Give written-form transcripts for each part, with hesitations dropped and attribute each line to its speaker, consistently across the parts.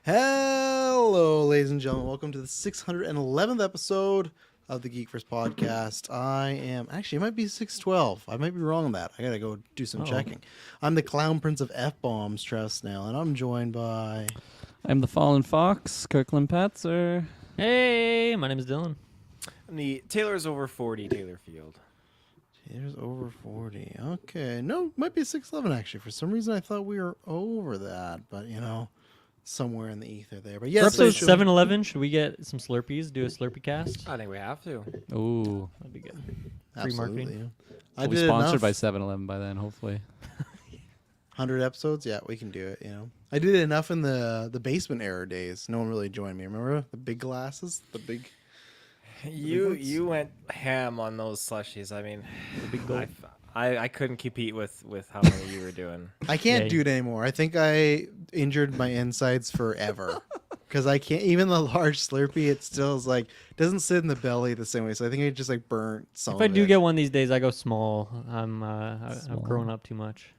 Speaker 1: Hello, ladies and gentlemen. Welcome to the 611th episode of the GeekVerse podcast. I am actually, it might be 612. I might be wrong on that. I gotta go do some checking. I'm the clown prince of F-bombs, Travis Snail, and I'm joined by.
Speaker 2: I'm the Fallen Fox, Kirkland Patzer.
Speaker 3: Hey, my name is Dylan.
Speaker 4: I'm the Taylor's over 40 Taylor Field.
Speaker 1: Taylor's over 40. Okay, no, might be 611 actually. For some reason, I thought we were over that, but somewhere in the ether there. But yes,
Speaker 3: For episode 711, should we get some Slurpees? Do a Slurpee cast?
Speaker 4: I think we have to.
Speaker 2: Ooh.
Speaker 3: That'd be good.
Speaker 1: absolutely.
Speaker 3: marketing.
Speaker 1: Yeah.
Speaker 2: We'll be sponsored by 7-Eleven by then, hopefully.
Speaker 1: 100 episodes, yeah, we can do it. I did it enough in the basement era days. No one really joined me. Remember the big glasses, the big.
Speaker 4: You went ham on those slushies. I mean, I couldn't compete with how many you were doing.
Speaker 1: I can't do it anymore. I think I injured my insides forever because I can't. Even the large Slurpee, it still is doesn't sit in the belly the same way. So I think I just burnt some.
Speaker 3: If I do get one these days, I go small. I've grown up too much.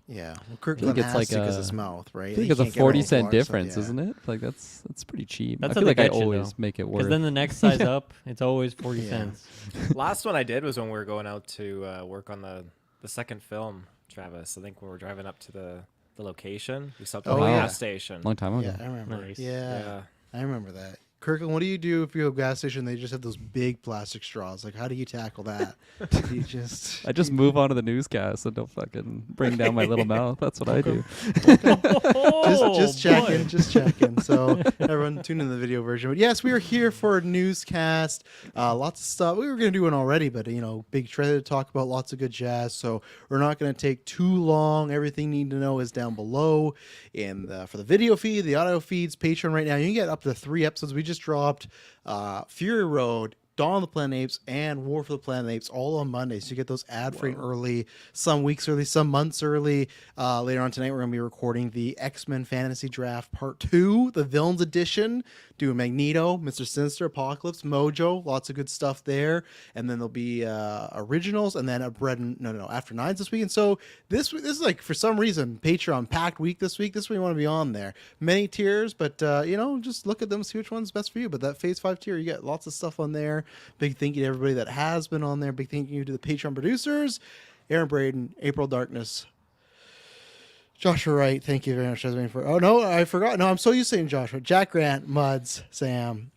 Speaker 1: Yeah, well, Kirkland has to because his mouth, right?
Speaker 2: I think it's a 40-cent difference, isn't it? That's pretty cheap.
Speaker 3: That's
Speaker 2: I feel like I always make it work.
Speaker 3: Because then the next size up, it's always 40 cents.
Speaker 4: Last one I did was when we were going out to work on the second film, Travis. I think when we were driving up to the location, we stopped at the gas station.
Speaker 2: Long time ago.
Speaker 1: Yeah, I remember.
Speaker 3: Nice.
Speaker 1: Yeah, I remember that. Kirkland, what do you do if you have a gas station? They just have those big plastic straws. How do you tackle that? You
Speaker 2: I just move on to the newscast and don't fucking bring down my little mouth. That's what I do.
Speaker 1: just checking. So everyone tune in the video version. But yes, we are here for a newscast. Lots of stuff. We were going to do one already, but big trailer to talk about. Lots of good jazz. So we're not going to take too long. Everything you need to know is down below. And for the video feed, the audio feeds, Patreon right now, you can get up to 3 episodes. We just dropped Fury Road, Dawn of the Planet of the Apes, and War for the Planet of the Apes all on Monday. So you get those ad-free early, some weeks early, some months early. Later on tonight, we're going to be recording the X-Men Fantasy Draft Part 2, the Villains Edition, doing Magneto, Mr. Sinister, Apocalypse, Mojo, lots of good stuff there. And then there'll be originals, and then After Nines this week. And so this is for some reason, Patreon packed week this week. This is what you want to be on there. Many tiers, but just look at them, see which one's best for you. But that Phase 5 tier, you get lots of stuff on there. Big thank you to everybody that has been on there. Big thank you to the Patreon producers, Aaron Braden, April Darkness, Joshua Wright. Thank you very much, Jasmine, for. Oh no, I forgot. No, I'm so used to saying Joshua. Jack Grant, Muds, Sam,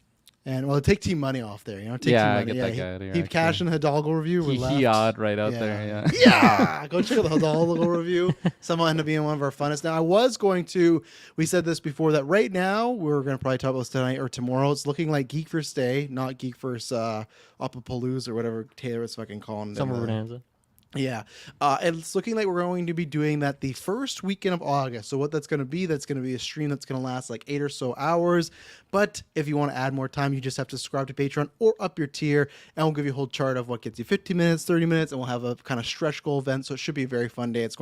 Speaker 1: and take Team Money off there. Take Team Money.
Speaker 2: Get that guy out of here.
Speaker 1: Keep cashing the Hidalgo review.
Speaker 2: He odd right out there. Yeah.
Speaker 1: Yeah. Go check out the Hidalgo review. Some will end up being one of our funnest. Now, I was going to. We said this before that right now we're going to probably talk about this tonight or tomorrow. It's looking like GeekVerse Day, not GeekVerse Uppapalooza or whatever Taylor was fucking calling it.
Speaker 3: Summer Bonanza.
Speaker 1: Yeah, it's looking like we're going to be doing that the first weekend of August. So what that's going to be a stream that's going to last 8 or so hours. But if you want to add more time, you just have to subscribe to Patreon or up your tier, and we'll give you a whole chart of what gets you 15 minutes, 30 minutes, and we'll have a kind of stretch goal event. So it should be a very fun day. It's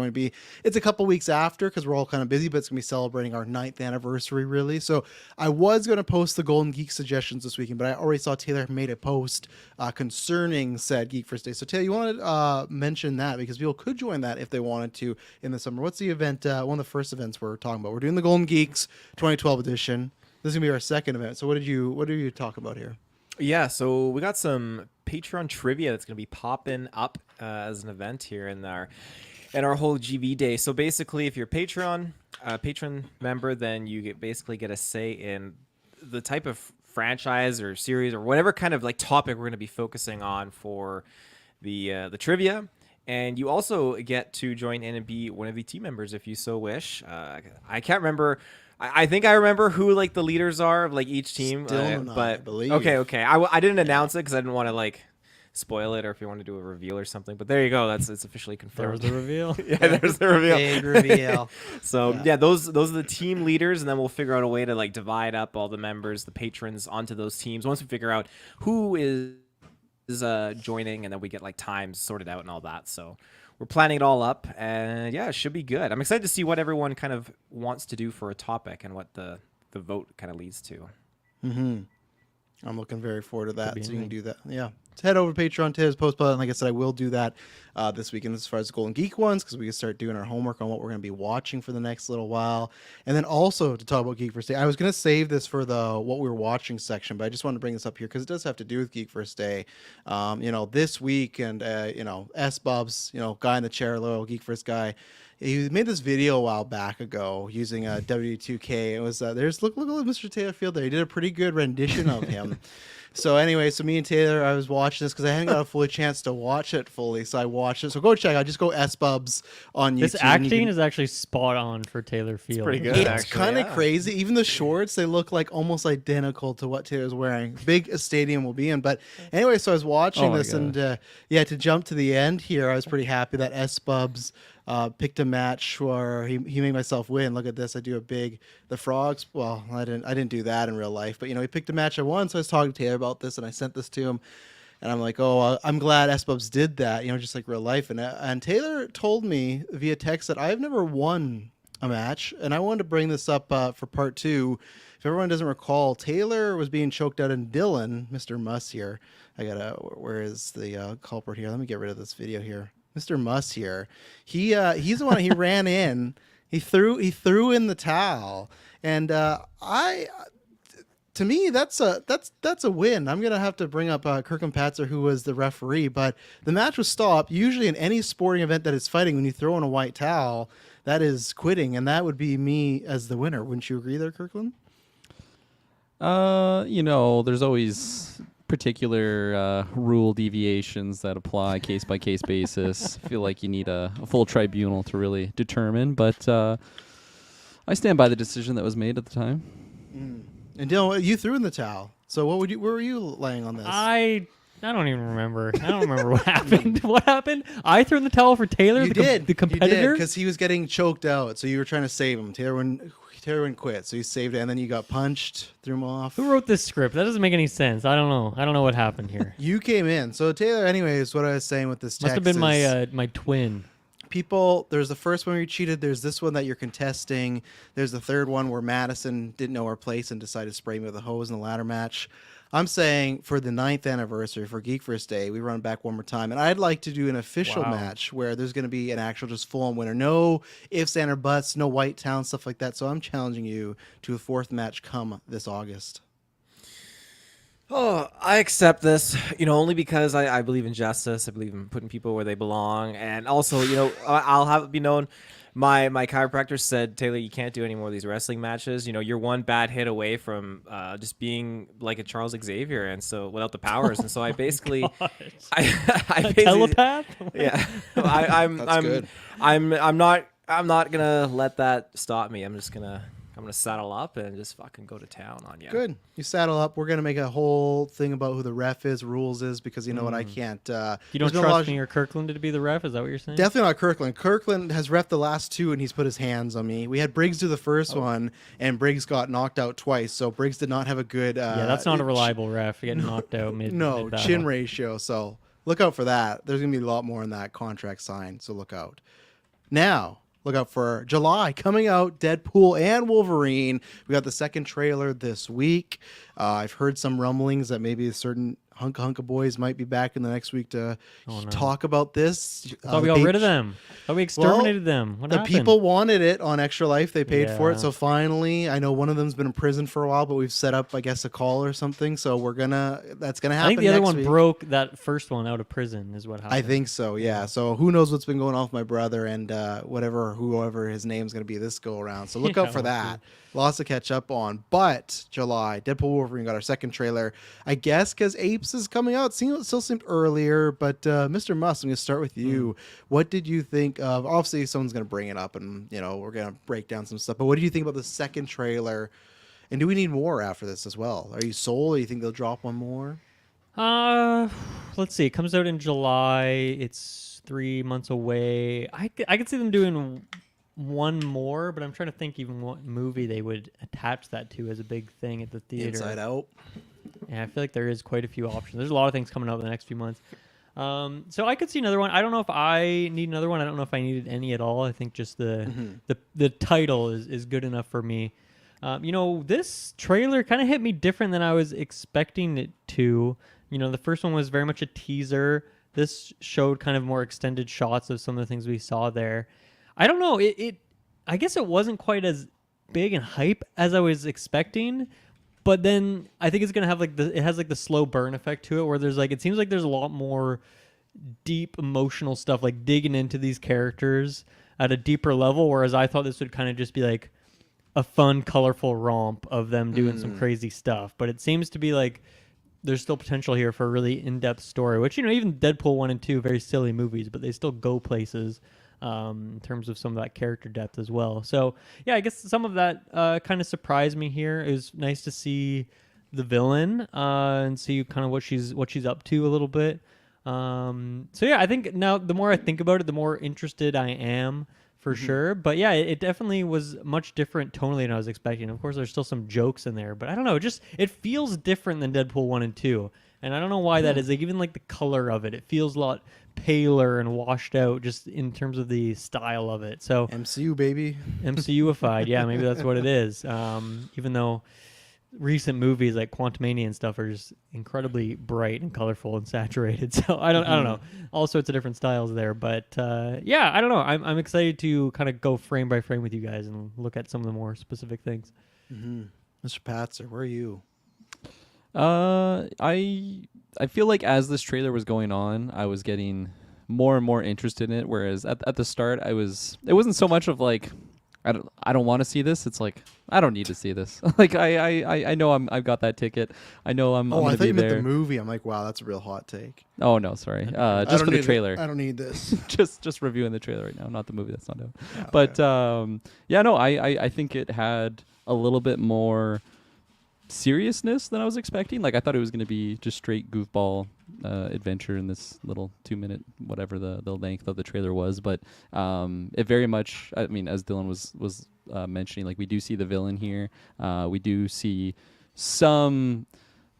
Speaker 1: a couple weeks after because we're all kind of busy, but it's going to be celebrating our 9th anniversary, really. So I was going to post the Golden Geek suggestions this weekend, but I already saw Taylor made a post concerning said Geek First Day. So Taylor, you want to mention that because people could join that if they wanted to in the summer. What's the event? One of the first events we're talking about. We're doing the Golden Geeks 2012 edition. This is gonna be our second event. So what did you talk about here?
Speaker 4: Yeah, so we got some Patreon trivia that's gonna be popping up as an event here in our whole GV day. So basically, if you're a patron member, then you basically get a say in the type of franchise or series or whatever kind of topic we're gonna be focusing on for the trivia. And you also get to join in and be one of the team members if you so wish. I can't remember. I think I remember who the leaders are of each team.
Speaker 1: Still not,
Speaker 4: but
Speaker 1: I believe.
Speaker 4: Okay. I didn't announce it because I didn't want to spoil it, or if you want to do a reveal or something. But there you go. It's officially confirmed.
Speaker 3: There was the reveal.
Speaker 4: Yeah, there's the reveal.
Speaker 1: Big reveal.
Speaker 4: So yeah, those are the team leaders, and then we'll figure out a way to divide up all the members, the patrons, onto those teams. Once we figure out who is joining, and then we get times sorted out and all that. So we're planning it all up, and yeah, it should be good. I'm excited to see what everyone kind of wants to do for a topic and what the vote kind of leads to.
Speaker 1: Mm-hmm. I'm looking very forward to that.
Speaker 3: be
Speaker 1: So you can
Speaker 3: anything.
Speaker 1: do that. Yeah. So head over to Patreon, Ted's post button. Like I said, I will do that this weekend as far as the Golden Geek ones because we can start doing our homework on what we're going to be watching for the next little while. And then also to talk about GeekVerse.ca, I was going to save this for the what we were watching section, but I just wanted to bring this up here because it does have to do with GeekVerse.day. This week and, S-Bubs, guy in the chair, little GeekVerse guy, he made this video a while back ago using a W2K. It was look at Mr. Taylor Field there. He did a pretty good rendition of him. So anyway, me and Taylor, I was watching this because I hadn't got a full chance to watch it fully. So I watched it. So go check out. Just go S-Bubs on YouTube.
Speaker 3: This acting is actually spot on for Taylor Field.
Speaker 4: pretty good.
Speaker 1: It's
Speaker 4: Actually,
Speaker 1: kind of
Speaker 4: yeah.
Speaker 1: crazy. Even the shorts, they look like almost identical to what Taylor's wearing. Big a stadium will be in. But anyway, so I was watching
Speaker 2: Oh my
Speaker 1: this, and to jump to the end here, I was pretty happy that S-Bubs picked a match where he made myself win. Look at this. I do the frogs. Well, I didn't do that in real life, but he picked a match I won. So I was talking to Taylor about this, and I sent this to him. And I'm like, I'm glad S-Bubs did that, just like real life. And Taylor told me via text that I've never won a match. And I wanted to bring this up for part 2. If everyone doesn't recall, Taylor was being choked out in Dylan, Mr. Muss here. Where is the culprit here? Let me get rid of this video here. Mr. Muss here. He's the one, he ran in. He threw in the towel. And to me, that's a win. I'm gonna have to bring up Kirkham Patzer, who was the referee, but the match was stopped. Usually, in any sporting event that is fighting, when you throw in a white towel, that is quitting, and that would be me as the winner. Wouldn't you agree there, Kirkland?
Speaker 2: There's always particular rule deviations that apply case by case basis. I feel like you need a full tribunal to really determine, but I stand by the decision that was made at the time.
Speaker 1: And Dylan, you threw in the towel. So where were you laying on this?
Speaker 3: I don't even remember. I don't remember what happened. What happened? I threw in the towel for Taylor,
Speaker 1: You
Speaker 3: the
Speaker 1: did.
Speaker 3: competitor.
Speaker 1: Because he was getting choked out, so you were trying to save him. Taylor wouldn't quit, so you saved it, and then you got punched, threw him off.
Speaker 3: Who wrote this script? That doesn't make any sense. I don't know. I don't know what happened here.
Speaker 1: You came in. So Taylor, anyways, what I was saying with this text
Speaker 3: Must have been
Speaker 1: is
Speaker 3: my twin.
Speaker 1: there's the first one where you cheated. There's this one that you're contesting. There's the third one where Madison didn't know her place and decided to spray me with a hose in the ladder match. I'm saying for the 9th anniversary for GeekVerse.day, we run back one more time. And I'd like to do an official match where there's going to be an actual just full-on winner. No ifs, and or buts, no white town, stuff like that. So I'm challenging you to a 4th match come this August.
Speaker 4: Oh, I accept this, only because I believe in justice. I believe in putting people where they belong. And also, I'll have it be known, my chiropractor said, Taylor, you can't do any more of these wrestling matches. You're one bad hit away from just being like a Charles Xavier, and so without the powers. And so I basically, I basically,
Speaker 3: Telepath?
Speaker 4: yeah, I'm
Speaker 1: good.
Speaker 4: I'm not gonna let that stop me. I'm gonna saddle up and just fucking go to town on you.
Speaker 1: Good. You saddle up. We're going to make a whole thing about who the ref is, rules is, because you know what, I can't.
Speaker 3: You don't
Speaker 1: there's been a lot
Speaker 3: trust
Speaker 1: of-
Speaker 3: me or Kirkland to be the ref? Is that what you're saying?
Speaker 1: Definitely not Kirkland. Kirkland has ref the last 2, and he's put his hands on me. We had Briggs do the first one, and Briggs got knocked out twice. So Briggs did not have a good.
Speaker 3: Yeah, that's not a reliable ref. Getting knocked out
Speaker 1: No
Speaker 3: mid-battle.
Speaker 1: chin ratio. So look out for that. There's gonna be a lot more in that contract signed. So look out. Now look out for July coming out. Deadpool and Wolverine. We got the second trailer this week. I've heard some rumblings that maybe a certain hunk of boys might be back in the next week to talk about this.
Speaker 3: I thought we got rid of them. I thought we exterminated them. What
Speaker 1: The
Speaker 3: happened?
Speaker 1: people wanted it on Extra Life. They paid for it.
Speaker 3: Yeah.
Speaker 1: So finally, I know one of them's been in prison for a while, but we've set up, I guess, a call or something. So that's gonna happen.
Speaker 3: I think the other
Speaker 1: next
Speaker 3: one
Speaker 1: week.
Speaker 3: broke that first one out of prison is what happened.
Speaker 1: I think so, yeah. So who knows what's been going on with my brother and whoever his name's going to be this go around. So look out for
Speaker 3: we'll
Speaker 1: that. Lots to catch up on. But July, Deadpool Wolverine got our second trailer. I guess because Apes is coming out. Still seemed earlier, but Mr. Muss, I'm going to start with you. What did you think of? Obviously, someone's going to bring it up, and we're going to break down some stuff. But what did you think about the second trailer? And do we need more after this as well? Are you sold? Or you think they'll drop one more?
Speaker 3: Let's see. It comes out in July. It's 3 months away. I could see them doing one more, but I'm trying to think even what movie they would attach that to as a big thing at the theater.
Speaker 1: Inside Out.
Speaker 3: Yeah, I feel like there is quite a few options. There's a lot of things coming out in the next few months. So I could see another one. I don't know if I need another one. I don't know if I needed any at all. I think just the title is good enough for me. This trailer kind of hit me different than I was expecting it to. The first one was very much a teaser. This showed kind of more extended shots of some of the things we saw there. I don't know. I guess it wasn't quite as big and hype as I was expecting. But then I think it's gonna have it has the slow burn effect to it, where there's it seems like there's a lot more deep emotional stuff, like digging into these characters at a deeper level. Whereas I thought this would kind of just be like a fun, colorful romp of them doing some crazy stuff. But it seems to be there's still potential here for a really in-depth story, which, even Deadpool 1 and 2, very silly movies, but they still go places in terms of some of that character depth as well. So, yeah, I guess some of that kind of surprised me here. It was nice to see the villain and see kind of what she's up to a little bit. So, yeah, I think now the more I think about it, the more interested I am. For sure. But yeah, it definitely was much different tonally than I was expecting. Of course, there's still some jokes in there, but I don't know. It feels different than Deadpool 1 and 2. And I don't know why that is. Even the color of it, it feels a lot paler and washed out just in terms of the style of it. So
Speaker 1: MCU, baby.
Speaker 3: MCU-ified. Yeah, maybe that's what it is. Even though recent movies like Quantumania and stuff are just incredibly bright and colorful and saturated. So I don't know, all sorts of different styles there. But yeah, I don't know. I'm excited to kind of go frame by frame with you guys and look at some of the more specific things.
Speaker 1: Mr. Patzer, where are you?
Speaker 2: I feel like as this trailer was going on, I was getting more and more interested in it. Whereas at the start, it wasn't so much of I don't want to see this. It's I don't need to see this. I know I've got that ticket. I know I'm
Speaker 1: I
Speaker 2: gonna
Speaker 1: thought
Speaker 2: be
Speaker 1: you meant
Speaker 2: there.
Speaker 1: the movie. I'm wow, that's a real hot take.
Speaker 2: Oh no, sorry. Just for the trailer.
Speaker 1: I don't need this.
Speaker 2: just reviewing the trailer right now, not the movie. That's not out.
Speaker 1: Yeah,
Speaker 2: But
Speaker 1: okay.
Speaker 2: yeah, no, I think it had a little bit more seriousness than I was expecting. I thought it was going to be just straight goofball adventure in this little 2-minute whatever the length of the trailer was. But it very much, I mean, as Dylan was mentioning, we do see the villain here. We do see some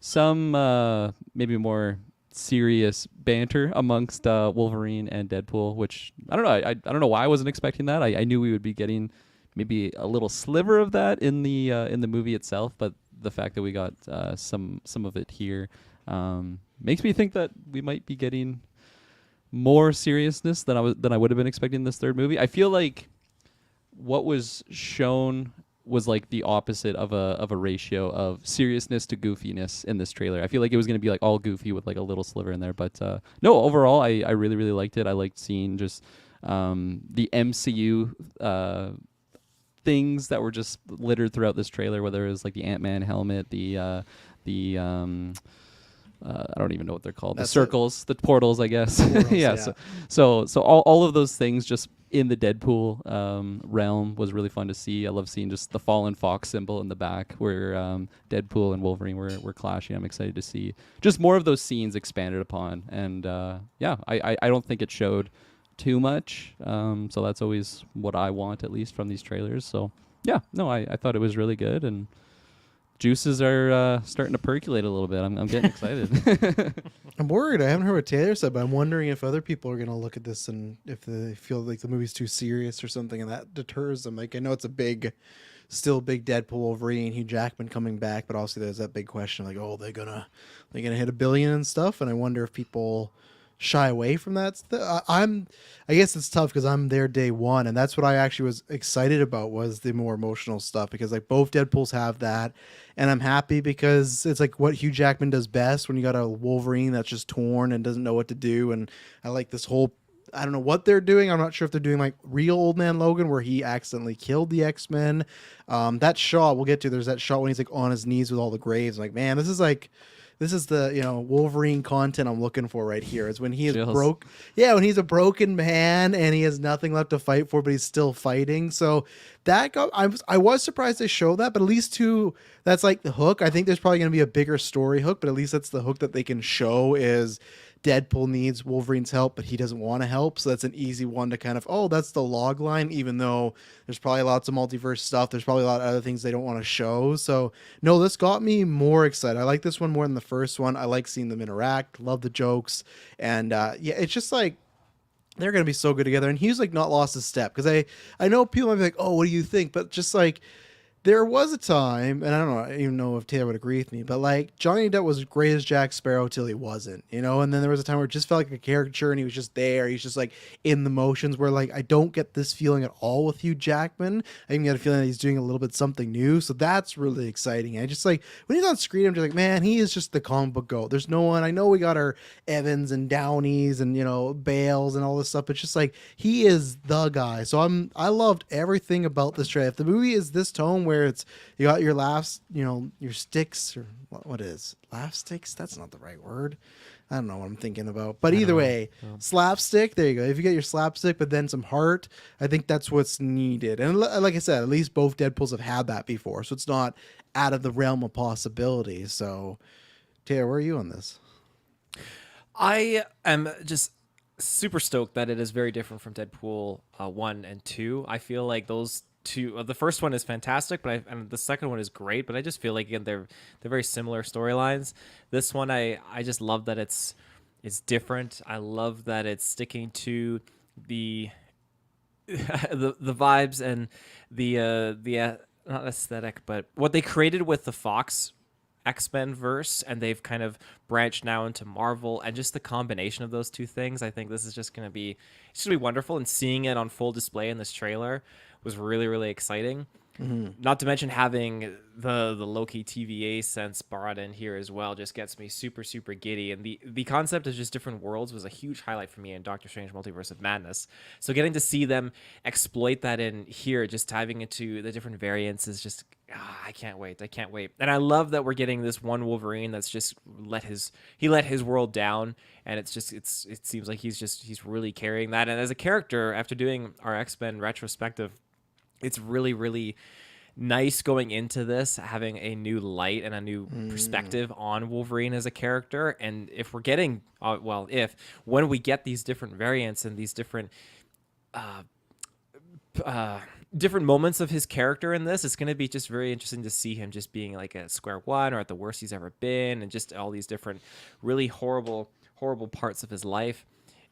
Speaker 2: maybe more serious banter amongst Wolverine and Deadpool, which I don't know. I don't know why I wasn't expecting that. I knew we would be getting maybe a little sliver of that in the movie itself, but the fact that we got some of it here makes me think that we might be getting more seriousness than I would have been expecting in this third movie. I feel like what was shown was the opposite of a ratio of seriousness to goofiness in this trailer. I feel like it was going to be all goofy with a little sliver in there, but no, overall I really, really liked it. I liked seeing just the MCU things that were just littered throughout this trailer, whether it was the Ant-Man helmet, the I don't even know what they're called.
Speaker 1: That's
Speaker 2: the circles, the portals, I guess.
Speaker 1: Portals,
Speaker 2: yeah.
Speaker 1: yeah.
Speaker 2: So all of those things just in the Deadpool realm was really fun to see. I love seeing just the fallen fox symbol in the back where Deadpool and Wolverine were clashing. I'm excited to see just more of those scenes expanded upon. And yeah, I don't think it showed too much. So that's always what I want, at least from these trailers. So yeah, no, I thought it was really good, and juices are starting to percolate a little bit. I'm getting excited.
Speaker 1: I'm worried. I haven't heard what Taylor said, but I'm wondering if other people are going to look at this and if they feel like the movie's too serious or something, and that deters them. I know it's still big Deadpool, Wolverine, Hugh Jackman coming back, but also there's that big question oh, they're gonna hit $1 billion and stuff, and I wonder if people shy away from that. I guess it's tough because I'm there day one, and that's what I actually was excited about, was the more emotional stuff, because both Deadpools have that, and I'm happy because it's what Hugh Jackman does best, when you got a Wolverine that's just torn and doesn't know what to do. And I like this whole, I don't know what they're doing. I'm not sure if they're doing real Old Man Logan, where he accidentally killed the X-Men. That shot we'll get to. There's that shot when he's on his knees with all the graves. I'm man, this is the Wolverine content I'm looking for right here. Is when he is broke. Yeah, when he's a broken man and he has nothing left to fight for, but he's still fighting. So that I was surprised they showed that, but at least that's the hook. I think there's probably going to be a bigger story hook, but at least that's the hook that they can show is Deadpool needs Wolverine's help, but he doesn't want to help. So that's an easy one to kind of, that's the log line, even though there's probably lots of multiverse stuff. There's probably a lot of other things they don't want to show. So no, this got me more excited. I like this one more than the first one. I like seeing them interact, love the jokes. And yeah, it's just they're going to be so good together. And Hugh's not lost his step, because I know people might be oh, what do you think? But just There was a time, and I don't know, I don't even know if Taylor would agree with me, but like Johnny Depp was great as Jack Sparrow till he wasn't, you know. And then there was a time where it just felt like a caricature, and he was just there. He's just like in the motions. Where like I don't get this feeling at all with Hugh Jackman. I even get a feeling that he's doing a little bit something new, so that's really exciting. I just like when he's on screen, I'm just like, man, he is just the comic book goat. There's no one. I know we got our Evans and Downies and Bales and all this stuff, but it's just like he is the guy. So I loved everything about this trailer. If the movie is this tone where it's you got your laughs, your sticks, or what is laugh sticks? That's not the right word. I don't know what I'm thinking about. But either way, slapstick, there you go. If you get your slapstick, but then some heart, I think that's what's needed. And like I said, at least both Deadpools have had that before. So it's not out of the realm of possibility. So, Taylor, where are you on this?
Speaker 4: I am just super stoked that it is very different from Deadpool 1 and 2. I feel like those two, the first one is fantastic, and the second one is great, but I just feel like, again, they're very similar storylines. This one, I just love that it's different. I love that it's sticking to the the vibes and the not aesthetic, but what they created with the Fox X-Men verse, and they've kind of branched now into Marvel, and just the combination of those two things, I think this is just going to be wonderful, and seeing it on full display in this trailer was really, really exciting. Mm-hmm. Not to mention having the Loki TVA sense brought in here as well just gets me super, super giddy. And the concept of just different worlds was a huge highlight for me in Doctor Strange Multiverse of Madness. So getting to see them exploit that in here, just diving into the different variants, is just I can't wait. And I love that we're getting this one Wolverine that's just let his world down, and it seems like he's really carrying that. And as a character, after doing our X-Men retrospective, it's really, really nice going into this, having a new light and a new perspective on Wolverine as a character. And if we're getting, when we get these different variants and these different moments of his character in this, it's going to be just very interesting to see him just being like at square one or at the worst he's ever been, and just all these different really horrible parts of his life.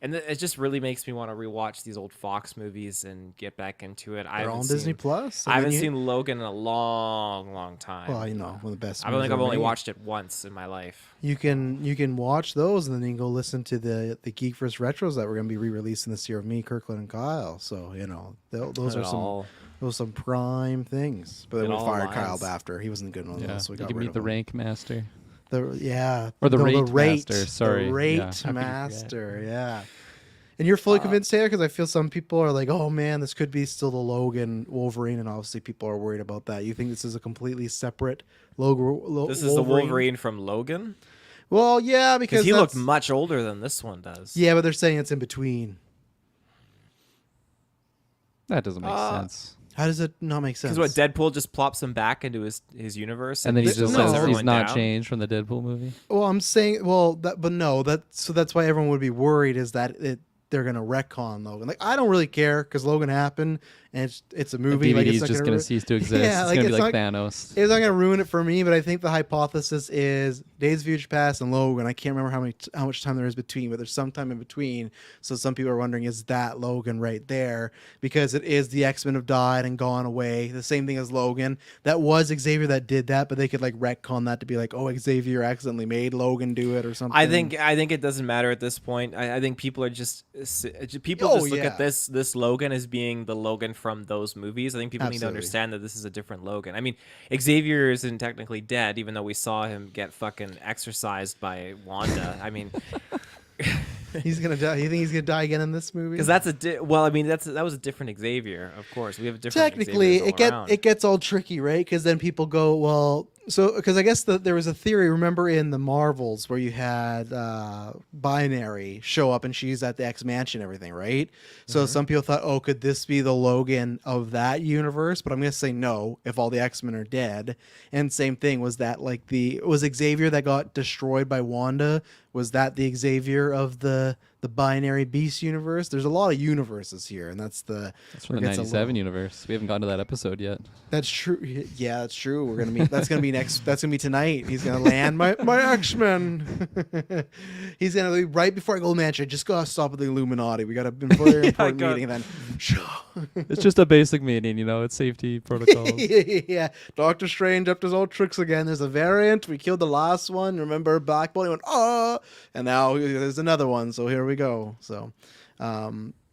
Speaker 4: And it just really makes me want to rewatch these old Fox movies and get back into it.
Speaker 1: They're on Disney Plus.
Speaker 4: I haven't seen Logan in a long, long time.
Speaker 1: Well, one of the best.
Speaker 4: I think I've only watched it once in my life.
Speaker 1: You can watch those, and then you can go listen to the GeekVerse retros that we're going to be re-releasing this year of me, Kirkland, and Kyle. So those are some prime things. But then we fired Kyle after he wasn't good on those. So we got
Speaker 2: you can meet the rank master.
Speaker 1: Or
Speaker 2: the rate master. Sorry,
Speaker 1: the rate master. Yeah. And you're fully convinced, Taylor? Because I feel some people are like, "Oh man, this could be still the Logan Wolverine," and obviously people are worried about that. You think this is a completely separate Logan?
Speaker 4: This is the Wolverine from Logan.
Speaker 1: Well, yeah, because
Speaker 4: he looked much older than this one does.
Speaker 1: Yeah, but they're saying it's in between.
Speaker 2: That doesn't make sense.
Speaker 1: How does it not make sense?
Speaker 4: Because Deadpool just plops him back into his universe,
Speaker 2: and then he's not changed from the Deadpool movie.
Speaker 1: Well, I'm saying, that's why everyone would be worried, is that they're gonna retcon Logan. Like, I don't really care because Logan happened, and it's a movie.
Speaker 2: The DVD's just gonna cease to exist. Yeah, it's gonna be like Thanos.
Speaker 1: It's not gonna ruin it for me, but I think the hypothesis is Days of Future Past and Logan. I can't remember how much time there is between, but there's some time in between. So some people are wondering, is that Logan right there? Because it is the X-Men have died and gone away. The same thing as Logan. That was Xavier that did that, but they could like retcon that to be like, oh, Xavier accidentally made Logan do it or something.
Speaker 4: I think it doesn't matter at this point. I think people are just look at this Logan as being the Logan from those movies. I think people need to understand that this is a different Logan. I mean, Xavier isn't technically dead, even though we saw him get fucking exorcised by Wanda. I mean,
Speaker 1: he's gonna die. You think he's gonna die again in this movie?
Speaker 4: Because that was a different Xavier. Of course, we have a different.
Speaker 1: Technically, it gets all tricky, right? Because then people go, well. So, because I guess there was a theory, remember in the Marvels where you had Binary show up and she's at the X Mansion and everything, right? So some people thought, oh, could this be the Logan of that universe? But I'm going to say no, if all the X-Men are dead. And same thing, was that like was Xavier that got destroyed by Wanda Was that the Xavier of the binary beast universe? There's a lot of universes here, and that's
Speaker 2: That's from
Speaker 1: where
Speaker 2: the
Speaker 1: it gets a
Speaker 2: '97
Speaker 1: little-
Speaker 2: universe. We haven't gotten to that episode yet.
Speaker 1: That's true. Yeah, that's true. We're gonna meet. That's gonna be next. That's gonna be tonight. He's gonna land my X-Men. He's gonna be right before I go mansion. I just gotta stop at the Illuminati. We got a very important
Speaker 4: got-
Speaker 1: meeting, and then
Speaker 2: It's just a basic meeting, it's safety protocols.
Speaker 1: yeah, Doctor Strange up to his old tricks again. There's a variant. We killed the last one. Remember, Black Bolt? He went, oh, and now there's another one. So here we go. So,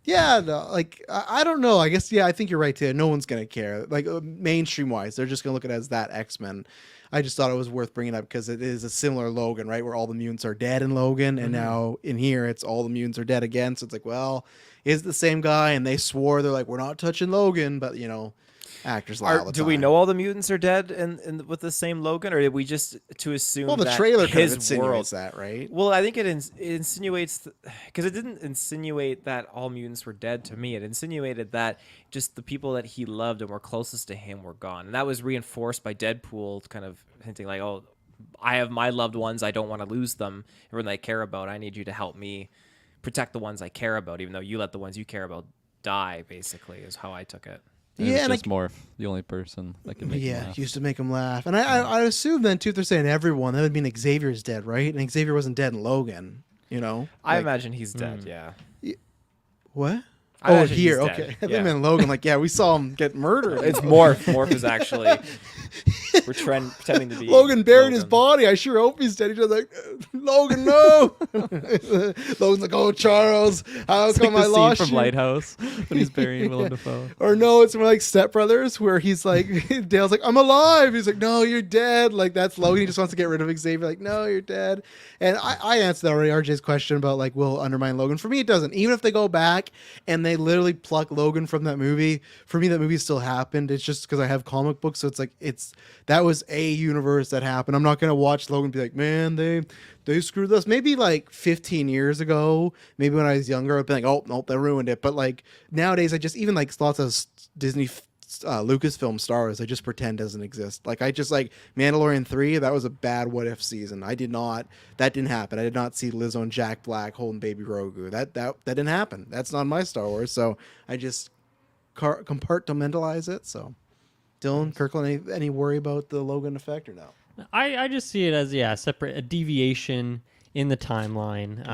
Speaker 1: yeah, no, like I don't know. I guess I think you're right too. No one's gonna care. Like mainstream wise, they're just gonna look at it as that X-Men. I just thought it was worth bringing up because it is a similar Logan, right? Where all the mutants are dead in Logan, and now in here it's all the mutants are dead again. So it's like, well, is it the same guy? And they swore they're like, we're not touching Logan, but actors lie all the
Speaker 4: Do
Speaker 1: time.
Speaker 4: we know all the mutants are dead in with the same Logan, or did we just to assume?
Speaker 1: Well, the
Speaker 4: that
Speaker 1: trailer kind of
Speaker 4: his
Speaker 1: insinuates
Speaker 4: world,
Speaker 1: that, right?
Speaker 4: Well, I think it insinuates because it didn't insinuate that all mutants were dead to me. It insinuated that just the people that he loved and were closest to him were gone, and that was reinforced by Deadpool, kind of hinting like, "Oh, I have my loved ones. I don't want to lose them. Everyone that I care about. I need you to help me protect the ones I care about, even though you let the ones you care about die." Basically, is how I took it.
Speaker 2: And
Speaker 1: Yeah,
Speaker 2: it's
Speaker 1: and
Speaker 2: just Morph, the only person that can make him laugh.
Speaker 1: Used to make him laugh. And I assume then too, if they're saying everyone, that would mean Xavier's dead, right? And Xavier wasn't dead in Logan,
Speaker 4: I imagine he's dead. Yeah.
Speaker 1: What?
Speaker 4: I
Speaker 1: Oh,
Speaker 4: imagine
Speaker 1: here,
Speaker 4: he's dead.
Speaker 1: okay. I
Speaker 4: Yeah.
Speaker 1: think in Logan, like, yeah, we saw him get murdered.
Speaker 4: It's Morph. Morph is actually pretending to be
Speaker 1: Logan buried his
Speaker 4: Logan.
Speaker 1: body. I sure hope he's dead. He's just like, Logan, no. Logan's like, oh, Charles, how
Speaker 2: It's
Speaker 1: come
Speaker 2: like
Speaker 1: I
Speaker 2: the
Speaker 1: lost
Speaker 2: scene from
Speaker 1: you?
Speaker 2: Lighthouse when he's burying Willem Dafoe.
Speaker 1: Or no, it's more like Step Brothers, where he's like, Dale's like, I'm alive. He's like, no, you're dead. Like, that's Logan. He just wants to get rid of Xavier. Like, no, you're dead. And I answered that already, RJ's question about, like, will undermine Logan. For me, it doesn't. Even if they go back and they literally pluck Logan from that movie, for me, that movie still happened. It's just because I have comic books. So it's like, that was a universe that happened. I'm not going to watch Logan and be like, man, they screwed us. Maybe like 15 years ago, maybe when I was younger, I'd be like, oh, nope, they ruined it. But like nowadays, I just, even like lots of Disney Lucasfilm Star Wars, I just pretend doesn't exist. Like I just like Mandalorian 3, that was a bad what if season. That didn't happen. I did not see Lizzo and Jack Black holding baby Grogu. That didn't happen. That's not my Star Wars. So I just compartmentalize it. So Dylan, Kirkland, any worry about the Logan effect or no?
Speaker 3: I just see it as a deviation in the timeline.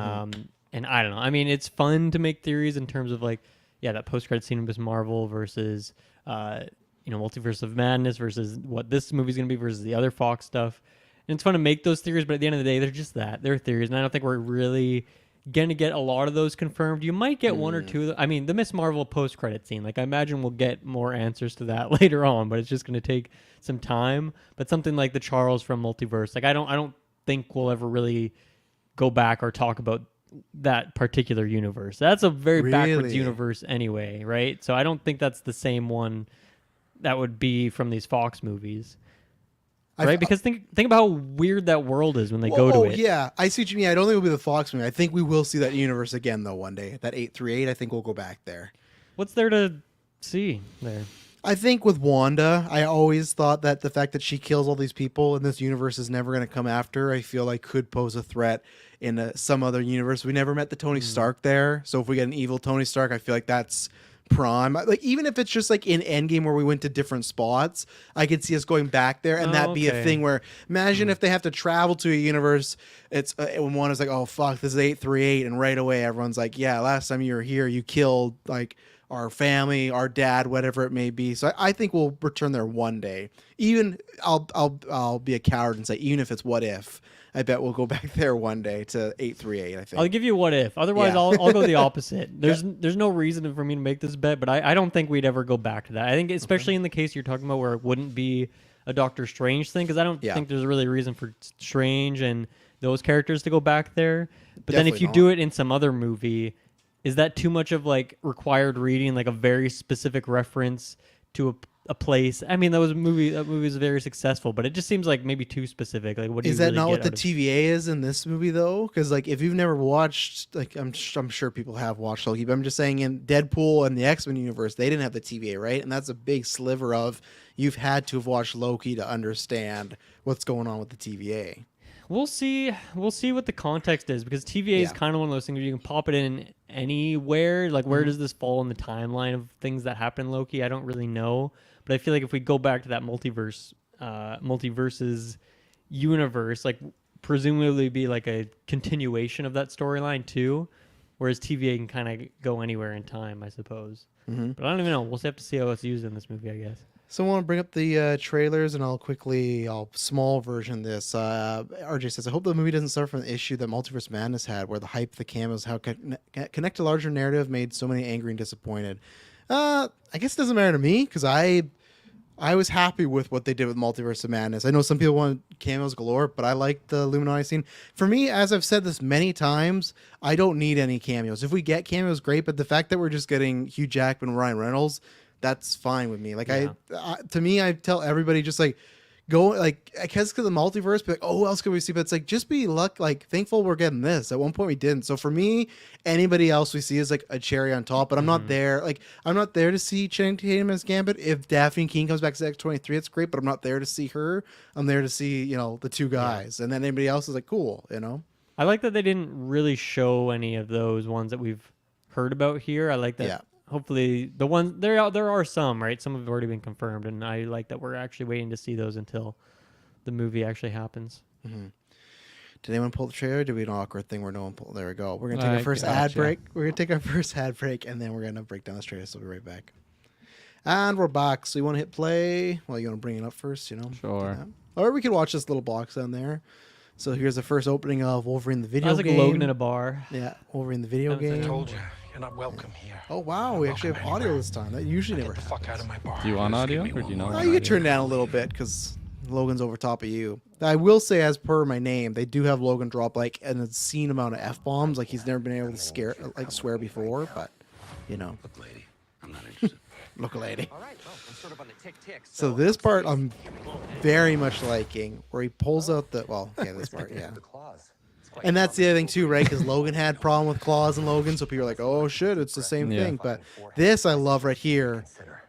Speaker 3: And I don't know. I mean, it's fun to make theories in terms of like, that post-credit scene of Miss Marvel versus Multiverse of Madness versus what this movie's gonna be versus the other Fox stuff. And it's fun to make those theories, but at the end of the day, they're just that. They're theories, and I don't think we're really gonna get a lot of those confirmed. You might get one or two. I mean, the Miss Marvel post-credit scene, like I imagine we'll get more answers to that later on, but it's just gonna take some time. But something like the Charles from Multiverse, like I don't think we'll ever really go back or talk about that particular universe. That's a very backwards
Speaker 1: Really?
Speaker 3: universe anyway, right? So I don't think that's the same one that would be from these Fox movies. Right? Because think about how weird that world is when they go to it.
Speaker 1: Yeah, I see what you mean. I don't think it'll be the Fox movie. I think we will see that universe again though one day. That 838, I think we'll go back there.
Speaker 3: What's there to see there?
Speaker 1: I think with Wanda, I always thought that the fact that she kills all these people and this universe is never going to come after her, I feel like could pose a threat in some other universe. We never met the Tony Stark there. So if we get an evil Tony Stark, I feel like that's prime. Like even if it's just like in Endgame where we went to different spots, I could see us going back there and that be a thing where imagine if they have to travel to a universe. It's when one is like, oh fuck, this is 838, and right away everyone's like, yeah, last time you were here, you killed like our family, our dad, whatever it may be. So I think we'll return there one day. Even I'll be a coward and say even if it's what if. I bet we'll go back there one day to 838, I think.
Speaker 3: I'll give you what if. Otherwise,
Speaker 1: Yeah.
Speaker 3: I'll go the opposite. There's no reason for me to make this bet, but I don't think we'd ever go back to that. I think especially in the case you're talking about where it wouldn't be a Doctor Strange thing, because I don't think there's really a reason for Strange and those characters to go back there. But then if
Speaker 1: Definitely
Speaker 3: you do it in some other movie, is that too much of like required reading, like a very specific reference to a place? I mean, that movie is very successful, but it just seems like maybe too specific. Like, what do
Speaker 1: Is
Speaker 3: you
Speaker 1: that
Speaker 3: really
Speaker 1: not
Speaker 3: get
Speaker 1: what the
Speaker 3: out of-
Speaker 1: TVA is in this movie though? Because like if you've never watched, like I'm sure people have watched Loki, but I'm just saying in Deadpool and the X-Men universe, they didn't have the TVA, right? And that's a big sliver of you've had to have watched Loki to understand what's going on with the TVA.
Speaker 3: We'll see. We'll see what the context is because TVA is
Speaker 1: Yeah.
Speaker 3: kind of one of those things where you can pop it in anywhere. Like,
Speaker 1: Mm-hmm.
Speaker 3: where does this fall in the timeline of things that happen in Loki? I don't really know, but I feel like if we go back to that multiverses universe, like presumably be like a continuation of that storyline too. Whereas TVA can kind of go anywhere in time, I suppose.
Speaker 1: Mm-hmm.
Speaker 3: But I don't even know. We'll have to see how it's used in this movie, I guess.
Speaker 1: So I want to bring up the trailers, and I'll small version this. RJ says, I hope the movie doesn't suffer from the issue that Multiverse Madness had, where the hype, the cameos, how connect to larger narrative made so many angry and disappointed. I guess it doesn't matter to me, because I was happy with what they did with Multiverse of Madness. I know some people want cameos galore, but I like the Illuminati scene. For me, as I've said this many times, I don't need any cameos. If we get cameos, great, but the fact that we're just getting Hugh Jackman, Ryan Reynolds, that's fine with me. Like,
Speaker 3: Yeah.
Speaker 1: to me, I tell everybody just like go, like, I guess because of the multiverse, be like, oh, what else can we see? But it's like, just be thankful we're getting this. At one point we didn't. So for me, anybody else we see is like a cherry on top, but I'm not there. Like, I'm not there to see Channing Tatum as Gambit. If Daphne Keane comes back to X-23, it's great, but I'm not there to see her. I'm there to see, the two guys. And then anybody else is like, cool,
Speaker 3: I like that they didn't really show any of those ones that we've heard about here. I like that.
Speaker 1: Yeah.
Speaker 3: Hopefully, the ones there are some, right? Some have already been confirmed, and I like that we're actually waiting to see those until the movie actually happens.
Speaker 1: Mm-hmm. Did anyone pull the trailer? Did we do an awkward thing where no one pulled? There we go. We're gonna take
Speaker 2: I
Speaker 1: our first ad
Speaker 2: gotcha.
Speaker 1: break. We're gonna take our first ad break, and then we're gonna break down this trailer. So we'll be right back. And we're back. So you want to hit play? Well, you want to bring it up first, do
Speaker 2: Sure.
Speaker 1: that. Or we could watch this little box down there. So here's the first opening of Wolverine the video
Speaker 3: I was like
Speaker 1: game.
Speaker 3: Logan in a bar.
Speaker 1: Yeah, Wolverine the video
Speaker 3: That was like-
Speaker 1: game.
Speaker 5: Told you, you're not welcome here.
Speaker 1: Oh wow, we actually have audio this time. That usually
Speaker 5: Get
Speaker 1: never
Speaker 5: the fuck out of my bar.
Speaker 2: Do you want
Speaker 5: Just
Speaker 2: audio,
Speaker 5: give me
Speaker 2: or do you
Speaker 5: one
Speaker 2: not
Speaker 5: more
Speaker 1: Oh,
Speaker 2: want
Speaker 1: you
Speaker 2: audio?
Speaker 1: can turn down a little bit because Logan's over top of you. I will say, as per my name, they do have Logan drop like an obscene amount of f bombs. Like he's never been able to swear before. But
Speaker 5: Look, lady, I'm not interested.
Speaker 1: look, lady.
Speaker 6: All right, well, I'm sort of on the tick-tick.
Speaker 1: So this part I'm very much liking, where he pulls out this part, yeah.
Speaker 6: The claws. It's quite
Speaker 1: And that's the other thing too, right? Because Logan had problem with claws and Logan, so people are like, "Oh shit, it's the same
Speaker 2: Yeah.
Speaker 1: thing." But this I love right here,
Speaker 6: consider.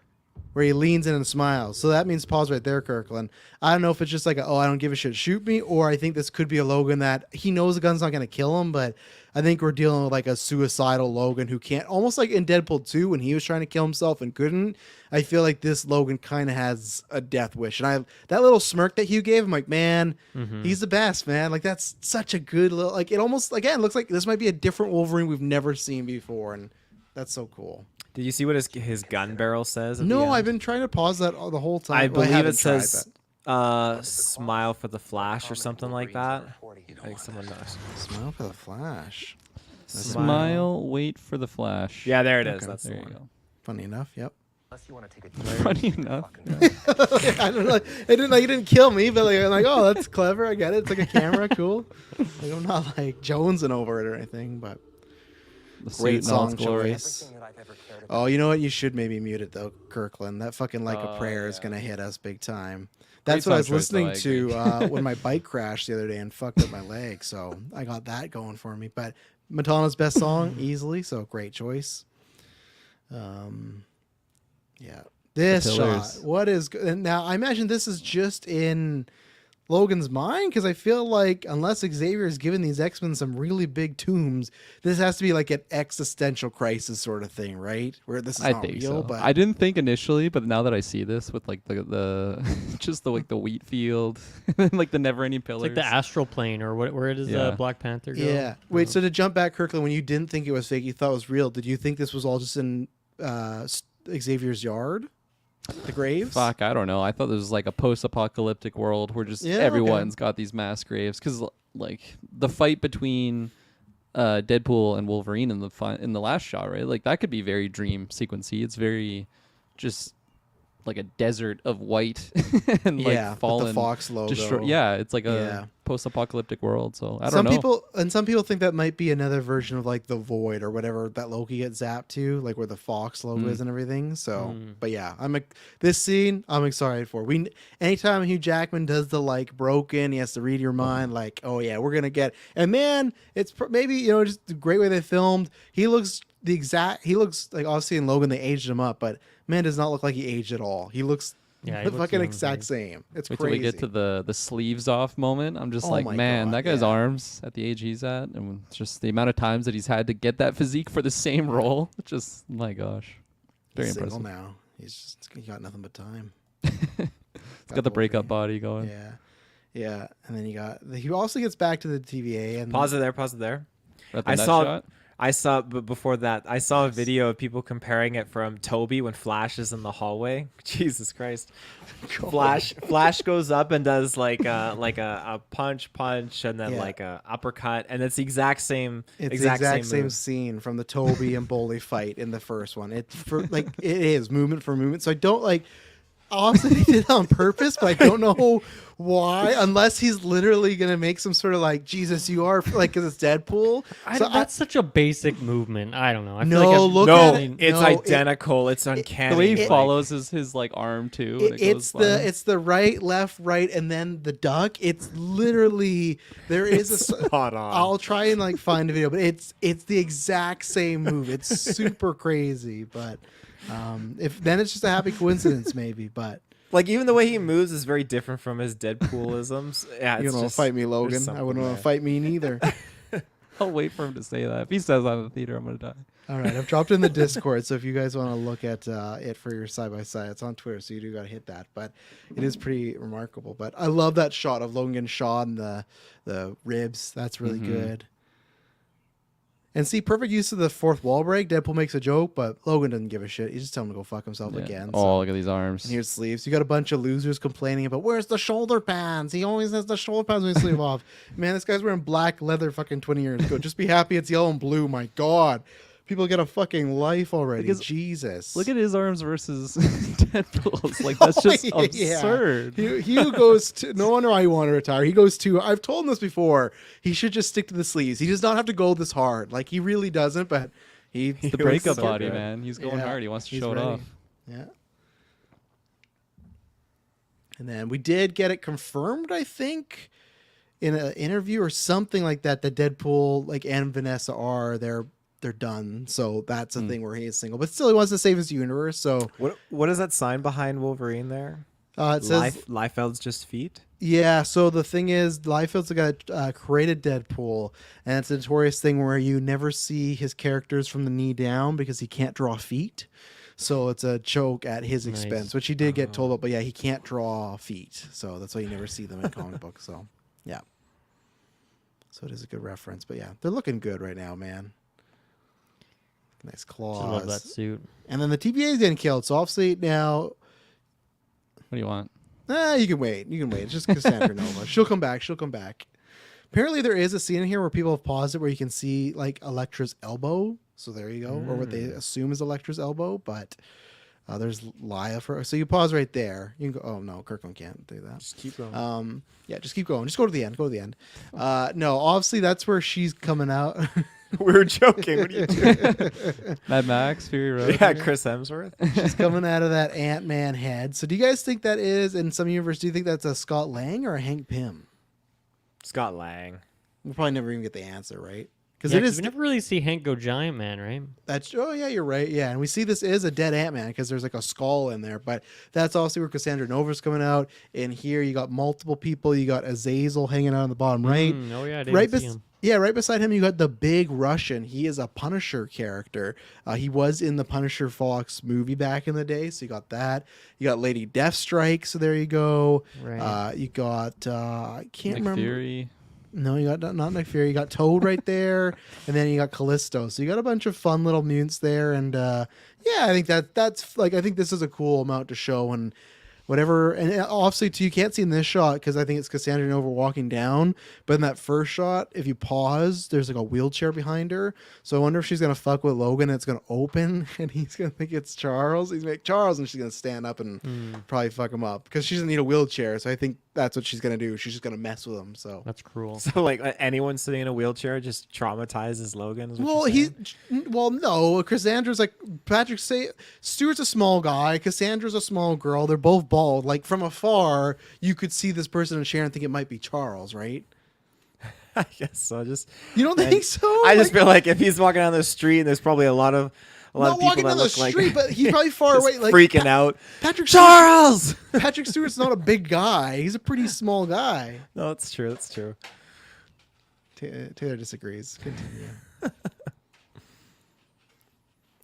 Speaker 1: where he leans in and smiles. So that means pause right there, Kirkland. I don't know if it's just like, I don't give a shit, shoot me, or I think this could be a Logan that he knows the gun's not going to kill him, but I think we're dealing with like a suicidal Logan who can't, almost like in Deadpool 2 when he was trying to kill himself and couldn't. I feel like this Logan kind of has a death wish. And that little smirk that Hugh gave him, like, man, he's the best, man. Like, that's such a good little, like, it almost, again, looks like this might be a different Wolverine we've never seen before. And that's so cool.
Speaker 4: Did you see what his gun barrel says? At the
Speaker 1: No,
Speaker 4: end?
Speaker 1: I've been trying to pause that the whole time.
Speaker 4: I
Speaker 1: Well,
Speaker 4: believe
Speaker 1: haven't
Speaker 4: it
Speaker 1: tried,
Speaker 4: says smile for the Flash or something like that. I think someone knows.
Speaker 1: but- Smile for the Flash.
Speaker 2: Smile, wait for the flash.
Speaker 4: Yeah, there it is.
Speaker 1: Okay.
Speaker 4: That's the
Speaker 2: There you
Speaker 4: one.
Speaker 2: go.
Speaker 1: Funny enough, yep.
Speaker 6: Unless you want to take a
Speaker 2: Funny enough.
Speaker 1: I don't know. It didn't kill me, but like, I'm like, oh, that's clever. I get it. It's like a camera, cool. Like, I'm not like jonesing over it or anything, but
Speaker 2: The
Speaker 1: great
Speaker 2: suit in all
Speaker 1: song
Speaker 2: its glory.
Speaker 1: choice.
Speaker 6: everything that I've ever cared about.
Speaker 1: Oh, you know what? You should maybe mute it though, Kirkland. That fucking like a
Speaker 2: Oh,
Speaker 1: prayer is
Speaker 2: yeah.
Speaker 1: gonna hit us big time. That's
Speaker 2: Great
Speaker 1: what I was
Speaker 2: song choice, though,
Speaker 1: listening
Speaker 2: I agree.
Speaker 1: to when my bike crashed the other day and fucked up my leg. So I got that going for me. But Madonna's best song easily, so great choice. Yeah, this shot.
Speaker 2: Pillars.
Speaker 1: What is and now? I imagine this is just in Logan's mind because I feel like unless Xavier is giving these X-Men some really big tombs, this has to be like an existential crisis sort of thing, right? Where this is
Speaker 2: I
Speaker 1: not
Speaker 2: think
Speaker 1: real,
Speaker 2: so.
Speaker 1: but
Speaker 2: I didn't think initially, but now that I see this with like the just the the wheat field and like the never-ending
Speaker 3: It's
Speaker 2: pillars.
Speaker 3: like the astral plane, or where does
Speaker 2: Yeah.
Speaker 3: Black Panther go?
Speaker 1: yeah. Wait, so to jump back, Kirkland, when you didn't think it was fake, you thought it was real. Did you think this was all just in Xavier's yard, the graves?
Speaker 2: Fuck, I don't know. I thought this was like a post-apocalyptic world where just
Speaker 1: Yeah, okay.
Speaker 2: everyone's got these mass graves because like the fight between Deadpool and Wolverine in the last shot, right? Like that could be very dream sequency. It's very just like a desert of white and like
Speaker 1: Yeah, with the
Speaker 2: fallen
Speaker 1: Fox logo.
Speaker 2: yeah, it's like
Speaker 1: Yeah.
Speaker 2: a post-apocalyptic world. So I don't
Speaker 1: Some
Speaker 2: know.
Speaker 1: some people think that might be another version of like the Void or whatever that Loki gets zapped to, like where the Fox logo is and everything. So, but yeah, this scene I'm excited for. Anytime Hugh Jackman does the like broken, he has to read your mind. Like, oh yeah, we're gonna get. And man, it's maybe just the great way they filmed. He looks like obviously in Logan they aged him up, but man does not look like he aged at all. He looks
Speaker 3: Yeah, he
Speaker 1: the
Speaker 3: looks
Speaker 1: fucking
Speaker 3: young,
Speaker 1: exact
Speaker 3: right?
Speaker 1: same. It's
Speaker 2: Wait till
Speaker 1: crazy.
Speaker 2: we get to the sleeves off moment. I'm just
Speaker 1: Oh
Speaker 2: like,
Speaker 1: my
Speaker 2: man,
Speaker 1: God,
Speaker 2: that guy's
Speaker 1: yeah.
Speaker 2: arms at the age he's at, and it's just the amount of times that he's had to get that physique for the same role. It's just, my gosh, very
Speaker 1: He's single
Speaker 2: impressive.
Speaker 1: now. He got nothing but time.
Speaker 2: He's got the breakup body going.
Speaker 1: Yeah, yeah. And then he also gets back to the TVA and
Speaker 4: Pause it there.
Speaker 2: Right, the
Speaker 4: I
Speaker 2: net
Speaker 4: saw
Speaker 2: shot?
Speaker 4: but before that, I saw a video of people comparing it from Toby when Flash is in the hallway. Jesus Christ. Flash goes up and does like a punch and then
Speaker 1: Yeah.
Speaker 4: like a uppercut, and it's the exact same
Speaker 1: It's the exact same
Speaker 4: move.
Speaker 1: scene from the Toby and Bully fight in the first one. It's for like it is movement for movement. So I don't like. Obviously, he did it on purpose, but I don't know why. Unless he's literally gonna make some sort of like Jesus, you are like because it's Deadpool.
Speaker 3: That's such a basic movement. I don't know. I
Speaker 1: No,
Speaker 3: feel like
Speaker 1: look
Speaker 4: No,
Speaker 1: at it.
Speaker 4: it's
Speaker 1: No,
Speaker 4: identical. It's uncanny.
Speaker 2: The way he
Speaker 1: It-
Speaker 2: follows his like arm too. and it
Speaker 1: It's
Speaker 2: goes by.
Speaker 1: it's the right, left, right, and then the duck. It's literally there is a.
Speaker 4: spot on.
Speaker 1: I'll try and like find a video, but it's the exact same move. It's super crazy, but if then it's just a happy coincidence, maybe. But
Speaker 4: Like even the way he moves is very different from his Deadpoolisms. Yeah,
Speaker 1: you
Speaker 4: it's
Speaker 1: don't want to
Speaker 4: just,
Speaker 1: fight me,
Speaker 4: there's
Speaker 1: Logan. I
Speaker 4: something
Speaker 1: wouldn't want
Speaker 4: there.
Speaker 1: to fight me neither.
Speaker 2: I'll wait for him to say that. If he says that in the theater, I'm gonna die.
Speaker 1: All right, I've dropped it in the Discord, so if you guys want to look at it for your side by side, it's on Twitter, so you do got to hit that. But it is pretty remarkable. But I love that shot of Logan getting shot in the ribs. That's really good. And see, perfect use of the fourth wall break. Deadpool makes a joke, but Logan doesn't give a shit. He just tell him to go fuck himself
Speaker 2: Yeah.
Speaker 1: again.
Speaker 2: Oh,
Speaker 1: So.
Speaker 2: look at these arms.
Speaker 1: And here's sleeves. You got a bunch of losers complaining about where's the shoulder pads. He always has the shoulder pads when he sleeve off. Man, this guy's wearing black leather fucking 20 years ago. Just be happy it's yellow and blue. My God. People get a fucking life already.
Speaker 2: Because-
Speaker 1: Jesus.
Speaker 2: Look at his arms versus Deadpool's. Like that's just
Speaker 1: Yeah.
Speaker 2: absurd.
Speaker 1: Hugh goes to no wonder why he wanted to retire. He goes to I've told him this before. He should just stick to the sleeves. He does not have to go this hard. Like he really doesn't, but he
Speaker 2: The
Speaker 1: was
Speaker 2: breakup
Speaker 1: so
Speaker 2: body,
Speaker 1: good.
Speaker 2: man. He's going
Speaker 1: Yeah,
Speaker 2: hard. He wants to
Speaker 1: he's
Speaker 2: show it
Speaker 1: ready.
Speaker 2: off.
Speaker 1: Yeah. And then we did get it confirmed, I think, in an interview or something like that. That Deadpool, like and Vanessa are they're done. So that's a thing where he is single, but still he wants to save his universe. So
Speaker 4: What is that sign behind Wolverine there?
Speaker 1: it says
Speaker 4: Liefeld's just feet.
Speaker 1: yeah. So the thing is, Liefeld's the guy that created Deadpool, and it's a notorious thing where you never see his characters from the knee down because he can't draw feet. So it's a joke at his
Speaker 3: Nice.
Speaker 1: expense, which he did get told about. But yeah, he can't draw feet, so that's why you never see them in comic books. So yeah, so it is a good reference. But yeah, they're looking good right now, man. Nice
Speaker 3: Just
Speaker 1: claws.
Speaker 3: love that suit.
Speaker 1: And then the TVA is getting killed. So obviously now,
Speaker 2: What do you want?
Speaker 1: you can wait. You can wait. It's just Cassandra Nova. She'll come back. She'll come back. Apparently, there is a scene in here where people have paused it where you can see like Elektra's elbow. So there you go, or what they assume is Elektra's elbow. But there's Laya for. So you pause right there. You can go. Oh no, Kirkland can't do that.
Speaker 4: Just keep going.
Speaker 1: Yeah, just keep going. Just go to the end. Go to the end. No, obviously that's where she's coming out.
Speaker 4: We were joking. What are you doing?
Speaker 2: Mad Max, Fury Road.
Speaker 4: Yeah, Chris Hemsworth.
Speaker 1: She's coming out of that Ant-Man head. So do you guys think that is in some universe? Do you think that's a Scott Lang or a Hank Pym?
Speaker 4: Scott Lang.
Speaker 1: We'll probably never even get the answer, right? Because
Speaker 3: Yeah,
Speaker 1: it
Speaker 3: 'cause
Speaker 1: is.
Speaker 3: we never really see Hank go Giant Man, right?
Speaker 1: That's oh yeah, you're right. Yeah, and we see this is a dead Ant-Man because there's like a skull in there. But that's also where Cassandra Nova's coming out. And here you got multiple people. You got Azazel hanging out on the bottom right.
Speaker 3: Oh yeah, I didn't
Speaker 1: Right,
Speaker 3: see him.
Speaker 1: yeah, right beside him you got the big Russian. He is a Punisher character. He was in the Punisher Fox movie back in the day, so you got that. You got Lady Deathstrike, so there you go.
Speaker 3: Right.
Speaker 1: You got I can't
Speaker 2: Nick
Speaker 1: remember.
Speaker 2: Fury.
Speaker 1: No, you got not Nick Fury. You got Toad right there, and then you got Callisto. So you got a bunch of fun little mutants there, and yeah, I think that's like I think this is a cool amount to show and whatever. And obviously, too, you can't see in this shot because I think it's Cassandra Nova walking down. But in that first shot, if you pause, there's like a wheelchair behind her. So I wonder if she's gonna fuck with Logan and it's gonna open, and he's gonna think it's Charles. He's like Charles, and she's gonna stand up and probably fuck him up because she doesn't need a wheelchair. So I think that's what she's gonna do. She's just gonna mess with him. So.
Speaker 3: That's cruel.
Speaker 4: So like anyone sitting in a wheelchair just traumatizes Logan. Is what
Speaker 1: Well,
Speaker 4: you're saying?
Speaker 1: no. Cassandra's like Patrick say. Stuart's a small guy. Cassandra's a small girl. They're both bald. Like from afar, you could see this person in a chair and think it might be Charles, right?
Speaker 4: I guess so.
Speaker 1: You don't think so?
Speaker 4: I just
Speaker 1: Like,
Speaker 4: feel like if he's walking down the street, and there's probably a lot of a lot
Speaker 1: Not
Speaker 4: of people
Speaker 1: walking
Speaker 4: that
Speaker 1: down the
Speaker 4: look like
Speaker 1: street, but he's probably far
Speaker 4: just
Speaker 1: away. Like
Speaker 4: freaking out.
Speaker 1: Patrick
Speaker 4: Charles.
Speaker 1: Patrick Stewart's not a big guy. He's a pretty small guy.
Speaker 4: No, it's true. It's true.
Speaker 1: Taylor disagrees. Continue.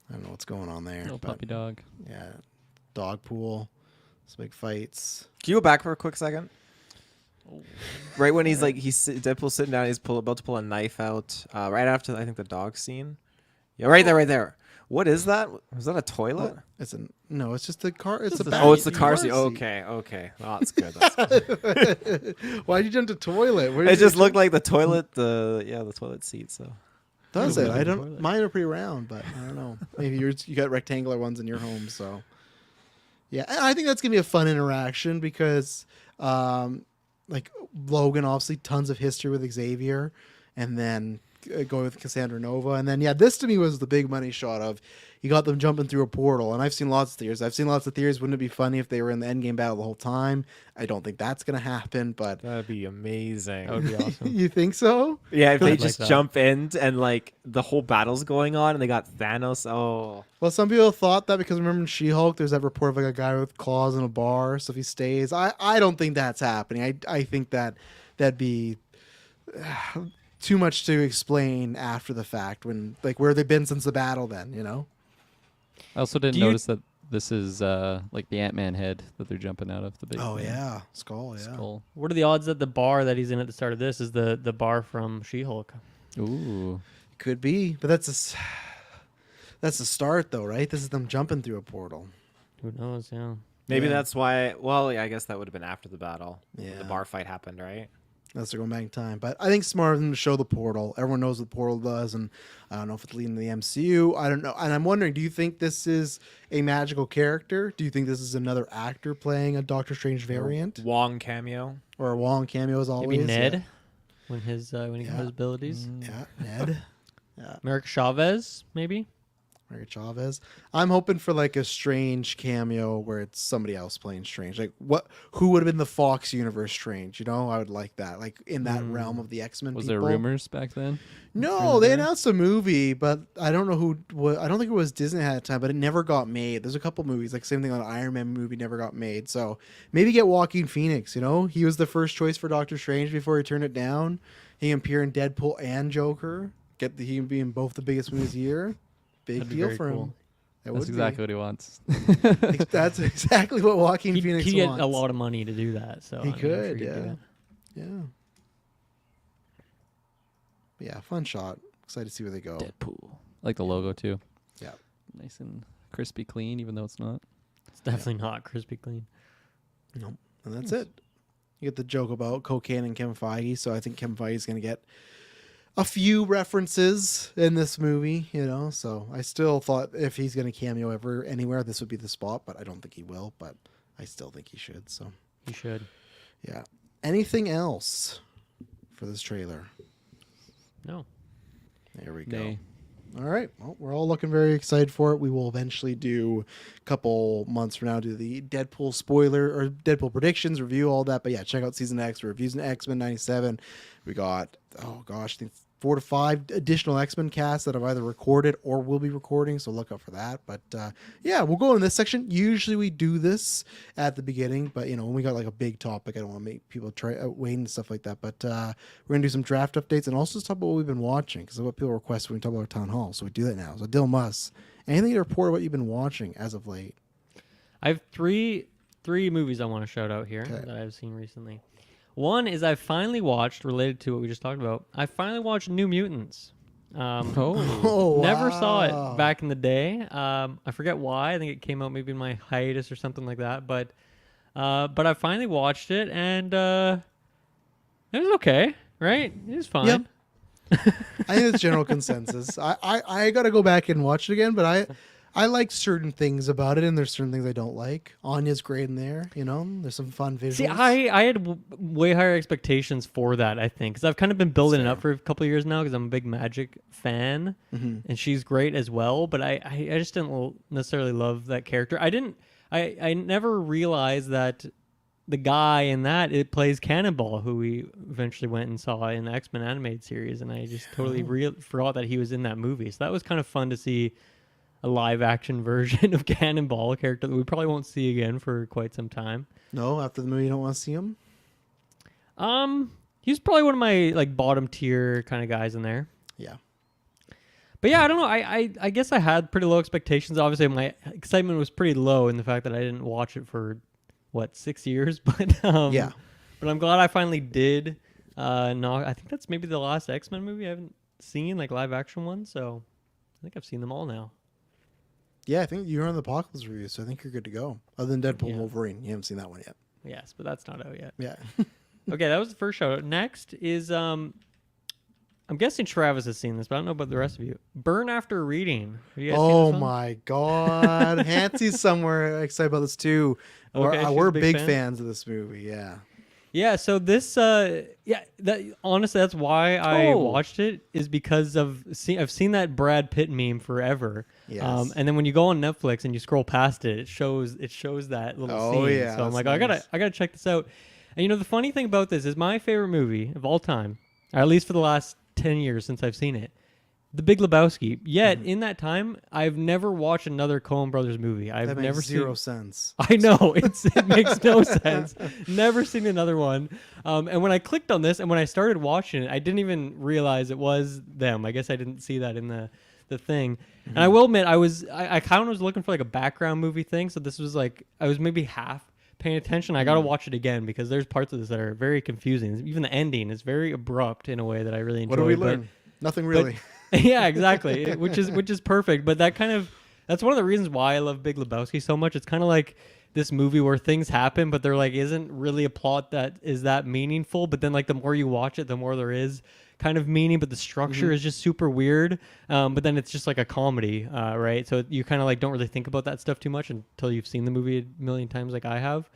Speaker 1: I don't know what's going on there.
Speaker 2: Little
Speaker 1: but
Speaker 2: puppy dog.
Speaker 1: yeah, dog pool. Some big fights.
Speaker 4: Can you go back for a quick second? Right when he's like Deadpool's sitting down, he's about to pull a knife out. Right after I think the dog scene. Yeah, right there, right there. What is that? Was that a toilet?
Speaker 1: No, it's just the car. It's
Speaker 2: Just
Speaker 1: a
Speaker 2: a
Speaker 4: Oh, it's the
Speaker 1: car
Speaker 4: car seat. Okay. Oh, that's good. That's good.
Speaker 1: Why'd you jump to toilet? Where
Speaker 4: It
Speaker 1: did
Speaker 4: just
Speaker 1: you-
Speaker 4: looked like the toilet. The toilet seat. So
Speaker 1: Does it? I don't.
Speaker 3: toilet.
Speaker 1: Mine are pretty round, but I don't know. Maybe you got rectangular ones in your home, so yeah. And I think that's gonna be a fun interaction because, like Logan, obviously, tons of history with Xavier, and then going with Cassandra Nova, and then this to me was the big money shot of you got them jumping through a portal, and I've seen lots of theories. Wouldn't it be funny if they were in the endgame battle the whole time? I don't think that's gonna happen, but
Speaker 4: that'd be amazing.
Speaker 3: That would be awesome.
Speaker 1: you think so?
Speaker 4: Yeah, if they
Speaker 3: I'd like
Speaker 4: just
Speaker 3: that.
Speaker 4: jump in and like the whole battle's going on and they got Thanos. Oh,
Speaker 1: Well, some people thought that because remember in She-Hulk, there's that report of like a guy with claws in a bar. So if he stays, I don't think that's happening. I think that'd be too much to explain after the fact when like where they've been since the battle. Then
Speaker 2: I also didn't
Speaker 3: Do you-
Speaker 2: notice that this is like the Ant-Man head that they're jumping out of, the big
Speaker 1: Oh yeah, skull. Yeah.
Speaker 2: skull.
Speaker 3: What are the odds that the bar that he's in at the start of this is the bar from She-Hulk?
Speaker 2: Ooh.
Speaker 1: Could be, but that's the start though, right? This is them jumping through a portal.
Speaker 3: Who knows? Yeah.
Speaker 4: maybe
Speaker 1: Yeah.
Speaker 4: that's why. Well, yeah, I guess that would have been after the battle. when
Speaker 1: Yeah.
Speaker 4: the bar fight happened, right?
Speaker 1: Unless they're going back in time. But I think it's smart of them to show the portal. Everyone knows what the portal does, and I don't know if it's leading to the MCU. I don't know. And I'm wondering, do you think this is a magical character? Do you think this is another actor playing a Doctor Strange variant?
Speaker 4: Wong cameo.
Speaker 1: Or a Wong cameo as always?
Speaker 3: Maybe Ned
Speaker 1: Yeah.
Speaker 3: when he got
Speaker 1: Yeah.
Speaker 3: his abilities.
Speaker 1: Yeah, Ned. Yeah,
Speaker 3: America Chavez, maybe.
Speaker 1: Mary Chavez. I'm hoping for like a Strange cameo where it's somebody else playing Strange. Like who would have been the Fox universe Strange? You know, I would like that. Like in that realm of the X-Men
Speaker 2: Was
Speaker 1: people.
Speaker 2: there rumors back then?
Speaker 1: No, they announced a movie, but I don't know who. I don't think it was Disney at the time, but it never got made. There's a couple movies, like same thing on Iron Man movie, never got made. So maybe get Joaquin Phoenix. You know, he was the first choice for Doctor Strange before he turned it down. He can appear in Deadpool and Joker. He can be in both the biggest movies of the year. Big
Speaker 3: That'd be
Speaker 1: deal
Speaker 3: very
Speaker 1: for him.
Speaker 3: cool.
Speaker 1: That
Speaker 2: That's
Speaker 1: would
Speaker 2: exactly what he wants.
Speaker 1: be. That's exactly what Joaquin
Speaker 3: He'd
Speaker 1: Phoenix
Speaker 3: get
Speaker 1: wants.
Speaker 3: a lot of money to do that. So
Speaker 1: He
Speaker 3: I'm sure
Speaker 1: could,
Speaker 3: he'd do
Speaker 1: yeah.
Speaker 3: it.
Speaker 1: Yeah. But yeah, fun shot. Excited to see where they go.
Speaker 2: Deadpool. I like the logo too.
Speaker 1: Yeah.
Speaker 2: Nice and crispy clean, even though it's not.
Speaker 3: It's definitely not crispy clean.
Speaker 1: Nope. And that's it. You get the joke about cocaine and Kevin Feige, so I think Kevin Feige's going to get a few references in this movie, you know. So I still thought if he's going to cameo anywhere, this would be the spot, but I don't think he will, but I still think he should. So,
Speaker 3: He should.
Speaker 1: yeah. Anything else for this trailer?
Speaker 3: No.
Speaker 1: There we go.
Speaker 2: Nay.
Speaker 1: All right. Well, we're all looking very excited for it. We will eventually do a couple months from now do the Deadpool spoiler or Deadpool predictions, review all that. But yeah, check out Season X. Reviews in X-Men 97. We got, oh gosh, I think 4 to 5 additional X-Men casts that have either recorded or will be recording. So look out for that. But yeah, we'll go in this section. Usually we do this at the beginning, but you know, when we got like a big topic, I don't want to make people try wait and stuff like that. But we're going to do some draft updates and also just talk about what we've been watching because of what people request when we talk about Town Hall. So we do that now. So Dill Muss, anything to report what you've been watching as of late?
Speaker 3: I have three movies I want to shout out here
Speaker 1: Okay.
Speaker 3: that I've seen recently. One is I finally watched, related to what we just talked about, I finally watched New Mutants.
Speaker 2: Oh.
Speaker 1: Oh,
Speaker 3: Never saw
Speaker 1: wow.
Speaker 3: it back in the day. I forget why. I think it came out maybe in my hiatus or something like that. But I finally watched it, and it was okay, right? It was fine.
Speaker 1: Yep. I think it's general consensus. I got to go back and watch it again, but I like certain things about it, and there's certain things I don't like. Anya's great in there, you know. There's some fun visuals.
Speaker 3: See, I had way higher expectations for that, I think, because I've kind of been building it up for a couple of years now because I'm a big Magic fan, and she's great as well. But I just didn't necessarily love that character. I never realized that the guy in that it plays Cannonball, who we eventually went and saw in the X-Men animated series, and I just totally forgot that he was in that movie. So that was kind of fun to see a live action version of Cannonball, a character that we probably won't see again for quite some time.
Speaker 1: No, after the movie, you don't want to see him.
Speaker 3: He's probably one of my like bottom tier kind of guys in there.
Speaker 1: Yeah.
Speaker 3: But yeah, I don't know. I guess I had pretty low expectations. Obviously, my excitement was pretty low in the fact that I didn't watch it for 6 years. But
Speaker 1: Yeah.
Speaker 3: But I'm glad I finally did. No, I think that's maybe the last X-Men movie I haven't seen, like live action one. So I think I've seen them all now.
Speaker 1: Yeah, I think you're on the Apocalypse review, so I think you're good to go. Other than Deadpool
Speaker 3: Yeah.
Speaker 1: and Wolverine, you haven't seen that one yet.
Speaker 3: Yes, but that's not out yet.
Speaker 1: Yeah.
Speaker 3: Okay, that was the first show. Next is I'm guessing Travis has seen this, but I don't know about the rest of you. Burn After Reading. Have you guys seen
Speaker 1: Oh
Speaker 3: this one?
Speaker 1: my God, Hansy's somewhere excited about this too.
Speaker 3: Okay, she's
Speaker 1: We're
Speaker 3: a big
Speaker 1: big
Speaker 3: fan?
Speaker 1: fans of this movie. Yeah.
Speaker 3: Yeah, so this honestly that's why I
Speaker 2: Oh.
Speaker 3: watched it, is because I've seen that Brad Pitt meme forever.
Speaker 1: Yes.
Speaker 3: And then when you go on Netflix and you scroll past it, it shows that little
Speaker 1: Oh,
Speaker 3: scene.
Speaker 1: yeah,
Speaker 3: So I'm
Speaker 1: that's
Speaker 3: like,
Speaker 1: nice.
Speaker 3: I gotta check this out. And you know the funny thing about this is my favorite movie of all time, or at least for the last 10 years since I've seen it, The Big Lebowski. Yet in that time, I've never watched another Coen Brothers movie. I've
Speaker 1: That
Speaker 3: never
Speaker 1: makes
Speaker 3: seen
Speaker 1: zero sense.
Speaker 3: I know it makes no sense. Never seen another one. And when I clicked on this and when I started watching it, I didn't even realize it was them. I guess I didn't see that in the thing. And I will admit, I kind of was looking for like a background movie thing. So this was like I was maybe half paying attention. I got to watch it again because there's parts of this that are very confusing. Even the ending is very abrupt in a way that I really enjoy.
Speaker 1: What do we learn? Nothing really.
Speaker 3: Yeah, exactly. which is perfect. But that's one of the reasons why I love Big Lebowski so much. It's kind of like this movie where things happen, but there like isn't really a plot that is that meaningful. But then like the more you watch it, the more there is kind of meaning. But the structure is just super weird. But then it's just like a comedy, right? So you kind of like don't really think about that stuff too much until you've seen the movie a million times, like I have.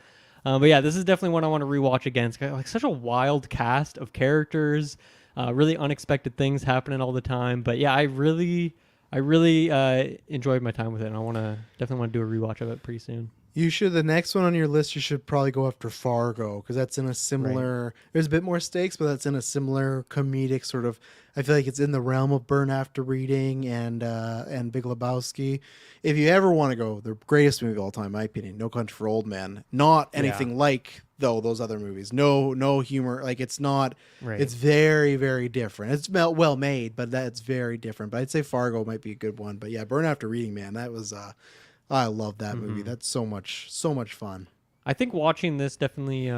Speaker 3: But yeah, this is definitely one I want to rewatch again. It's got like such a wild cast of characters. Really unexpected things happening all the time. But yeah, I really enjoyed my time with it, and I definitely want to do a rewatch of it pretty soon.
Speaker 1: You should. The next one on your list, you should probably go after Fargo, because that's in a similar. There's a bit more stakes, but that's in a similar comedic sort of. I feel like it's in the realm of Burn After Reading and Big Lebowski. If you ever want to go, the greatest movie of all time, in my opinion, No Country for Old Men. Not anything like those other movies. No humor. Like it's not.
Speaker 3: Right.
Speaker 1: It's very, very different. It's well made, but that's very different. But I'd say Fargo might be a good one. But yeah, Burn After Reading, man, that was. I love that movie. That's so much fun.
Speaker 3: I think watching this definitely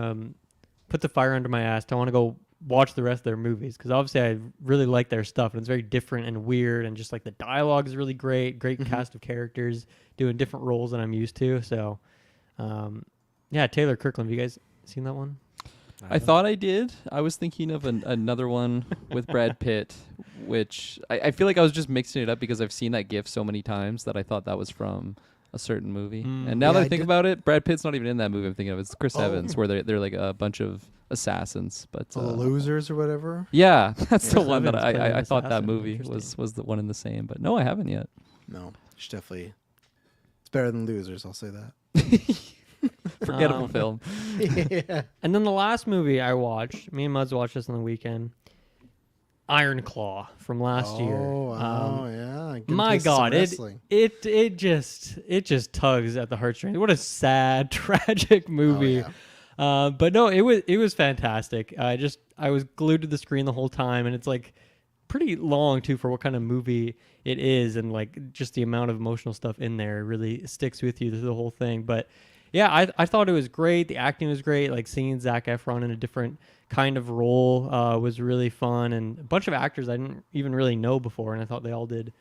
Speaker 3: put the fire under my ass. I want to go watch the rest of their movies because obviously I really like their stuff and it's very different and weird and just like the dialogue is really great cast of characters doing different roles than I'm used to. So yeah, Taylor Kirkland, have you guys seen that one?
Speaker 2: I thought I did. I was thinking of another one with Brad Pitt, which I feel like I was just mixing it up because I've seen that GIF so many times that I thought that was from a certain movie. And now
Speaker 1: Yeah,
Speaker 2: that I
Speaker 1: I
Speaker 2: think
Speaker 1: did-
Speaker 2: about it, Brad Pitt's not even in that movie I'm thinking of. It's Chris Evans, where they're like a bunch of assassins. But
Speaker 1: The Losers or whatever.
Speaker 2: yeah, that's the
Speaker 3: Chris
Speaker 2: one that
Speaker 3: Evans playing an
Speaker 2: I thought that
Speaker 3: assassin.
Speaker 2: movie
Speaker 3: Interesting.
Speaker 2: was the one in the same. But no, I haven't yet.
Speaker 1: No, it's definitely. It's better than Losers. I'll say that.
Speaker 2: Forgettable film.
Speaker 1: Yeah.
Speaker 3: And then the last movie I watched, me and Muds watched this on the weekend, Iron Claw from last year.
Speaker 1: Oh, wow, yeah. Getting
Speaker 3: My
Speaker 1: tastes of
Speaker 3: God,
Speaker 1: wrestling.
Speaker 3: it just tugs at the heartstrings. What a sad, tragic movie.
Speaker 1: yeah.
Speaker 3: But no, it was fantastic. I was glued to the screen the whole time, and it's like pretty long too for what kind of movie it is, and like just the amount of emotional stuff in there really sticks with you through the whole thing. But yeah, I thought it was great. The acting was great. Like seeing Zac Efron in a different kind of role was really fun, and a bunch of actors I didn't even really know before, and I thought they all did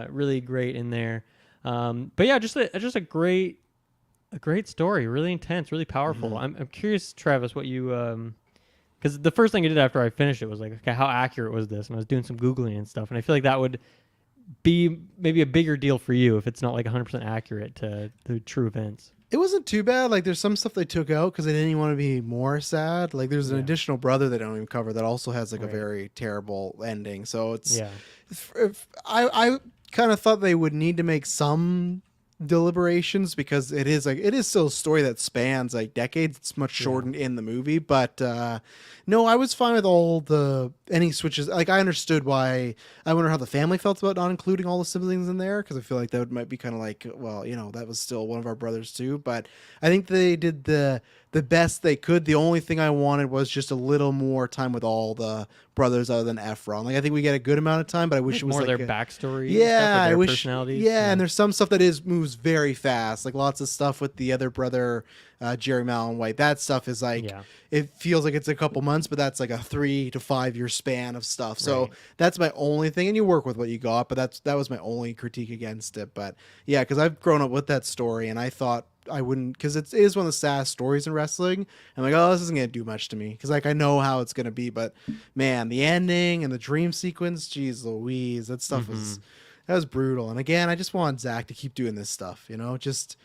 Speaker 3: really great in there. But yeah, just a great story, really intense, really powerful. I'm curious, Travis, what you because the first thing I did after I finished it was like, okay, how accurate was this? And I was doing some Googling and stuff, and I feel like that would be maybe a bigger deal for you if it's not like 100% accurate to the true events.
Speaker 1: It wasn't too bad. Like, there's some stuff they took out because they didn't even want to be more sad. Like, there's an additional brother they don't even cover that also has like a very terrible ending. So it's I kind of thought they would need to make some deliberations because it is still a story that spans like decades. It's much shortened in the movie, but no, I was fine with any switches. Like I understood why. I wonder how the family felt about not including all the siblings in there because I feel like that might be kind of like, well, that was still one of our brothers too. But I think they did the best they could. The only thing I wanted was just a little more time with all the brothers other than Efron. Like I think we get a good amount of time, but I wish it was
Speaker 3: more
Speaker 1: like
Speaker 3: their backstory.
Speaker 1: yeah,
Speaker 3: and
Speaker 1: I
Speaker 3: stuff, or their
Speaker 1: wish.
Speaker 3: personalities.
Speaker 1: Yeah, and there's some stuff that moves very fast, like lots of stuff with the other brother, Jerry Mallon White. That stuff is like it feels like it's a couple months, but that's like a 3 to 5 year span of stuff. So that's my only thing, and you work with what you got. But that was my only critique against it. But yeah, because I've grown up with that story, and I thought I wouldn't, because it is one of the saddest stories in wrestling. I'm like, oh, this isn't gonna do much to me because like I know how it's gonna be, but man, the ending and the dream sequence, geez Louise, that stuff was brutal. And again, I just want Zach to keep doing this stuff, just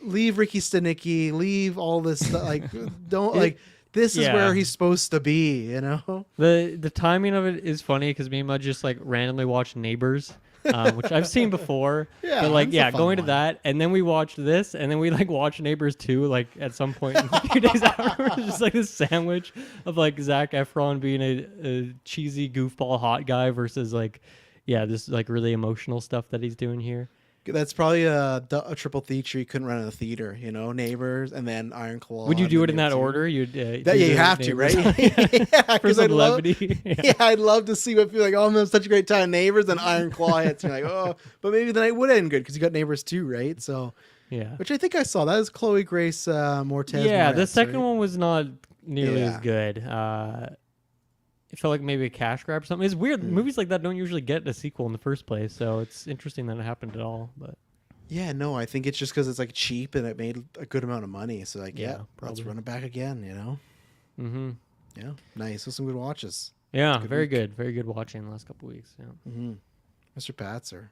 Speaker 1: leave Ricky Stenicki, leave all this stuff. Like don't like this is where he's supposed to be,
Speaker 3: The timing of it is funny because me and Mud just like randomly watched Neighbors. Which I've seen before, but like,
Speaker 1: that's a fun
Speaker 3: going to
Speaker 1: one.
Speaker 3: that, and then we watched this, and then we like watched Neighbors 2, like at some point in a few days afterwards, just like this sandwich of like Zac Efron being a cheesy goofball hot guy versus like, this like really emotional stuff that he's doing here.
Speaker 1: That's probably a triple feature you couldn't run in a theater, Neighbors and then Iron Claw.
Speaker 3: Would you
Speaker 1: and
Speaker 3: do
Speaker 1: then
Speaker 3: it in that
Speaker 1: Neighbors.
Speaker 3: order? You'd
Speaker 1: You have to, right?
Speaker 3: Neighbors.
Speaker 1: Yeah,
Speaker 3: For
Speaker 1: because
Speaker 3: some
Speaker 1: I'd love,
Speaker 3: levity.
Speaker 1: I'd love to see what people like. Oh, I'm having such a great time. Neighbors and Iron Claw hits. You're like, oh, but maybe the night would end good because you got Neighbors too, right? So, which I think I saw. That is Chloe Grace Moretz.
Speaker 3: Yeah, the
Speaker 1: Moretz,
Speaker 3: second
Speaker 1: right?
Speaker 3: one was not nearly as good. It felt like maybe a cash grab or something. It's weird. Movies like that don't usually get a sequel in the first place, so it's interesting that it happened at all. But
Speaker 1: yeah, no, I think it's just because it's like cheap and it made a good amount of money. So like, let's
Speaker 3: probably.
Speaker 1: run it back again.
Speaker 3: mm-hmm.
Speaker 1: Yeah, nice. Those some good watches.
Speaker 3: Yeah,
Speaker 1: good
Speaker 3: very
Speaker 1: week.
Speaker 3: good. Very good watching the last couple weeks. Yeah.
Speaker 1: Mr. Patzer.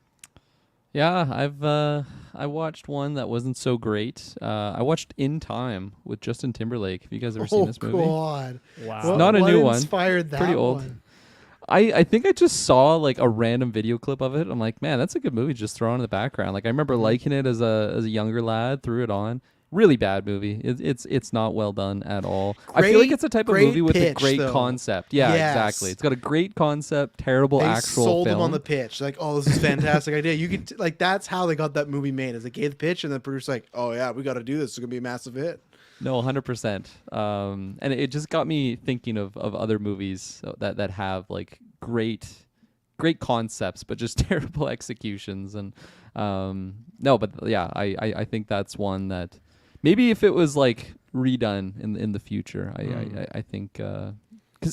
Speaker 2: Yeah, I watched one that wasn't so great. I watched In Time with Justin Timberlake. Have you guys ever seen this movie?
Speaker 1: God.
Speaker 3: Wow.
Speaker 2: It's not a
Speaker 1: what
Speaker 2: new one.
Speaker 1: Inspired that
Speaker 2: Pretty old.
Speaker 1: one?
Speaker 2: I think I just saw like a random video clip of it. I'm like, man, that's a good movie. Just throw on in the background. Like I remember liking it as a younger lad. Threw it on. Really bad movie. It's not well done at all. I feel like it's a type of
Speaker 1: great
Speaker 2: movie with a
Speaker 1: pitch,
Speaker 2: great
Speaker 1: though.
Speaker 2: concept. Yeah,
Speaker 1: Yes.
Speaker 2: exactly. It's got a great concept, terrible
Speaker 1: They
Speaker 2: actual
Speaker 1: sold
Speaker 2: film.
Speaker 1: them on the pitch. Like, oh, this is a fantastic idea. You could like that's how they got that movie made. Is they gave the pitch and the producer's like, oh yeah, we got to do this. It's gonna be a massive hit.
Speaker 2: No, 100%. And it just got me thinking of other movies that have like great concepts, but just terrible executions. And no, but yeah, I think that's one that maybe if it was like redone in the future, I think because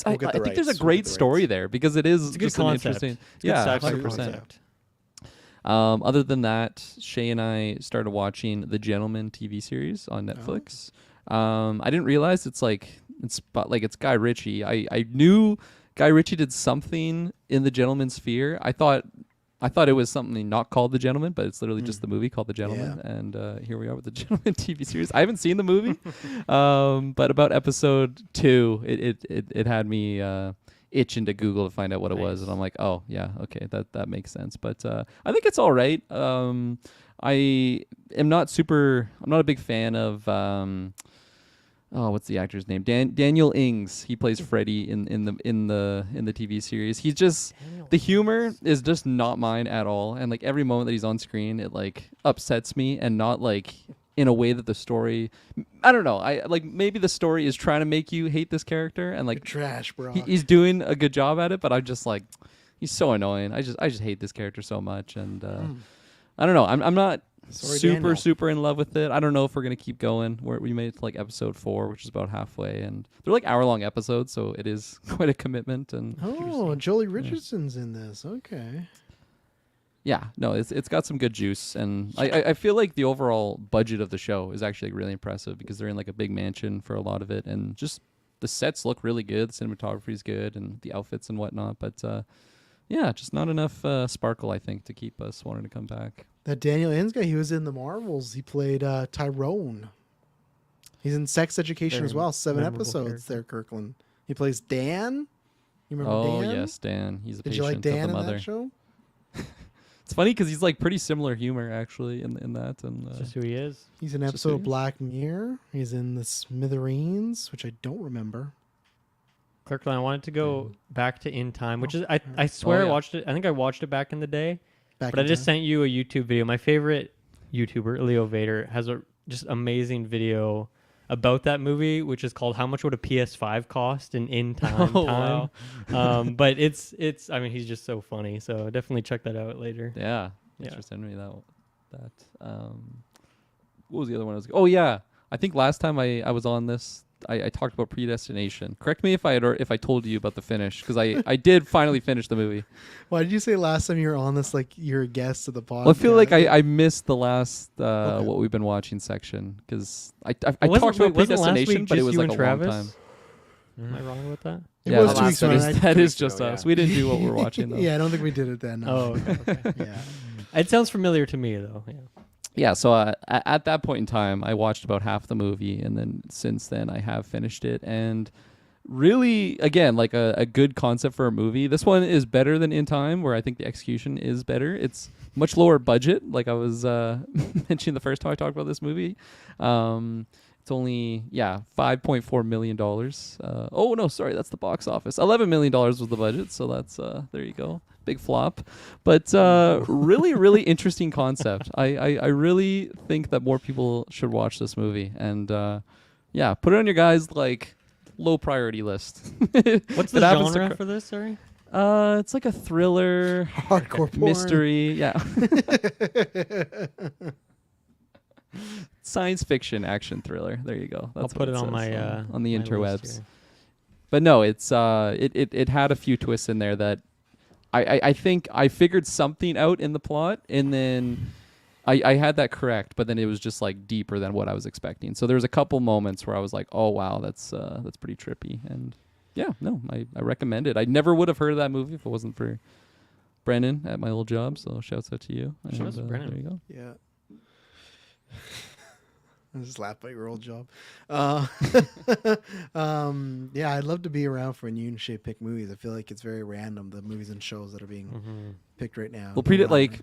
Speaker 1: We'll
Speaker 2: I
Speaker 1: get the
Speaker 2: think there's a
Speaker 1: rights. We'll
Speaker 2: great
Speaker 1: get the
Speaker 2: story
Speaker 1: rights.
Speaker 2: there because it is
Speaker 3: It's a good
Speaker 2: just an
Speaker 3: concept.
Speaker 2: interesting.
Speaker 3: It's a good
Speaker 2: Yeah,
Speaker 3: sci-fi
Speaker 2: 100%.
Speaker 3: concept.
Speaker 2: Other than that, Shay and I started watching The Gentleman TV series on Netflix. I didn't realize it's Guy Ritchie. I knew Guy Ritchie did something in The Gentleman sphere. I thought it was something not called The Gentleman, but it's literally just the movie called The Gentleman.
Speaker 1: Yeah.
Speaker 2: And here we are with The Gentleman TV series. I haven't seen the movie, but about episode 2, it had me itching to Google to find out what it was, and I'm like, oh yeah, okay, that makes sense. But I think it's all right. I'm not a big fan of what's the actor's name? Daniel Ings. He plays Freddy in the TV series. He's just the humor is just not mine at all, and like every moment that he's on screen, it like upsets me, and not like in a way that the story, I don't know. I like maybe the story is trying to make you hate this character, and like
Speaker 1: Trash, bro.
Speaker 2: he's doing a good job at it, but I'm just like, he's so annoying. I just hate this character so much, and I don't know. I'm not
Speaker 1: Sorry, Daniel.
Speaker 2: super in love with it. I don't know if we're gonna keep going. We made it to like episode 4, which is about halfway, and they're like hour-long episodes, so it is quite a commitment. And
Speaker 1: Oh, Jolie Richardson's in this. Okay.
Speaker 2: yeah, no, it's got some good juice, and I feel like the overall budget of the show is actually really impressive because they're in like a big mansion for a lot of it, and just the sets look really good, the cinematography is good, and the outfits and whatnot. But yeah, just not enough sparkle, I think, to keep us wanting to come back.
Speaker 1: That Daniel Ins guy, he was in the Marvels. He played Tyrone. He's in Sex Education
Speaker 3: Very
Speaker 1: as well. 7
Speaker 3: memorable
Speaker 1: episodes
Speaker 3: character.
Speaker 1: there, Kirkland. He plays Dan. You remember
Speaker 2: Oh
Speaker 1: Dan?
Speaker 2: yes, Dan. He's a
Speaker 1: Did you
Speaker 2: patient
Speaker 1: like Dan
Speaker 2: of
Speaker 1: in
Speaker 2: the mother.
Speaker 1: that show?
Speaker 2: It's funny because he's like pretty similar humor actually in that, and
Speaker 3: That's just who he is.
Speaker 1: He's in an
Speaker 2: Just
Speaker 1: episode of
Speaker 2: who?
Speaker 1: Black Mirror. He's in the Smithereens, which I don't remember.
Speaker 3: Kirkland, I wanted to go back to In Time, which is I swear
Speaker 2: yeah.
Speaker 3: I watched it. I think I watched it back in the day,
Speaker 1: Back
Speaker 3: but I
Speaker 1: in
Speaker 3: just
Speaker 1: time.
Speaker 3: sent you a YouTube video. My favorite YouTuber, Leo Vader, has a just amazing video about that movie, which is called "How Much Would a PS5 Cost in Time?"
Speaker 2: Oh, wow.
Speaker 3: But it's I mean he's just so funny. So definitely check that out later.
Speaker 2: yeah,
Speaker 3: Yeah.
Speaker 2: thanks for sending me that. What was the other one? Oh yeah, I think last time I was on this, I talked about Predestination. Correct me if I told you about the finish, because I did finally finish the movie.
Speaker 1: Why did you say last time you were on this like you're a guest of the podcast?
Speaker 2: Well, I feel like I missed the last what we've been watching section, because I talked about
Speaker 3: Wasn't last
Speaker 2: Predestination,
Speaker 3: week
Speaker 2: but it
Speaker 3: just
Speaker 2: was
Speaker 3: you
Speaker 2: like
Speaker 3: and
Speaker 2: a long
Speaker 3: Travis?
Speaker 2: time.
Speaker 3: Am I wrong about that?
Speaker 1: It
Speaker 2: Yeah,
Speaker 1: was
Speaker 2: that
Speaker 1: 2
Speaker 2: is-
Speaker 1: weeks
Speaker 2: that
Speaker 1: ago,
Speaker 2: is,
Speaker 1: right?
Speaker 2: that
Speaker 4: 2
Speaker 2: is
Speaker 4: weeks
Speaker 2: just
Speaker 4: ago,
Speaker 2: us.
Speaker 4: yeah.
Speaker 2: We didn't do what we're watching though.
Speaker 1: Yeah, I don't think we did it then. No.
Speaker 3: Oh, okay.
Speaker 1: Yeah.
Speaker 3: It sounds familiar to me though. Yeah.
Speaker 2: Yeah, so at that point in time, I watched about half the movie, and then since then, I have finished it. And really, again, like a good concept for a movie. This one is better than In Time, where I think the execution is better. It's much lower budget, like I was mentioning the first time I talked about this movie. It's only, $5.4 million. Oh, no, sorry, that's the box office. $11 million was the budget, so that's, there you go. Big flop. But really, really interesting concept. I really think that more people should watch this movie. And, put it on your guys' like low priority list.
Speaker 3: What's the
Speaker 2: It happens to
Speaker 3: genre
Speaker 2: cr-
Speaker 3: for this? Sorry.
Speaker 2: It's like a thriller,
Speaker 1: Hardcore porn.
Speaker 2: mystery, science fiction action thriller. There you go. That's
Speaker 3: I'll put
Speaker 2: what
Speaker 3: it on
Speaker 2: says
Speaker 3: my
Speaker 2: on the
Speaker 3: my list
Speaker 2: interwebs.
Speaker 3: here.
Speaker 2: But no, it's it had a few twists in there that I think I figured something out in the plot, and then I had that correct, but then it was just like deeper than what I was expecting. So there was a couple moments where I was like, oh wow, that's pretty trippy. And yeah, no, I recommend it. I never would have heard of that movie if it wasn't for Brennan at my old job. So shouts out to you.
Speaker 3: Shouts
Speaker 2: And,
Speaker 3: to Brennan.
Speaker 2: There you go.
Speaker 1: Yeah. I just laughed at your old job. Yeah, I'd love to be around for when you and Shay pick movies. I feel like it's very random, the movies and shows that are being picked right now.
Speaker 2: Well, like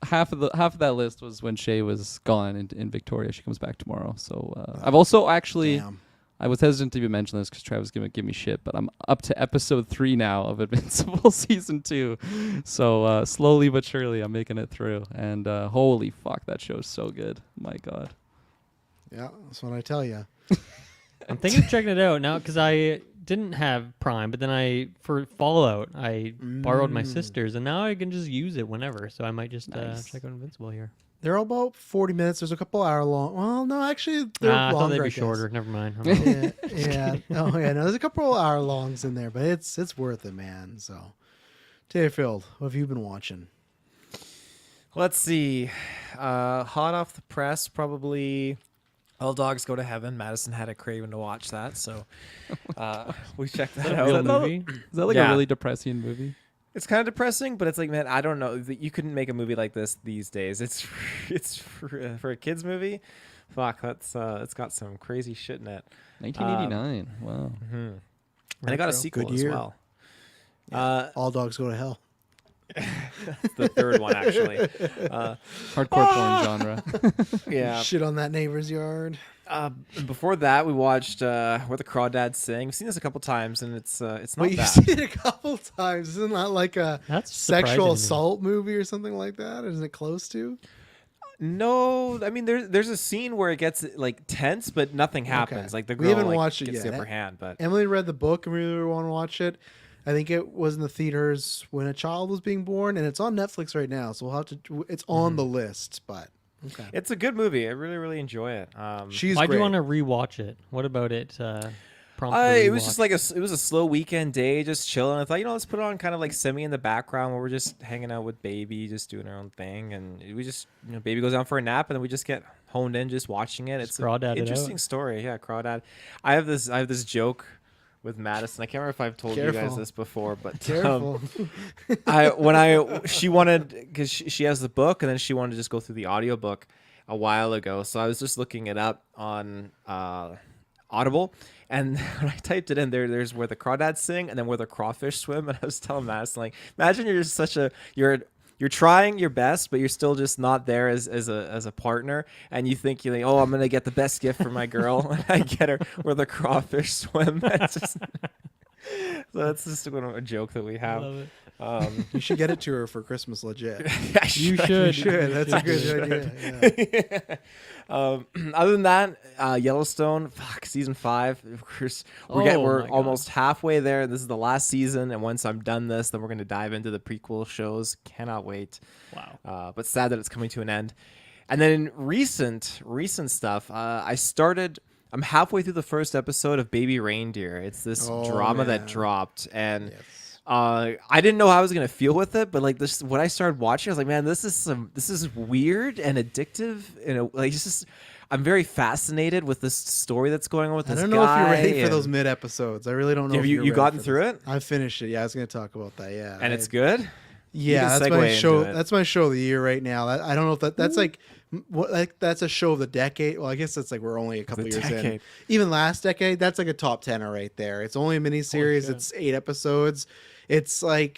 Speaker 2: half of that list was when Shay was gone in Victoria. She comes back tomorrow. So I've also actually
Speaker 1: Damn.
Speaker 2: I was hesitant to even mention this because Travis was gonna give me shit, but I'm up to episode 3 now of Invincible season 2. So slowly but surely I'm making it through, and holy fuck, that show's so good. My God.
Speaker 1: Yeah, that's what I tell you.
Speaker 3: I'm thinking of checking it out now because I didn't have Prime, but then for Fallout I borrowed my sister's, and now I can just use it whenever. So I might just
Speaker 2: Nice.
Speaker 3: check out Invincible here.
Speaker 1: They're all about 40 minutes. There's a couple hour long. Well, no, actually, they're
Speaker 3: I thought
Speaker 1: longer.
Speaker 3: they'd
Speaker 1: I
Speaker 3: be
Speaker 1: guess.
Speaker 3: shorter. Never mind.
Speaker 1: Yeah, yeah. Oh, yeah. No, there's a couple hour longs in there, but it's worth it, man. So, Tayfield, what have you been watching?
Speaker 4: Let's see. Hot off the press, probably All Dogs Go to Heaven. Madison had a craving to watch that, so we checked that out.
Speaker 3: Real movie.
Speaker 2: Is that like
Speaker 4: Yeah.
Speaker 2: a really depressing movie?
Speaker 4: It's kind of depressing, but it's like, man, I don't know. You couldn't make a movie like this these days. It's for a kids movie. Fuck, it's got some crazy shit in it.
Speaker 2: 1989. Wow.
Speaker 4: And it got a sequel
Speaker 1: Good
Speaker 4: as
Speaker 1: year.
Speaker 4: well.
Speaker 1: All dogs go to hell.
Speaker 4: The third one, actually.
Speaker 2: Hardcore porn genre.
Speaker 4: Yeah.
Speaker 1: Shit on that neighbor's yard.
Speaker 4: Before that, we watched Where the Crawdads Sing. We've seen this a couple times, and it's not
Speaker 1: But you've
Speaker 4: bad.
Speaker 1: seen it a couple times. Isn't that like a
Speaker 3: That's surprising
Speaker 1: sexual
Speaker 3: to me.
Speaker 1: assault movie or something like that? Isn't it close to?
Speaker 4: No, I mean there's a scene where it gets like tense, but nothing happens. Like the girl
Speaker 1: We haven't
Speaker 4: like,
Speaker 1: watched it
Speaker 4: gets
Speaker 1: yet.
Speaker 4: the upper hand, but
Speaker 1: Emily read the book and we really want to watch it. I think it was in the theaters when a child was being born, and it's on Netflix right now. So we'll have to. It's on the list, but okay.
Speaker 4: it's a good movie. I really, really enjoy it.
Speaker 1: She's
Speaker 3: Why do
Speaker 1: great.
Speaker 3: you want to rewatch it? What about it? Prompted a
Speaker 4: It was just
Speaker 3: rewatch?
Speaker 4: like it was a slow weekend day, just chilling. I thought, let's put it on kind of like semi in the background where we're just hanging out with baby, just doing our own thing, and we just baby goes down for a nap, and then we just get honed in just watching it. It's
Speaker 3: crawdad
Speaker 4: an
Speaker 3: it
Speaker 4: interesting
Speaker 3: out.
Speaker 4: story. Yeah, crawdad. I have this joke with Madison. I can't remember if I've told you guys
Speaker 1: Careful.
Speaker 4: this before, but
Speaker 1: Careful.
Speaker 4: she wanted, because she has the book, and then she wanted to just go through the audiobook a while ago, so I was just looking it up on Audible, and when I typed it in there's Where the Crawdads Sing and then Where the Crawfish Swim, and I was telling Madison, like, imagine you're you're trying your best, but you're still just not there as a partner, and you think you're like, oh, I'm gonna get the best gift for my girl, and I get her where the crawfish swim. It's just, so that's just a joke that we have.
Speaker 3: Love it.
Speaker 1: You should get it to her for Christmas, legit.
Speaker 3: You should.
Speaker 1: You should. That's a good idea. Yeah.
Speaker 4: Other than that, Yellowstone, season 5. Of course, we're
Speaker 3: Oh my
Speaker 4: almost halfway there. This is the last season, and once I'm done this, then we're going to dive into the prequel shows. Cannot wait.
Speaker 3: Wow.
Speaker 4: But sad that it's coming to an end. And then in recent stuff, I'm halfway through the first episode of Baby Reindeer. It's this drama that
Speaker 1: man.
Speaker 4: dropped, and
Speaker 1: Yes.
Speaker 4: I didn't know how I was gonna feel with it, but like this, when I started watching, I was like, man, this is weird and addictive. It's just, I'm very fascinated with this story that's going on with
Speaker 1: I
Speaker 4: this
Speaker 1: don't know if you're ready for
Speaker 4: and-
Speaker 1: those mid episodes. I really don't know.
Speaker 4: Have
Speaker 1: if
Speaker 4: you
Speaker 1: you're
Speaker 4: you
Speaker 1: ready
Speaker 4: gotten
Speaker 1: for
Speaker 4: through
Speaker 1: this.
Speaker 4: it?
Speaker 1: I finished it. Yeah, I was going to talk about that. Yeah,
Speaker 4: And it's good.
Speaker 1: Yeah,
Speaker 4: can
Speaker 1: that's
Speaker 4: segue
Speaker 1: my
Speaker 4: into
Speaker 1: show.
Speaker 4: it.
Speaker 1: That's my show of the year right now. I don't know if that's like what, like that's a show of the decade. Well, I guess that's like we're only a couple
Speaker 4: The
Speaker 1: years in.
Speaker 4: decade.
Speaker 1: Even last decade, that's like a top 10 right there. It's only a mini series.
Speaker 3: shit.
Speaker 1: It's 8 episodes. It's like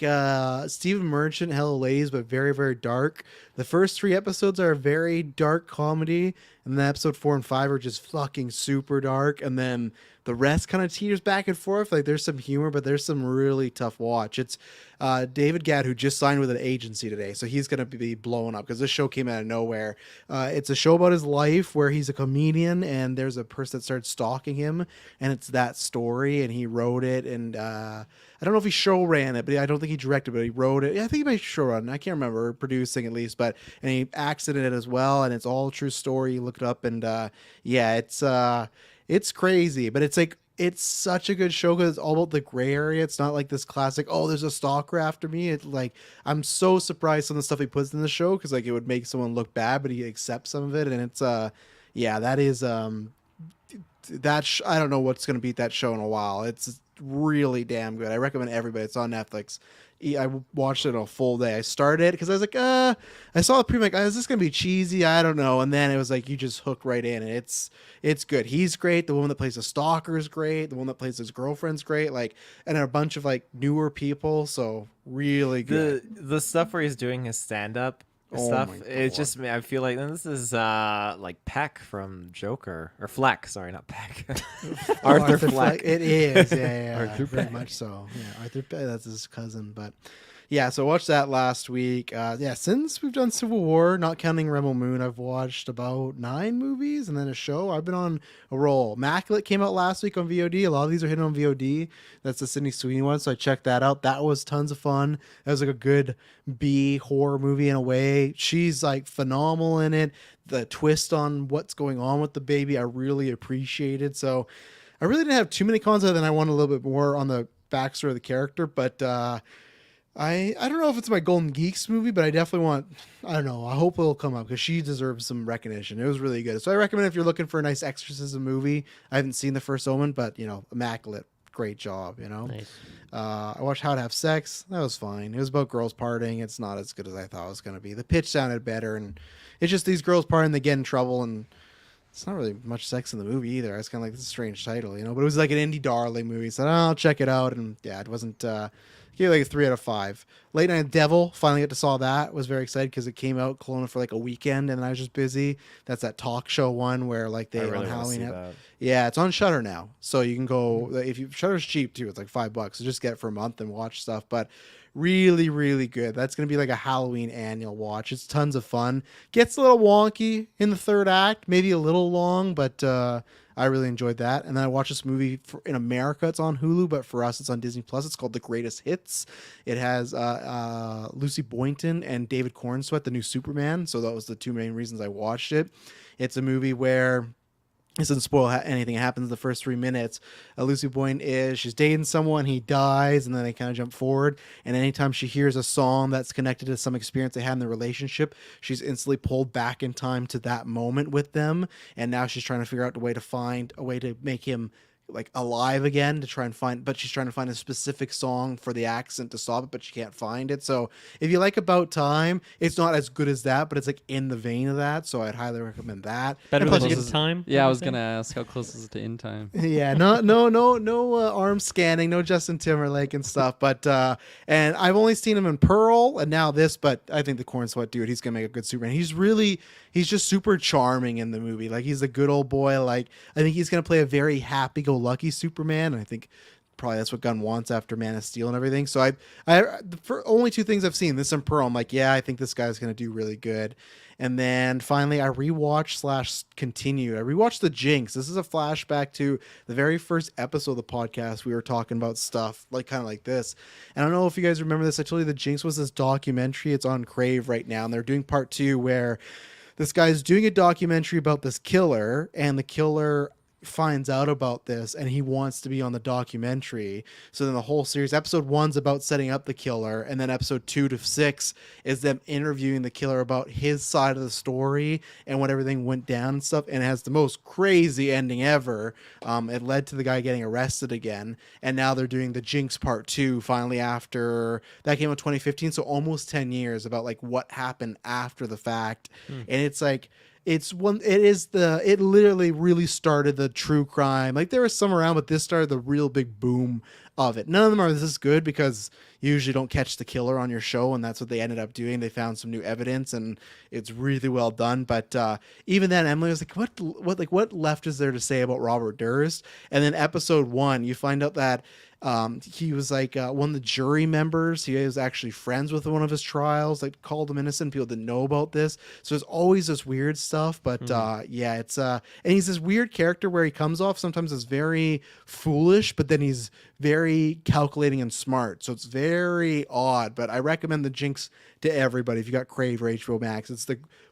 Speaker 1: Stephen Merchant, Hello Ladies, but very, very dark. The first 3 episodes are a very dark comedy, and then episode 4 and 5 are just fucking super dark. And then the rest kind of teeters back and forth. Like there's some humor, but there's some really tough watch. It's David Gadd, who just signed with an agency today, so he's going to be blowing up because this show came out of nowhere. It's a show about his life where he's a comedian and there's a person that starts stalking him, and it's that story, and he wrote it. And I don't know if he show ran it, but I don't think he directed, but he wrote it. Yeah, I think he might show run. I can't remember, producing at least, and he acted in it as well, and it's all a true story. You look it up, and yeah, it's crazy, but it's such a good show because it's all about the gray area. It's not like this classic, oh, there's a stalker after me. It's like, I'm so surprised some of the stuff he puts in the show because like it would make someone look bad, but he accepts some of it, and it's yeah, that is I don't know what's gonna beat that show in a while. It's really damn good. I recommend everybody. It's on Netflix. I watched it a full day. I started it because I was like, I saw the preview, like, is this gonna be cheesy? I don't know. And then it was like you just hook right in, and it's good. He's great. The woman that plays the stalker is great. The one that plays his girlfriend's great. Like, and a bunch of like newer people. So really good.
Speaker 4: The stuff where he's doing his stand up
Speaker 1: Oh
Speaker 4: stuff,
Speaker 1: my
Speaker 4: it's
Speaker 1: God.
Speaker 4: just, I feel like this is like Peck from Joker, or Fleck, sorry, not Peck. Arthur Fleck.
Speaker 1: It is, yeah,
Speaker 4: Arthur
Speaker 1: very
Speaker 4: Fleck.
Speaker 1: much so. Yeah, Arthur Fleck, that's his cousin. But yeah, so I watched that last week. Yeah, since we've done Civil War, not counting Rebel Moon, I've watched about 9 movies and then a show. I've been on a roll. Immaculate came out last week on VOD. A lot of these are hidden on VOD. That's the Sydney Sweeney one, so I checked that out. That was tons of fun. That was like a good B horror movie in a way. She's like phenomenal in it. The twist on what's going on with the baby, I really appreciated. So I really didn't have too many cons other than I wanted a little bit more on the backstory of the character, but I don't know if it's my Golden Geeks movie, but I definitely want, I don't know, I hope it'll come up because she deserves some recognition. It was really good. So I recommend if you're looking for a nice exorcism movie. I haven't seen The First Omen, but, immaculate. Great job,
Speaker 3: Nice.
Speaker 1: I watched How to Have Sex. That was fine. It was about girls partying. It's not as good as I thought it was going to be. The pitch sounded better, and it's just these girls partying, they get in trouble, and it's not really much sex in the movie either. It's kind of like this strange title, but it was like an indie darling movie. So I'll check it out, and yeah, it wasn't. Gave it like a 3 out of 5. Late Night Devil, finally got to saw that. Was very excited because it came out Kelowna for like a weekend, and then I was just busy. That's that talk show one where like they
Speaker 4: I really
Speaker 1: on
Speaker 4: wanna
Speaker 1: Halloween.
Speaker 4: see that.
Speaker 1: Yeah, it's on Shutter now, so you can go. If you Shutter's cheap too, it's like $5. So just get it for a month and watch stuff. But really, really good. That's gonna be like a Halloween annual watch. It's tons of fun. Gets a little wonky in the third act, maybe a little long, but I really enjoyed that. And then I watched this movie in America. It's on Hulu, but for us, it's on Disney Plus. It's called The Greatest Hits. It has Lucy Boynton and David Cornsweet, the new Superman. So that was the 2 main reasons I watched it. It's a movie where it doesn't spoil anything. It happens in the first 3 minutes. Lucy Boynton she's dating someone, he dies, and then they kind of jump forward. And anytime she hears a song that's connected to some experience they had in the relationship, she's instantly pulled back in time to that moment with them. And now she's trying to figure out a way to find a way to make him like alive again to try and find, but she's trying to find a specific song for the accent to stop it, but she can't find it. So if you like About Time, it's not as good as that, but it's like in the vein of that. So I'd highly recommend that.
Speaker 3: Better
Speaker 1: And
Speaker 3: than
Speaker 1: plus you
Speaker 3: In
Speaker 1: get-
Speaker 3: Time.
Speaker 2: Yeah, I
Speaker 3: would
Speaker 2: was
Speaker 3: you say?
Speaker 2: gonna ask how close is it to In Time?
Speaker 1: yeah, no arm scanning, no Justin Timberlake and stuff. But and I've only seen him in Pearl and now this, but I think the Corn Sweat dude, he's gonna make a good Superman. He's just super charming in the movie. Like he's a good old boy. Like I think he's gonna play a very happy-go-lucky Superman. And I think probably that's what Gunn wants after Man of Steel and everything. So for only two things I've seen, this and Pearl, I'm like, yeah, I think this guy's gonna do really good. And then finally, I rewatched / continued. I rewatched The Jinx. This is a flashback to the very first episode of the podcast. We were talking about stuff like kind of like this. And I don't know if you guys remember this. I told you The Jinx was this documentary. It's on Crave right now, and they're doing part 2 where this guy's doing a documentary about this killer, and the killer finds out about this and he wants to be on the documentary. So then the whole series, episode 1's about setting up the killer, and then episode 2 to 6 is them interviewing the killer about his side of the story and what everything went down and stuff, and it has the most crazy ending ever. It led to the guy getting arrested again, and now they're doing The Jinx part 2 finally after that came out 2015, so almost 10 years, about like what happened after the fact. And it's like it literally really started the true crime. Like there was some around, but this started the real big boom of it. None of them are this good because you usually don't catch the killer on your show, and that's what they ended up doing. They found some new evidence, and it's really well done. But even then, Emily was like, "What left is there to say about Robert Durst?" And then episode 1, you find out that he was like one of the jury members. He was actually friends with one of his trials, like called him innocent. People didn't know about this. So there's always this weird stuff. But yeah, it's and he's this weird character where he comes off sometimes as very foolish, but then he's very calculating and smart. So it's very odd. But I recommend The Jinx to everybody if you got Crave or HBO Max. It's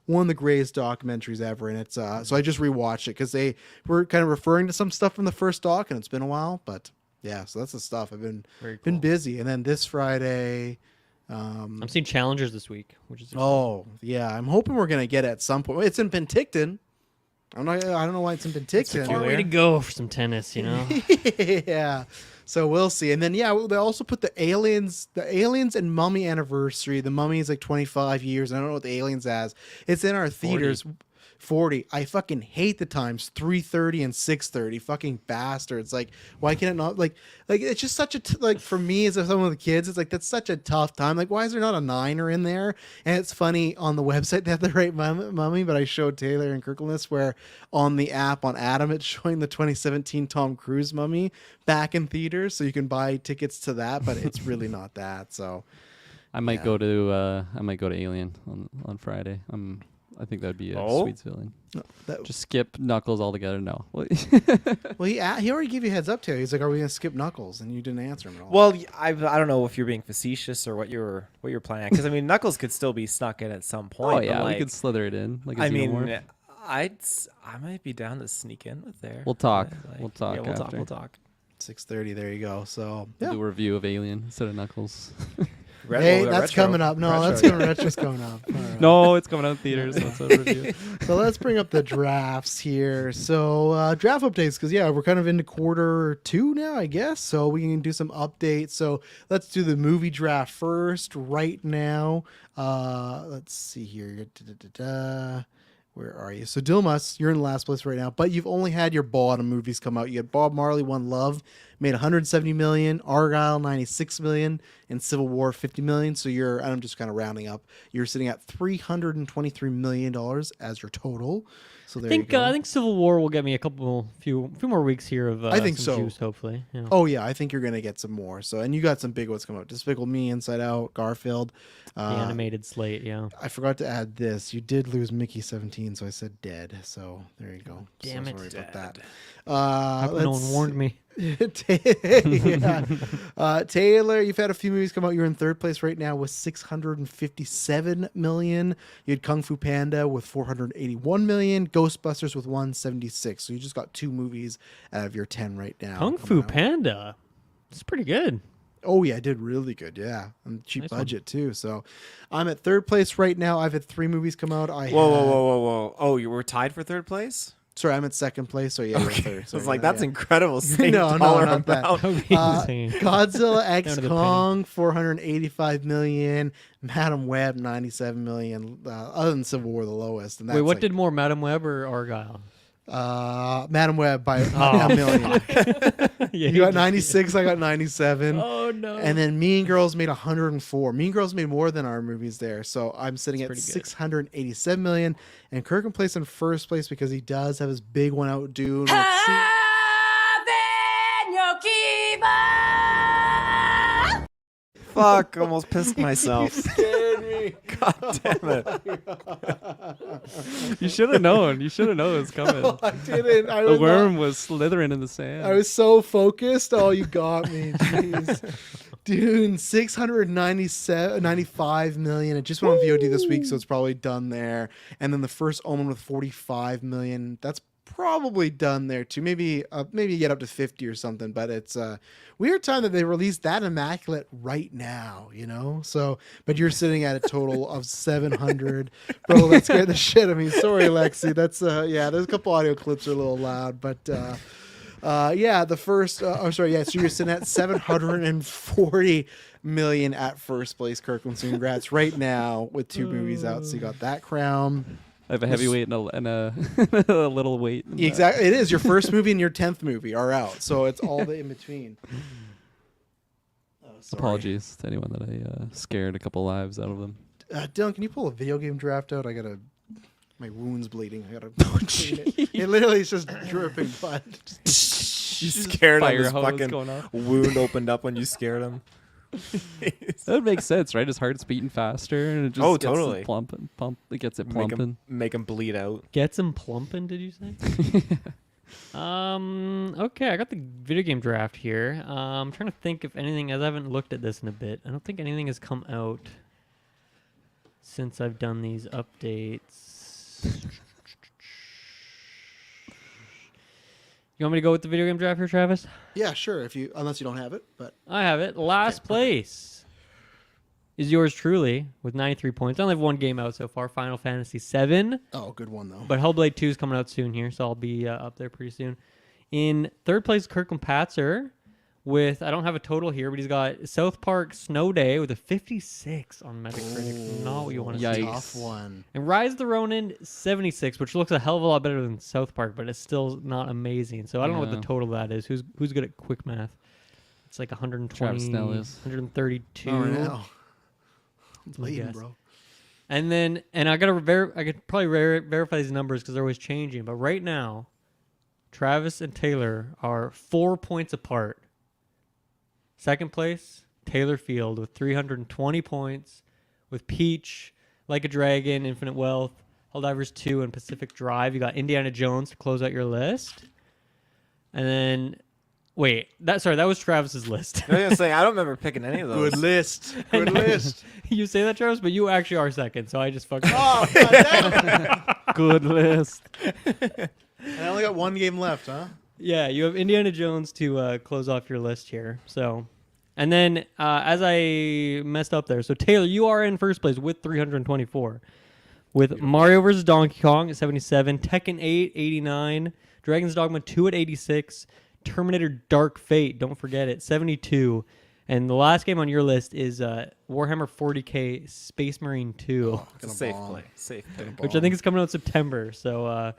Speaker 1: one of the greatest documentaries ever, and it's so I just rewatched it because they were kind of referring to some stuff from the first doc, and it's been a while, but. Yeah, so that's the stuff. I've been busy, and then this Friday,
Speaker 3: I'm seeing Challengers this week, which is
Speaker 1: yeah, I'm hoping we're gonna get it at some point. It's in Penticton. I don't know why it's in Penticton.
Speaker 3: far way to go for some tennis, you know.
Speaker 1: Yeah, so we'll see. And then they also put the Aliens and Mummy anniversary. The Mummy is like 25 years. I don't know what the Aliens has. It's in our theaters. 40. I fucking hate the times 3:30 and 6:30. Fucking bastards. Like, why can it not like it's just such a like for me as some of the kids, it's like that's such a tough time. Like, why is there not a 9er in there? And it's funny on the website they have the right mummy, but I showed Taylor and Kirkland's where on the app on Adam it's showing the 2017 Tom Cruise Mummy back in theaters, so you can buy tickets to that, but it's really not that. So
Speaker 2: I might go to Alien on Friday. I think that'd be a sweet feeling. Just skip Knuckles altogether. No.
Speaker 1: Well, he already gave you a heads up, Taylor. He's like, "Are we gonna skip Knuckles?" And you didn't answer him at all.
Speaker 4: Well, I don't know if you're being facetious or what you're planning, because I mean Knuckles could still be snuck in at some point.
Speaker 2: Oh yeah,
Speaker 4: but,
Speaker 2: we could slither it in. Like a
Speaker 4: I mean,
Speaker 2: xenomorph.
Speaker 4: I might be down to sneak in with there.
Speaker 2: We'll talk.
Speaker 4: Yeah,
Speaker 2: We'll talk
Speaker 4: Yeah, we'll talk.
Speaker 2: after.
Speaker 4: We'll talk.
Speaker 1: 6:30. There you go. So
Speaker 2: We'll do a review of Alien instead of Knuckles.
Speaker 1: Hey, that's coming up. No, that's retro's coming up. All right.
Speaker 2: No, it's coming out in theaters. So it's a review.
Speaker 1: So let's bring up the drafts here. So draft updates, because we're kind of into quarter 2 now, I guess. So we can do some updates. So let's do the movie draft first right now. Let's see here. Where are you? So Dilmas, you're in last place right now, but you've only had your bottom movies come out. You had Bob Marley, One Love, made 170 million, Argyle 96 million, and Civil War 50 million. So I'm just kind of rounding up. You're sitting at $323 million as your total. So there you go.
Speaker 3: I think Civil War will get me a few more weeks here of
Speaker 1: I think
Speaker 3: some
Speaker 1: so.
Speaker 3: juice, hopefully. Yeah.
Speaker 1: Oh yeah, I think you're gonna get some more. So and you got some big ones coming out. Despicable Me, Inside Out, Garfield.
Speaker 3: The animated slate, yeah.
Speaker 1: I forgot to add this. You did lose Mickey 17, so I said dead. So there you go.
Speaker 3: Damn it.
Speaker 1: Sorry about that.
Speaker 3: How come no one warned me?
Speaker 1: Taylor, you've had a few movies come out. You're in third place right now with 657 million. You had Kung Fu Panda with 481 million. Ghostbusters with 176. So you just got 2 movies out of your 10 right now.
Speaker 3: Kung Fu Panda. It's pretty good.
Speaker 1: Oh yeah, I did really good. Yeah, and cheap
Speaker 3: Nice
Speaker 1: budget too. So I'm at third place right now. I've had 3 movies come out.
Speaker 4: Whoa! Oh, you were tied for third place?
Speaker 1: Sorry, I'm at second place. So yeah, you're
Speaker 4: Okay.
Speaker 1: third.
Speaker 4: I
Speaker 1: Sorry,
Speaker 4: was like,
Speaker 1: yeah,
Speaker 4: that's
Speaker 1: yeah.
Speaker 4: incredible. Same
Speaker 1: No,
Speaker 4: dollar
Speaker 1: not that.
Speaker 4: amount.
Speaker 3: That would be insane.
Speaker 1: Godzilla
Speaker 3: Down
Speaker 1: X
Speaker 3: to the
Speaker 1: Kong 485 million, Madam Web 97 million. Other than Civil War, the lowest. And that's
Speaker 3: Wait, what
Speaker 1: like,
Speaker 3: did more, Madam Web or Argyle?
Speaker 1: Madam Web by
Speaker 3: Oh,
Speaker 1: a million?
Speaker 3: Yeah,
Speaker 1: You got 96, I got 97.
Speaker 3: Oh no!
Speaker 1: And then Mean Girls made 104. Mean Girls made more than our movies there. So I'm sitting at
Speaker 3: pretty good.
Speaker 1: 687 million. And Kirk placed in first place because he does have his big one out, Dune.
Speaker 4: Fuck, almost pissed myself.
Speaker 1: Scared me.
Speaker 4: God damn it.
Speaker 2: You should have known. You should have known it was coming.
Speaker 1: I didn't. I
Speaker 2: The
Speaker 1: was
Speaker 2: worm was slithering in the sand.
Speaker 1: I was so focused. Oh, you got me. Jeez. Dune, 695 million. It just went on VOD this week, so it's probably done there. And then the first Omen with 45 million. That's probably done there too. Maybe get up to 50 or something. But it's a weird time that they released that Immaculate right now, you know? So, but you're sitting at a total of 700. Bro, that scared the shit out of me. Sorry, Lexi. That's, yeah, there's a couple audio clips are a little loud, but, yeah, the first, so you're sitting at 740 million at first place, Kirkland. So congrats right now with 2 movies out. So you got that crown.
Speaker 2: I have a heavyweight and a a little weight. in that.
Speaker 1: Exactly. It is your first movie and your 10th movie are out. So it's all the in between. Oh, sorry.
Speaker 2: Apologies to anyone that I scared a couple lives out of them.
Speaker 1: Dylan, can you pull a video game draft out? My wound's bleeding. I gotta clean it. It literally is just dripping blood.
Speaker 4: You scared him.
Speaker 2: Fire
Speaker 4: His
Speaker 2: hose
Speaker 4: fucking
Speaker 2: going off.
Speaker 4: wound opened up when you scared him.
Speaker 2: That would make sense, right? His heart's beating faster, and it just
Speaker 4: Oh,
Speaker 2: gets
Speaker 4: totally.
Speaker 2: it plumping. It gets it
Speaker 4: Make
Speaker 2: plumping.
Speaker 4: him bleed out.
Speaker 3: Gets him plumping, did you say? Okay, I got the video game draft here. I'm trying to think if anything, as I haven't looked at this in a bit, I don't think anything has come out since I've done these updates. You want me to go with the video game draft here, Travis?
Speaker 1: Yeah, sure. Unless you don't have it, but
Speaker 3: I have it. Last place is yours truly with 93 points. I only have one game out so far, Final Fantasy VII.
Speaker 1: oh, good one though.
Speaker 3: But Hellblade 2 is coming out soon here, so I'll be up there pretty soon. In third place, Kirkland Patzer with, I don't have a total here, but he's got South Park Snow Day with a 56 on Metacritic. Not what you want to see.
Speaker 2: Yikes.
Speaker 1: Tough one.
Speaker 3: And Rise of the Ronin 76, which looks a hell of a lot better than South Park, but it's still not amazing. So I don't know what the
Speaker 2: Yeah.
Speaker 3: total of that is. Who's good at quick math? It's like 120,
Speaker 2: Travis Snell is.
Speaker 3: 132.
Speaker 1: Oh, now. It's
Speaker 3: my
Speaker 1: bleeding,
Speaker 3: guess.
Speaker 1: bro.
Speaker 3: And then, I could probably verify these numbers because they're always changing. But right now, Travis and Taylor are 4 points apart. Second place, Taylor Field with 320 points, with Peach, Like a Dragon, Infinite Wealth, Helldivers 2, and Pacific Drive. You got Indiana Jones to close out your list. And then, that was Travis's list.
Speaker 4: I was gonna say I don't remember picking any of those.
Speaker 1: Good list. Good list.
Speaker 3: You say that, Travis, but you actually are second, so I just fucked up.
Speaker 1: Oh, goddamn.
Speaker 2: Good list.
Speaker 1: I only got one game left, huh?
Speaker 3: Yeah, you have Indiana Jones to close off your list here. So, and then as I messed up there, so Taylor, you are in first place with 324, with Mario vs. Donkey Kong at 77, Tekken 8 89, Dragon's Dogma 2 at 86, Terminator Dark Fate, don't forget it, 72, and the last game on your list is Warhammer 40k Space Marine 2,
Speaker 4: It's a safe play. Safe pick.
Speaker 3: which I think is coming out in September. So.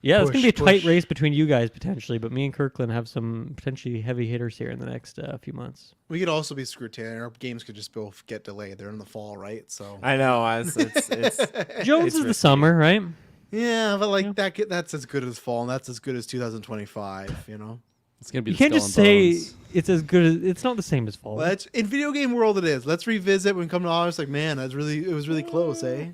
Speaker 3: Yeah, it's going to be a tight race between you guys potentially, but me and Kirkland have some potentially heavy hitters here in the next few months.
Speaker 1: We could also be screwed, Taylor. Our games could just both get delayed. They're in the fall, right? So
Speaker 4: I know. It's
Speaker 3: Jones
Speaker 4: It's
Speaker 3: is the
Speaker 4: risky.
Speaker 3: summer, right?
Speaker 1: yeah, but like that's as good as fall, and that's as good as 2025. You know,
Speaker 2: It's gonna be.
Speaker 3: You
Speaker 2: the
Speaker 3: can't
Speaker 2: Skull
Speaker 3: just
Speaker 2: and
Speaker 3: say
Speaker 2: Bones.
Speaker 3: it's as good as it's not the same as fall.
Speaker 1: let's in video game world it is. Let's revisit when we come to August. Like, man, it was really close, eh?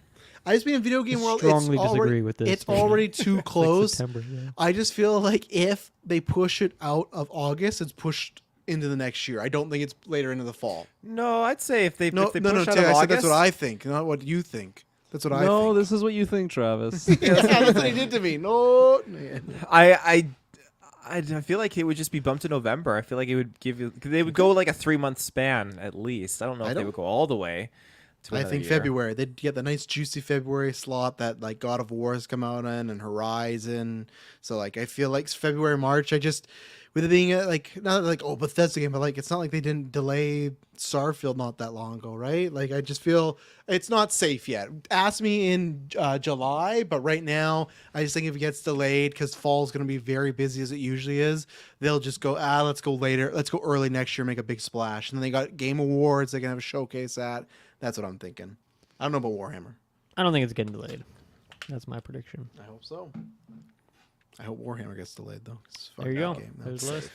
Speaker 1: I just mean in video game world,
Speaker 3: strongly
Speaker 1: it's
Speaker 3: disagree
Speaker 1: already,
Speaker 3: with this
Speaker 1: It's
Speaker 3: statement.
Speaker 1: already too
Speaker 3: Like
Speaker 1: close.
Speaker 3: September, yeah.
Speaker 1: I just feel like if they push it out of August, it's pushed into the next year. I don't think it's later into the fall.
Speaker 4: No, I'd say if they
Speaker 1: No,
Speaker 4: push
Speaker 1: no,
Speaker 4: out
Speaker 1: Taylor,
Speaker 4: of
Speaker 1: I said
Speaker 4: August,
Speaker 1: that's what I think, not what you think. That's what I
Speaker 2: No,
Speaker 1: think.
Speaker 2: this is what you think, Travis.
Speaker 1: That's what he did to me. No, man.
Speaker 4: I feel like it would just be bumped to November. I feel like it would give you. They would go like a 3-month span at least. I don't know if they would go all the way, to
Speaker 1: I
Speaker 4: another
Speaker 1: think
Speaker 4: year.
Speaker 1: February. They'd get the nice juicy February slot that like God of War has come out in and Horizon. So like I feel like February, March. I just with it being like not like oh Bethesda game, but like it's not like they didn't delay Starfield not that long ago, right? Like I just feel it's not safe yet. Ask me in July, but right now I just think if it gets delayed because fall's going to be very busy as it usually is, they'll just go let's go later, let's go early next year, make a big splash, and then they got Game Awards they can have a showcase at. That's what I'm thinking. I don't know about Warhammer.
Speaker 3: I don't think it's getting delayed. That's my prediction.
Speaker 1: I hope so. I hope Warhammer gets delayed though. 'cause fuck
Speaker 3: There you
Speaker 1: that
Speaker 3: go.
Speaker 1: game.
Speaker 3: There's
Speaker 1: That's-
Speaker 3: the list.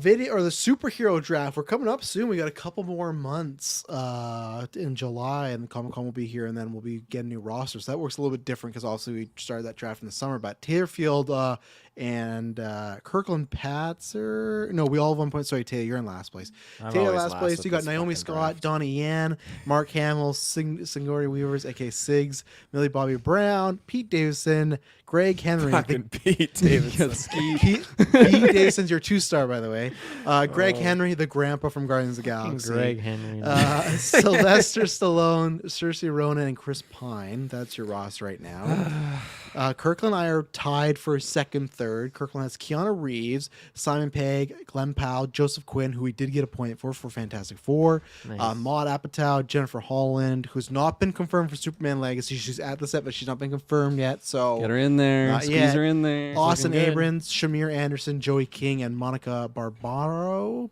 Speaker 1: Video or the superhero draft. We're coming up soon. We got a couple more months in July, and the Comic Con will be here, and then we'll be getting new rosters. That works a little bit different because obviously we started that draft in the summer. But Taylor Field and Kirkland Patzer. No, we all have 1 point. Sorry, Taylor, you're in last place.
Speaker 4: I'm
Speaker 1: Taylor
Speaker 4: always
Speaker 1: last
Speaker 4: last
Speaker 1: place.
Speaker 4: with
Speaker 1: You got
Speaker 4: this
Speaker 1: Naomi
Speaker 4: fucking
Speaker 1: Scott,
Speaker 4: draft.
Speaker 1: Donnie Yen, Mark Hamill, Sigourney Weavers, aka Sigs, Millie Bobby Brown, Pete Davidson, Greg Henry.
Speaker 4: Fucking Pete Davidson.
Speaker 1: Pete Davidson's your 2-star, by the way. Greg Henry, the grandpa from Guardians of the Galaxy.
Speaker 3: Greg Henry.
Speaker 1: Sylvester Stallone, Saoirse Ronan, and Chris Pine. That's your roster right now. Kirkland and I are tied for second, third. Kirkland has Keanu Reeves, Simon Pegg, Glenn Powell, Joseph Quinn, who we did get a point for Fantastic Four.
Speaker 3: Nice.
Speaker 1: Maud Apatow, Jennifer Holland, who's not been confirmed for Superman Legacy. She's at the set, but she's not been confirmed yet. So
Speaker 2: Get her in there.
Speaker 1: Not
Speaker 2: Squeeze
Speaker 1: yet.
Speaker 2: her in there.
Speaker 1: Austin
Speaker 3: Looking good.
Speaker 1: Abrams, Shamir Anderson, Joey King, and Monica Barbaro.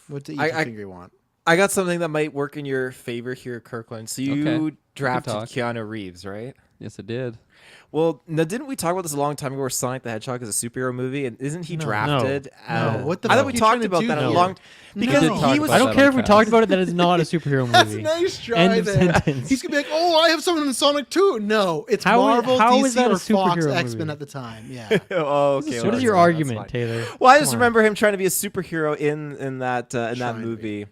Speaker 1: What do you think you want?
Speaker 4: I got something that might work in your favor here, Kirkland. So you
Speaker 2: Okay.
Speaker 4: drafted
Speaker 2: talk.
Speaker 4: Keanu Reeves, right?
Speaker 2: Yes, it did.
Speaker 4: Well, now didn't we talk about this a long time ago where Sonic the Hedgehog is a superhero movie? And isn't he drafted?
Speaker 1: No. What the
Speaker 4: I
Speaker 1: fuck
Speaker 4: thought we
Speaker 1: are you
Speaker 4: talked
Speaker 1: trying to
Speaker 4: about
Speaker 1: do
Speaker 4: that a
Speaker 1: here?
Speaker 4: long because
Speaker 1: No.
Speaker 2: talk
Speaker 4: he was
Speaker 2: about
Speaker 3: I don't
Speaker 2: that
Speaker 3: care
Speaker 2: on
Speaker 3: if we
Speaker 2: cast.
Speaker 3: talked about it. That is not a superhero
Speaker 1: That's
Speaker 3: movie.
Speaker 1: nice try
Speaker 3: End of
Speaker 1: there.
Speaker 3: sentence.
Speaker 1: He's gonna be like, "Oh, I have someone in Sonic 2." No, it's
Speaker 3: How is-
Speaker 1: Marvel,
Speaker 3: how
Speaker 1: DC,
Speaker 3: is that a
Speaker 1: or Fox,
Speaker 3: superhero
Speaker 1: X-Men
Speaker 3: movie?
Speaker 1: at the time. Yeah.
Speaker 4: oh, okay.
Speaker 3: What is your argument, Taylor?
Speaker 4: Well, I just
Speaker 3: Come on.
Speaker 4: remember him trying to be a superhero in that
Speaker 1: Trying to be.
Speaker 4: movie,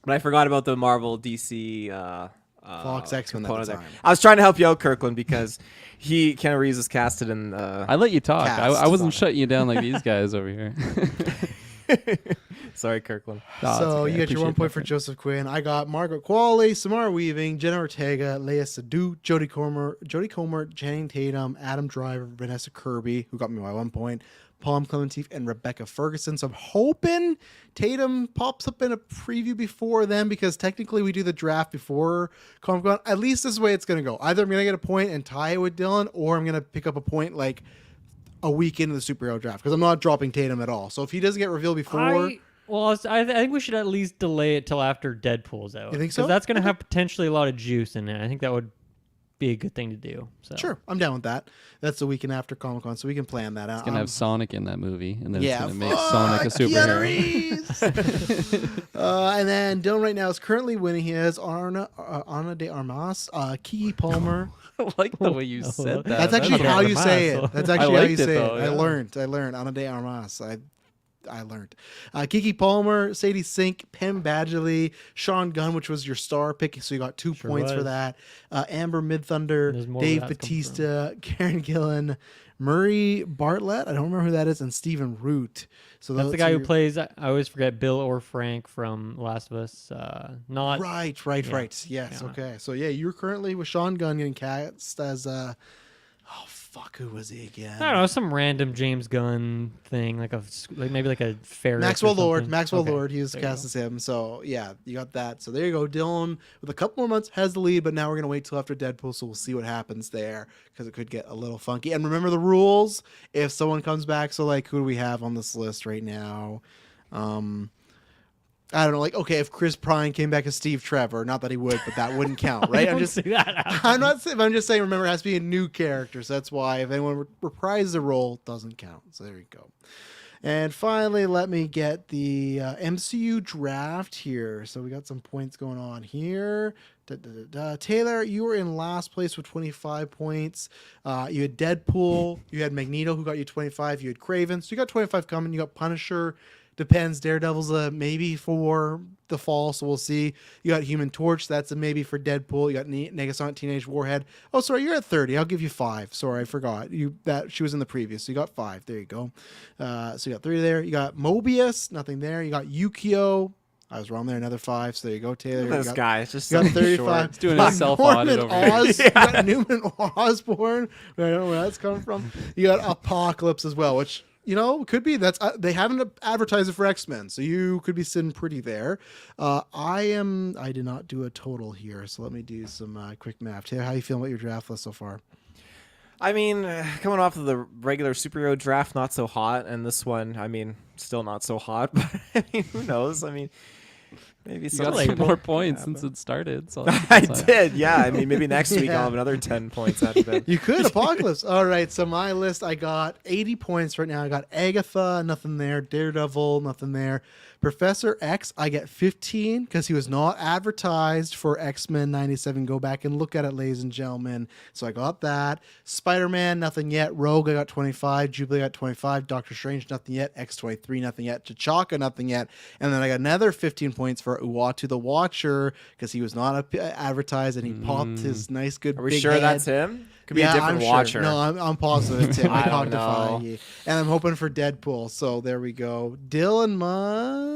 Speaker 4: but I forgot about the Marvel DC
Speaker 1: Fox, X-Men at
Speaker 4: component
Speaker 1: the
Speaker 4: there.
Speaker 1: time.
Speaker 4: I was trying to help you out, Kirkland, because Keanu Reeves is casted in.
Speaker 2: I let you talk. I
Speaker 1: Cast.
Speaker 2: wasn't shutting you down like these guys over here.
Speaker 4: Sorry, Kirkland.
Speaker 2: No, it's
Speaker 1: So
Speaker 2: okay. I
Speaker 1: you got your
Speaker 2: appreciate
Speaker 1: 1 point for
Speaker 2: that.
Speaker 1: Joseph Quinn. I got Margaret Qualley, Samara Weaving, Jenna Ortega, Leia Sadu, Jodie Comer, Channing Tatum, Adam Driver, Vanessa Kirby, who got me by 1 point, Palm Clementif, and Rebecca Ferguson. So I'm hoping Tatum pops up in a preview before then, because technically we do the draft before Comic-Con. At least this is the way it's going to go. Either I'm going to get a point and tie it with Dylan, or I'm going to pick up a point like a week into the superhero draft, because I'm not dropping Tatum at all. So if he doesn't get revealed before...
Speaker 3: I think we should at least delay it till after Deadpool's out.
Speaker 1: You think so?
Speaker 3: Because that's going to have potentially a lot of juice in it. I think that would be a good thing to do. So.
Speaker 1: Sure, I'm down with that. That's the weekend after Comic Con, so we can plan that out.
Speaker 2: It's gonna have Sonic in that movie, and then
Speaker 1: yeah,
Speaker 2: it's gonna make Sonic a
Speaker 1: Keanu
Speaker 2: superhero.
Speaker 1: Reeves! And then Dylan right now is currently winning. He has Ana de Armas, Kiki Palmer.
Speaker 2: I like the way you
Speaker 3: Oh,
Speaker 2: said that.
Speaker 1: That's actually
Speaker 3: Ana
Speaker 1: how
Speaker 3: de
Speaker 1: you say
Speaker 3: Armas.
Speaker 1: it. That's actually how
Speaker 2: liked
Speaker 1: you
Speaker 2: it,
Speaker 1: say
Speaker 2: though,
Speaker 1: it.
Speaker 2: yeah.
Speaker 1: I learned. Ana de Armas. I learned. Kiki Palmer, Sadie Sink, Pam Badgley, Sean Gunn, which was your star pick, so you got 2
Speaker 3: Sure
Speaker 1: points for
Speaker 3: was.
Speaker 1: that. Amber Midthunder,
Speaker 3: There's more where
Speaker 1: Dave
Speaker 3: that's come
Speaker 1: Batista, Karen Gillan, Murray Bartlett, I don't remember who that is, and Stephen Root. So
Speaker 3: That's
Speaker 1: those
Speaker 3: the guy
Speaker 1: are
Speaker 3: who
Speaker 1: your-
Speaker 3: plays, I always forget, Bill or Frank from Last of Us. Not
Speaker 1: Right.
Speaker 3: Yeah.
Speaker 1: Yes.
Speaker 3: Yeah.
Speaker 1: Okay. So yeah, you're currently with Sean Gunn getting cast as who was he again?
Speaker 3: I don't know, some random James Gunn thing, maybe like a ferret.
Speaker 1: Maxwell
Speaker 3: or
Speaker 1: Lord.
Speaker 3: something.
Speaker 1: Maxwell
Speaker 3: Okay,
Speaker 1: Lord. He was
Speaker 3: there you
Speaker 1: cast
Speaker 3: go.
Speaker 1: as him. So yeah, you got that. So there you go. Dylan with a couple more months has the lead, but now we're gonna wait till after Deadpool, so we'll see what happens there, because it could get a little funky. And remember the rules. If someone comes back, so like who do we have on this list right now? I don't know. Like, okay, if Chris Pine came back as Steve Trevor, not that he would, but that wouldn't count, right?
Speaker 3: I
Speaker 1: I'm
Speaker 3: don't
Speaker 1: just
Speaker 3: see that happening.
Speaker 1: I'm not saying, but I'm just saying, remember, it has to be a new character. So that's why if anyone reprises the role, it doesn't count. So there you go. And finally, let me get the MCU draft here. So we got some points going on here. Taylor, you were in last place with 25 points. You had Deadpool. You had Magneto, who got you 25. You had Craven. So you got 25 coming. You got Punisher. Depends. Daredevil's a maybe for the fall, so we'll see. You got Human Torch. That's a maybe for Deadpool. You got Negasonic Teenage Warhead. Oh, sorry, you're at 30. I'll give you 5. Sorry, I forgot. She was in the previous, so you got 5. There you go. So you got 3 there. You got Mobius. Nothing there. You got Yukio. I was wrong there. Another 5. So there you go, Taylor.
Speaker 4: This
Speaker 1: You got-
Speaker 4: guy is just
Speaker 1: you got
Speaker 4: so
Speaker 1: 35.
Speaker 4: short.
Speaker 2: He's doing his self-audit over here.
Speaker 1: Oz, you got Newman Osborne. I don't know where that's coming from. You got Apocalypse as well, which could be that's they haven't advertised it for X-Men, so you could be sitting pretty there. I did not do a total here, so let me do some quick math. Taylor, how you feeling about your draft list so far?
Speaker 4: I mean, coming off of the regular superhero draft, not so hot, and this one, I mean, still not so hot. But I mean, who knows? I mean, maybe
Speaker 2: You
Speaker 4: some
Speaker 2: got some more points since it started. So
Speaker 4: I did, yeah. I mean, maybe next week I'll have another 10 points out of it.
Speaker 1: You could Apocalypse. All right, so my list, I got 80 points right now. I got Agatha, nothing there. Daredevil, nothing there. Professor X, I get 15 because he was not advertised for X-Men 97. Go back and look at it, ladies and gentlemen. So I got that. Spider-Man, nothing yet. Rogue, I got 25. Jubilee, I got 25. Doctor Strange, nothing yet. X-23, nothing yet. T'Chaka, nothing yet. And then I got another 15 points for Uatu the Watcher because he was not advertised and he popped his nice, good
Speaker 4: Are we
Speaker 1: big
Speaker 4: sure
Speaker 1: head.
Speaker 4: that's him? Could be
Speaker 1: Yeah,
Speaker 4: a different
Speaker 1: I'm sure.
Speaker 4: watcher.
Speaker 1: No, I'm positive it's him. I
Speaker 4: I
Speaker 1: talked
Speaker 4: don't
Speaker 1: to
Speaker 4: know.
Speaker 1: Feige. And I'm hoping for Deadpool. So there we go. Dylan Muzz.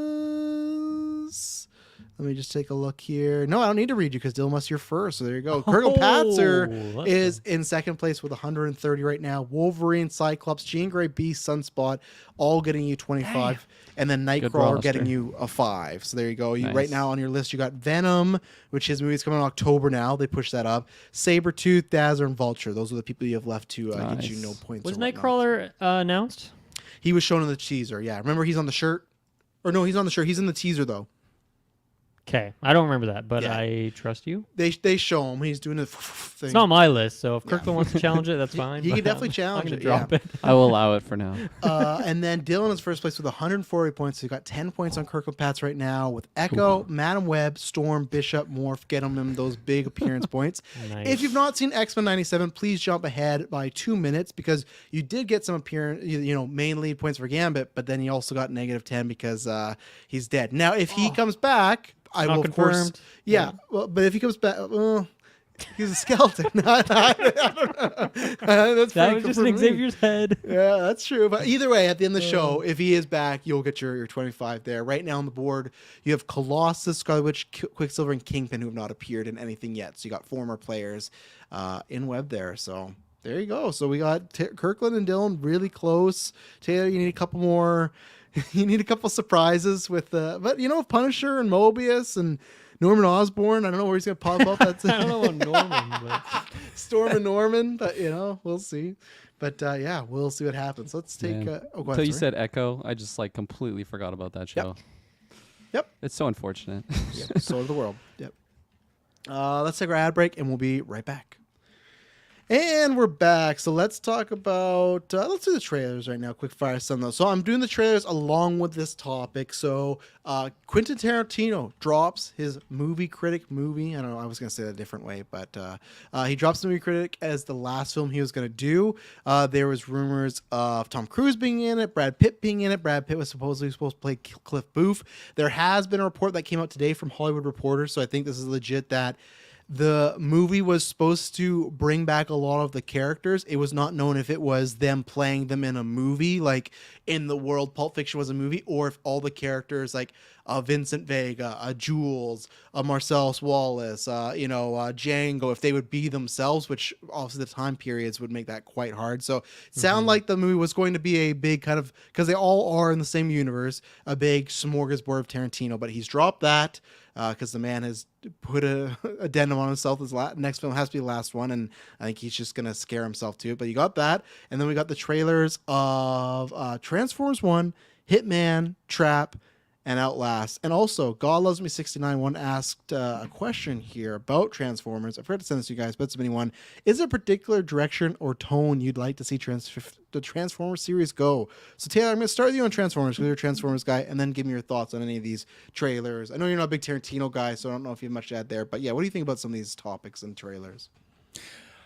Speaker 1: Let me just take a look here. No, I don't need to read you because Dylan Muzz, you're first. So there you go. Colonel Patzer
Speaker 3: let's
Speaker 1: is in second place with 130 right now. Wolverine, Cyclops, Jean Grey, Beast, Sunspot, all getting you 25. And then Nightcrawler
Speaker 2: roster.
Speaker 1: getting you a 5. So there you go. Right
Speaker 2: Nice.
Speaker 1: now on your list, you got Venom, which his movie's coming in October now. They pushed that up. Sabretooth, Dazzler, and Vulture. Those are the people you have left to get you
Speaker 2: Nice.
Speaker 1: no points.
Speaker 3: Was
Speaker 1: or whatnot.
Speaker 3: Nightcrawler announced?
Speaker 1: He was shown in the teaser. Yeah. Remember, he's on the shirt? Or no, he's on the shirt. He's in the teaser, though.
Speaker 3: Okay, I don't remember that, but
Speaker 1: Yeah.
Speaker 3: I trust you.
Speaker 1: They show him. He's doing the thing.
Speaker 3: It's not on my list, so if Kirkland wants to challenge it, that's fine.
Speaker 1: he
Speaker 3: but
Speaker 1: can definitely
Speaker 3: I'm
Speaker 1: challenge
Speaker 3: gonna
Speaker 1: it,
Speaker 3: Drop
Speaker 1: yeah.
Speaker 3: it.
Speaker 2: I will allow it for now.
Speaker 1: And then Dylan is first place with 140 points. So you got 10 points on Kirkland Pats right now with Echo, Madam Web, Storm, Bishop, Morph. Get them those big appearance points.
Speaker 3: Nice.
Speaker 1: If you've not seen X-Men 97, please jump ahead by 2 minutes because you did get some appearance, main lead points for Gambit, but then you also got -10 because he's dead. Now, if he comes back, I
Speaker 3: Not
Speaker 1: will of course.
Speaker 3: confirmed.
Speaker 1: Yeah, well, but if he comes back, he's a skeleton. I don't know. That's
Speaker 3: That
Speaker 1: pretty
Speaker 3: was just
Speaker 1: for
Speaker 3: in
Speaker 1: me.
Speaker 3: Xavier's head.
Speaker 1: Yeah, that's true. But either way, at the end of the show, if he is back, you'll get your 25 there. Right now on the board, you have Colossus, Scarlet Witch, Quicksilver, and Kingpin who have not appeared in anything yet. So you got 4 more players in web there. So there you go. So we got Kirkland and Dylan really close. Taylor, you need a couple more. You need a couple surprises with, but Punisher and Mobius and Norman Osborn. I don't know where he's gonna pop up. That's
Speaker 3: I don't know about Norman, but
Speaker 1: Storm and Norman, but we'll see. But yeah, we'll see what happens. Let's take.
Speaker 2: Man.
Speaker 1: Go ahead,
Speaker 2: Until you
Speaker 1: sorry.
Speaker 2: said Echo, I just completely forgot about that show.
Speaker 1: Yep.
Speaker 2: It's so unfortunate.
Speaker 1: Yep. So of the world. Yep. Let's take our ad break, and we'll be right back. And we're back. So let's talk about, let's do the trailers right now. Quick fire some though. So I'm doing the trailers along with this topic. So Quentin Tarantino drops his movie Critic movie. I don't know. I was going to say that a different way, but he drops the movie Critic as the last film he was going to do. There was rumors of Tom Cruise being in it, Brad Pitt being in it. Brad Pitt was supposedly supposed to play Cliff Booth. There has been a report that came out today from Hollywood Reporter. So I think this is legit that the movie was supposed to bring back a lot of the characters. It was not known if it was them playing them in a movie, like in the world Pulp Fiction was a movie, or if all the characters like Vincent Vega, Jules, Marcellus Wallace, Django, if they would be themselves, which obviously the time periods would make that quite hard. So it sounded like the movie was going to be a big kind of, because they all are in the same universe, a big smorgasbord of Tarantino, but he's dropped that. Because the man has put a addendum on himself. His next film has to be the last one, and I think he's just gonna scare himself too. But you got that, and then we got the trailers of Transformers 1, Hitman, Trap, and Outlast. And also, God Loves Me 69 asked a question here about Transformers. I forgot to send this to you guys, but it's a mini one. Is there a particular direction or tone you'd like to see the Transformers series go? So Taylor, I'm going to start with you on Transformers because you're a Transformers guy, and then give me your thoughts on any of these trailers. I know you're not a big Tarantino guy, so I don't know if you have much to add there. But yeah, what do you think about some of these topics and trailers?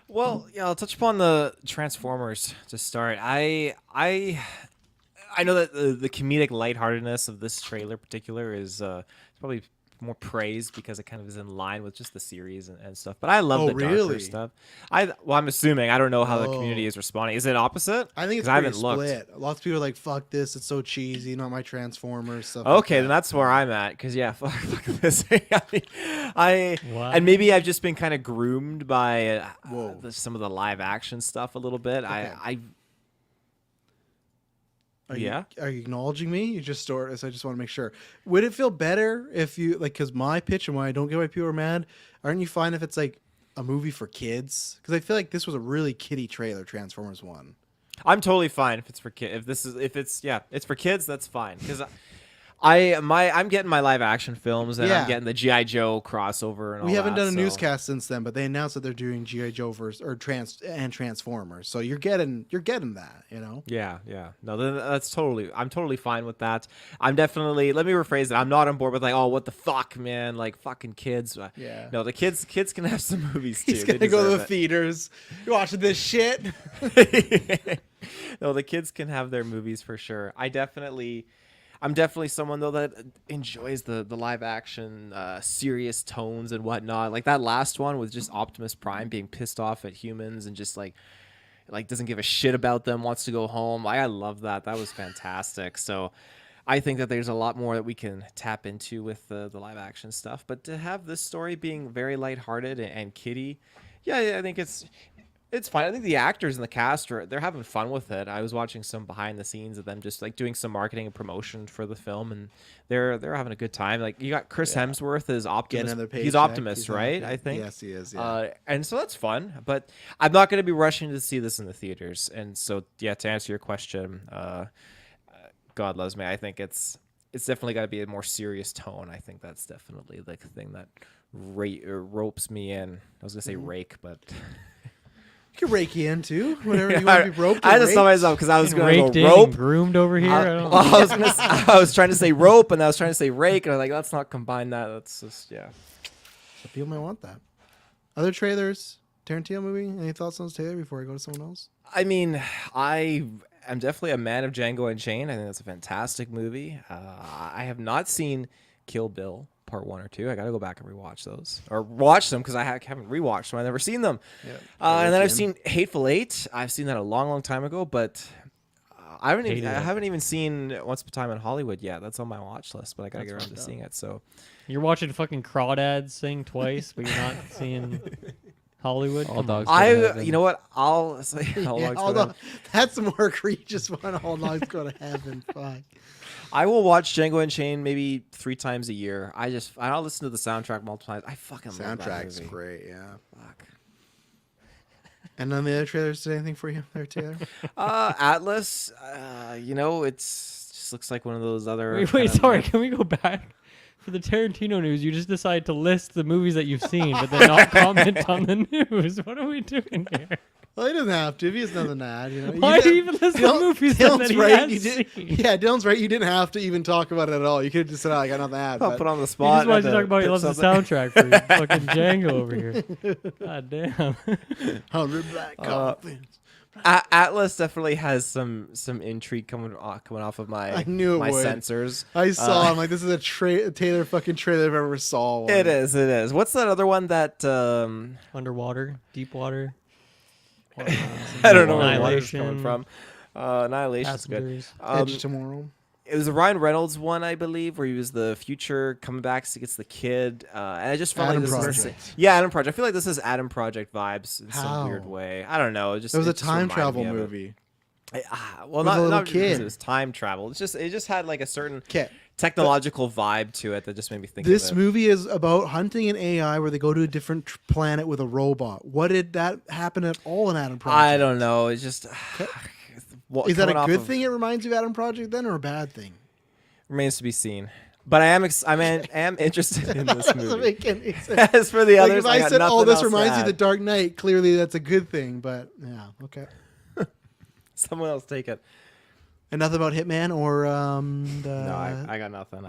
Speaker 4: Well, yeah, I'll touch upon the Transformers to start. I know that the comedic lightheartedness of this trailer in particular is probably more praise because it kind of is in line with just the series and stuff. But I love
Speaker 1: Oh,
Speaker 4: the darker
Speaker 1: really?
Speaker 4: stuff. I'm assuming. I don't know how the
Speaker 1: Oh.
Speaker 4: community is responding. Is it opposite?
Speaker 1: I think it's
Speaker 4: 'Cause I
Speaker 1: pretty
Speaker 4: haven't looked.
Speaker 1: split. Lots of people are like, "Fuck this! It's so cheesy." Not my Transformers stuff.
Speaker 4: Okay,
Speaker 1: like
Speaker 4: then
Speaker 1: that.
Speaker 4: that's where I'm at. Because yeah, fuck this. I
Speaker 3: Wow.
Speaker 4: and maybe I've just been kind of groomed by
Speaker 1: Whoa.
Speaker 4: some of the live action stuff a little bit.
Speaker 1: Are
Speaker 4: Yeah.
Speaker 1: You, are you acknowledging me? You just store it, so I just want to make sure. Would it feel better if you like? Because my pitch and why I don't get why people are mad. Aren't you fine if it's like a movie for kids? Because I feel like this was a really kiddie trailer. Transformers One.
Speaker 4: I'm totally fine if it's for kids. If it's for kids, that's fine. Because I'm getting my live action films and
Speaker 1: Yeah.
Speaker 4: I'm getting the GI Joe crossover and all
Speaker 1: We haven't
Speaker 4: that,
Speaker 1: done a
Speaker 4: so-
Speaker 1: newscast since then, but they announced that they're doing GI Joe and Transformers. So you're getting that, you know.
Speaker 4: Yeah. No, I'm totally fine with that. I'm definitely. Let me rephrase it. I'm not on board with like, oh, what the fuck, man, like fucking kids.
Speaker 1: Yeah.
Speaker 4: No, the kids can have some movies too.
Speaker 1: He's
Speaker 4: They
Speaker 1: gonna go to the
Speaker 4: deserve
Speaker 1: theaters. You watching this shit?
Speaker 4: it. No, the kids can have their movies for sure. I'm definitely someone though that enjoys the live action serious tones and whatnot. Like that last one with just Optimus Prime being pissed off at humans and just like doesn't give a shit about them, wants to go home. I love that. That was fantastic. So I think that there's a lot more that we can tap into with the live action stuff. But to have this story being very lighthearted and kiddie, yeah, I think it's fine. I think the actors and the cast they're having fun with it. I was watching some behind the scenes of them just like doing some marketing and promotion for the film, and they're having a good time. Like you got Chris Hemsworth as Optimus.
Speaker 1: another
Speaker 4: He's
Speaker 1: paycheck.
Speaker 4: Optimus,
Speaker 1: He's
Speaker 4: right?
Speaker 1: happy.
Speaker 4: I think.
Speaker 1: Yes, he is. Yeah.
Speaker 4: And so that's fun. But I'm not going to be rushing to see this in the theaters. And so yeah, to answer your question, God loves me. I think it's definitely got to be a more serious tone. I think that's definitely like the thing that ropes me in. I was gonna say rake, but.
Speaker 1: You can rake you in too. Whenever you want to be roped.
Speaker 4: I
Speaker 1: or
Speaker 4: just saw
Speaker 1: raped.
Speaker 4: myself because I was
Speaker 3: Getting
Speaker 4: going
Speaker 3: raked
Speaker 4: to
Speaker 3: in
Speaker 4: go rope.
Speaker 3: and groomed over here. I don't know.
Speaker 4: I was trying to say rope and I was trying to say rake, and I was like, let's not combine that. That's just
Speaker 1: People might want that. Other trailers, Tarantino movie. Any thoughts on this trailer before I go to someone else?
Speaker 4: I mean, I am definitely a man of Django Unchained. I think that's a fantastic movie. I have not seen Kill Bill Part 1 or 2. I got to go back and rewatch those or watch them because I haven't rewatched them. I've never seen them.
Speaker 1: Yeah.
Speaker 4: And then I've seen Hateful Eight. I've seen that a long, long time ago, but I haven't even seen Once Upon a Time in Hollywood yet. That's on my watch list, but I got to get around to seeing it. So
Speaker 3: You're watching fucking crawdads sing twice, but you're not seeing Hollywood.
Speaker 2: All
Speaker 3: Come on.
Speaker 2: dogs.
Speaker 4: you know what? I'll say
Speaker 1: Yeah, that's the more egregious one. All dogs go to heaven. Fuck.
Speaker 4: I will watch Django Unchained maybe 3 times a year. I'll listen to the soundtrack multiple times. I fucking love that
Speaker 1: Soundtrack's
Speaker 4: movie.
Speaker 1: great. Yeah.
Speaker 4: Fuck.
Speaker 1: And on the other trailers, did anything for you there, Taylor?
Speaker 4: Atlas, it's just looks like one of those other.
Speaker 3: Wait,
Speaker 4: kind of-
Speaker 3: sorry. Can we go back? For the Tarantino news, you just decide to list the movies that you've seen, but then not comment on the news. What are we doing here?
Speaker 1: Well, he doesn't have to. He has nothing to add. You know.
Speaker 3: Why do you even list the movies that he
Speaker 1: right.
Speaker 3: has
Speaker 1: You did,
Speaker 3: seen?
Speaker 1: yeah, Dylan's right. You didn't have to even talk about it at all. You could have just said, "Oh, I got nothing to add."
Speaker 4: I'll
Speaker 1: but-
Speaker 4: put on the
Speaker 3: He
Speaker 4: spot.
Speaker 3: just wants to
Speaker 4: and
Speaker 3: talk about he
Speaker 4: put
Speaker 3: loves the
Speaker 4: something-
Speaker 3: soundtrack for fucking Django over here. God damn.
Speaker 1: 100 black coffins.
Speaker 4: Atlas definitely has some intrigue coming off of my
Speaker 1: I knew it
Speaker 4: my
Speaker 1: would.
Speaker 4: sensors.
Speaker 1: I saw him like this is a Taylor fucking trailer I've ever saw. One.
Speaker 4: It is. What's that other one that
Speaker 3: Underwater, deep water.
Speaker 4: I don't know where the water's coming
Speaker 3: Annihilation.
Speaker 4: from. Annihilation's good.
Speaker 3: Passengers.
Speaker 1: Edge Tomorrow.
Speaker 4: It was a Ryan Reynolds one, I believe, where he was the future coming back to gets the kid, and I just felt
Speaker 1: Adam
Speaker 4: like this
Speaker 1: Project.
Speaker 4: is Adam Project. I feel like this is Adam Project vibes in some
Speaker 1: How?
Speaker 4: weird way. I don't know. It just
Speaker 1: It was a
Speaker 4: just
Speaker 1: time
Speaker 4: reminded
Speaker 1: travel
Speaker 4: me of it.
Speaker 1: movie.
Speaker 4: Well,
Speaker 1: With a little
Speaker 4: not because
Speaker 1: kid.
Speaker 4: it was time travel. It just had like a certain
Speaker 1: Okay.
Speaker 4: technological vibe to it that just made me think
Speaker 1: This
Speaker 4: of it.
Speaker 1: movie is about hunting an AI where they go to a different planet with a robot. What did that happen at all in Adam Project?
Speaker 4: I don't know. It's just
Speaker 1: Is that
Speaker 4: coming
Speaker 1: a
Speaker 4: off
Speaker 1: good
Speaker 4: of-
Speaker 1: thing? It reminds you of Adam Project then, or a bad thing?
Speaker 4: Remains to be seen. But I am interested in this
Speaker 1: Doesn't
Speaker 4: movie.
Speaker 1: make any sense.
Speaker 4: As for the
Speaker 1: Like
Speaker 4: others,
Speaker 1: if I
Speaker 4: got
Speaker 1: said, "Oh,
Speaker 4: nothing
Speaker 1: this
Speaker 4: else to
Speaker 1: reminds you of
Speaker 4: add.
Speaker 1: the Dark Knight," clearly that's a good thing. But yeah, okay.
Speaker 4: Someone else take it.
Speaker 1: And nothing about Hitman or
Speaker 4: No, I got nothing.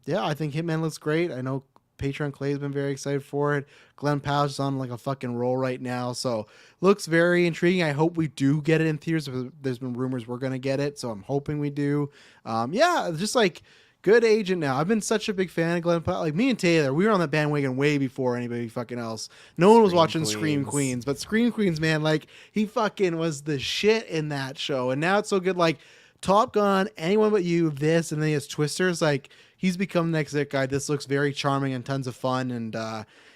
Speaker 1: yeah, I think Hitman looks great. I know Patreon Clay's been very excited for it. Glenn Powell's is on like a fucking roll right now, so looks very intriguing. I hope we do get it in theaters. There's been rumors we're gonna get it, so I'm hoping we do. Yeah, just like good agent now. I've been such a big fan of Glenn Powell. Like me and Taylor, we were on that bandwagon way before anybody fucking else. No one was watching Scream Queens, but Scream Queens, man, like he fucking was the shit in that show. And now it's so good. Like Top Gun, Anyone But You, this, and then he has Twisters. Like he's become the next hit guy. This looks very charming and tons of fun. And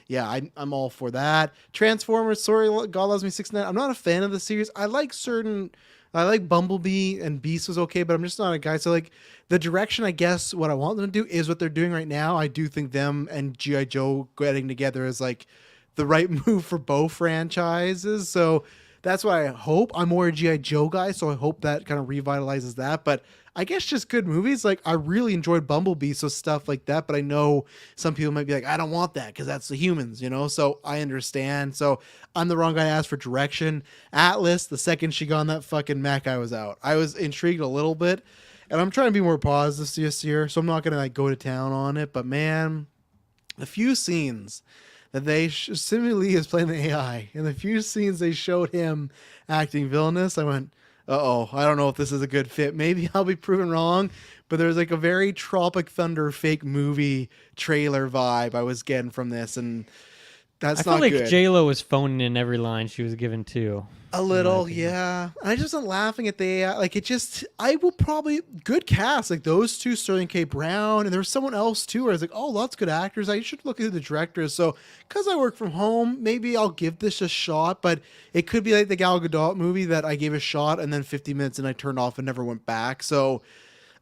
Speaker 1: yeah, I'm all for that. Transformers, sorry, God Loves Me 69. I'm not a fan of the series. I like Bumblebee and Beast was okay, but I'm just not a guy. So like the direction, I guess, what I want them to do is what they're doing right now. I do think them and G.I. Joe getting together is like the right move for both franchises. So that's why I hope. I'm more a G.I. Joe guy, so I hope that kind of revitalizes that. But I guess just good movies. Like I really enjoyed Bumblebee, so stuff like that. But I know some people might be like, I don't want that because that's the humans, you know. So I understand. So I'm the wrong guy to ask for direction. Atlas, the second she got on that fucking mech, I was out. I was intrigued a little bit, and I'm trying to be more positive this year, so I'm not gonna like go to town on it. But man, the few scenes that they Simmy Lee is playing the AI, and the few scenes they showed him acting villainous, I went, uh-oh, I don't know if this is a good fit. Maybe I'll be proven wrong, but there's like a very Tropic Thunder fake movie trailer vibe I was getting from this, and that's
Speaker 3: I
Speaker 1: not
Speaker 3: feel
Speaker 1: good.
Speaker 3: like J-Lo was phoning in every line she was given too.
Speaker 1: A little, yeah. And I just am laughing at the AI. Like, it just, I will probably, good cast. Like, those two, Sterling K. Brown, and there was someone else, too, where I was like, oh, lots of good actors. I should look at the directors. So, because I work from home, maybe I'll give this a shot, but it could be like the Gal Gadot movie that I gave a shot, and then 50 minutes and I turned off and never went back. So,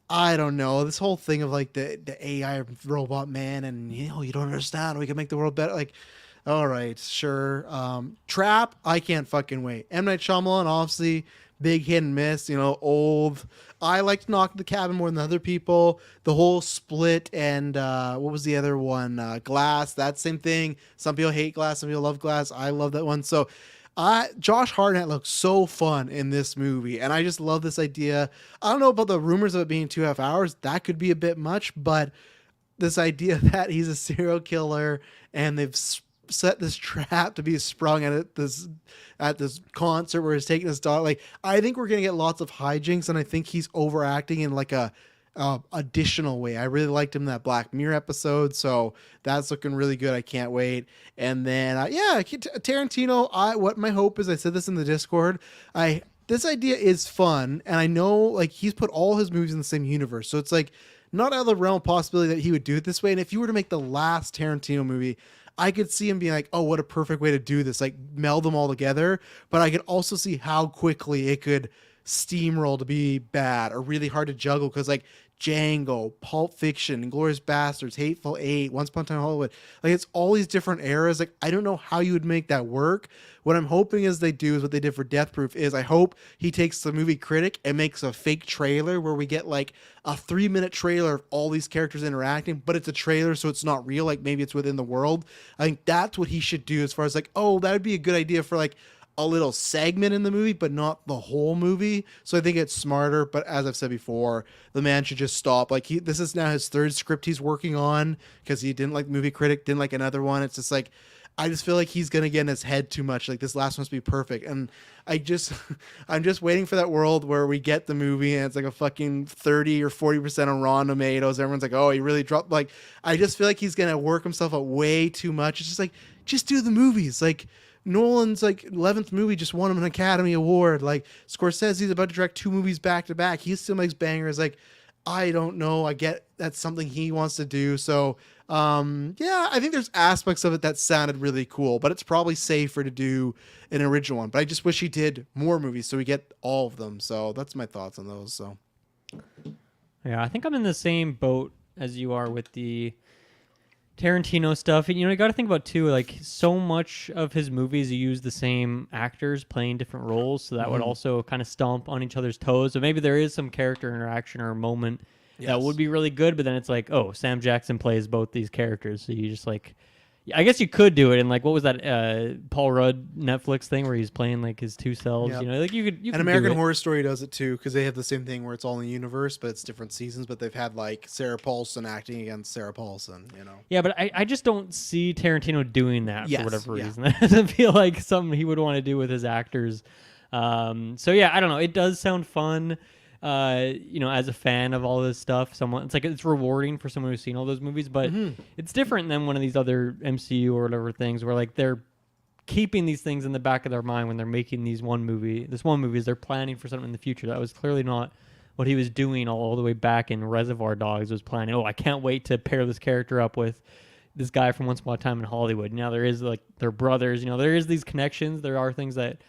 Speaker 1: I don't know. This whole thing of, like, the AI robot man, and, you know, you don't understand. We can make the world better. Like, all right, sure. Trap, I can't fucking wait. M. Night Shyamalan, obviously, big hit and miss, you know, old. I liked Knock at the Cabin more than other people. The whole Split and what was the other one? Glass, that same thing. Some people hate Glass, some people love Glass. I love that one. So Josh Hartnett looks so fun in this movie, and I just love this idea. I don't know about the rumors of it being 2.5 hours. That could be a bit much, but this idea that he's a serial killer and they've set this trap to be sprung at this concert where he's taking his daughter. Like, I think we're gonna get lots of hijinks, and I think he's overacting in like a additional way. I really liked him in that Black Mirror episode, so that's looking really good. I can't wait. And then Tarantino. What my hope is, I said this in the Discord. This idea is fun, and I know like he's put all his movies in the same universe, so it's like not out of the realm of possibility that he would do it this way. And if you were to make the last Tarantino movie, I could see him being like, oh, what a perfect way to do this, like meld them all together. But I could also see how quickly it could steamroll to be bad or really hard to juggle, because like Django, Pulp Fiction, Inglourious Bastards, Hateful Eight, Once Upon a Time in Hollywood, like it's all these different eras. Like I don't know how you would make that work. What I'm hoping is they do is what they did for Death Proof is I hope he takes the movie Critic and makes a fake trailer where we get like a 3-minute trailer of all these characters interacting, but it's a trailer, so it's not real. Like maybe it's within the world. I think that's what he should do, as far as like, oh, that would be a good idea for like a little segment in the movie, but not the whole movie. So I think it's smarter. But as I've said before, the man should just stop. Like this is now his 3rd script he's working on, because he didn't like movie Critic, didn't like another one. It's just like, I just feel like he's gonna get in his head too much. Like this last one's be perfect, and I'm just waiting for that world where we get the movie and it's like a fucking 30 or 40% on Rotten Tomatoes. Everyone's like, oh, he really dropped. Like I just feel like he's gonna work himself up way too much. It's just like, just do the movies. Like Nolan's like 11th movie just won him an Academy Award. Like Scorsese's about to direct 2 movies back to back. He still makes bangers. Like I don't know. I get that's something he wants to do. So yeah, I think there's aspects of it that sounded really cool, but it's probably safer to do an original one. But I just wish he did more movies so we get all of them. So that's my thoughts on those. So
Speaker 3: Yeah, I think I'm in the same boat as you are with the Tarantino stuff. And, you know, you got to think about too, like so much of his movies use the same actors playing different roles, so that would also kind of stomp on each other's toes. So maybe there is some character interaction or a moment that would be really good, but then it's like, oh, Sam Jackson plays both these characters, so you just like, I guess you could do it in like, what was that Paul Rudd Netflix thing where he's playing like his 2 selves?
Speaker 1: Yep.
Speaker 3: You know, like you could.
Speaker 1: And American Horror Story does it too, because they have the same thing where it's all in the universe, but it's different seasons. But they've had like Sarah Paulson acting against Sarah Paulson. You know.
Speaker 3: Yeah, but I just don't see Tarantino doing that for whatever reason. That doesn't feel like something he would want to do with his actors. So yeah, I don't know. It does sound fun. as a fan of all this stuff, it's rewarding for someone who's seen all those movies, but it's different than one of these other MCU or whatever things where like they're keeping these things in the back of their mind when they're making this one movie is they're planning for something in the future. That was clearly not what he was doing all the way back in Reservoir Dogs. Was planning, I can't wait to pair this character up with this guy from Once Upon a Time in Hollywood. Now there is like they're brothers, there is these connections. There are things that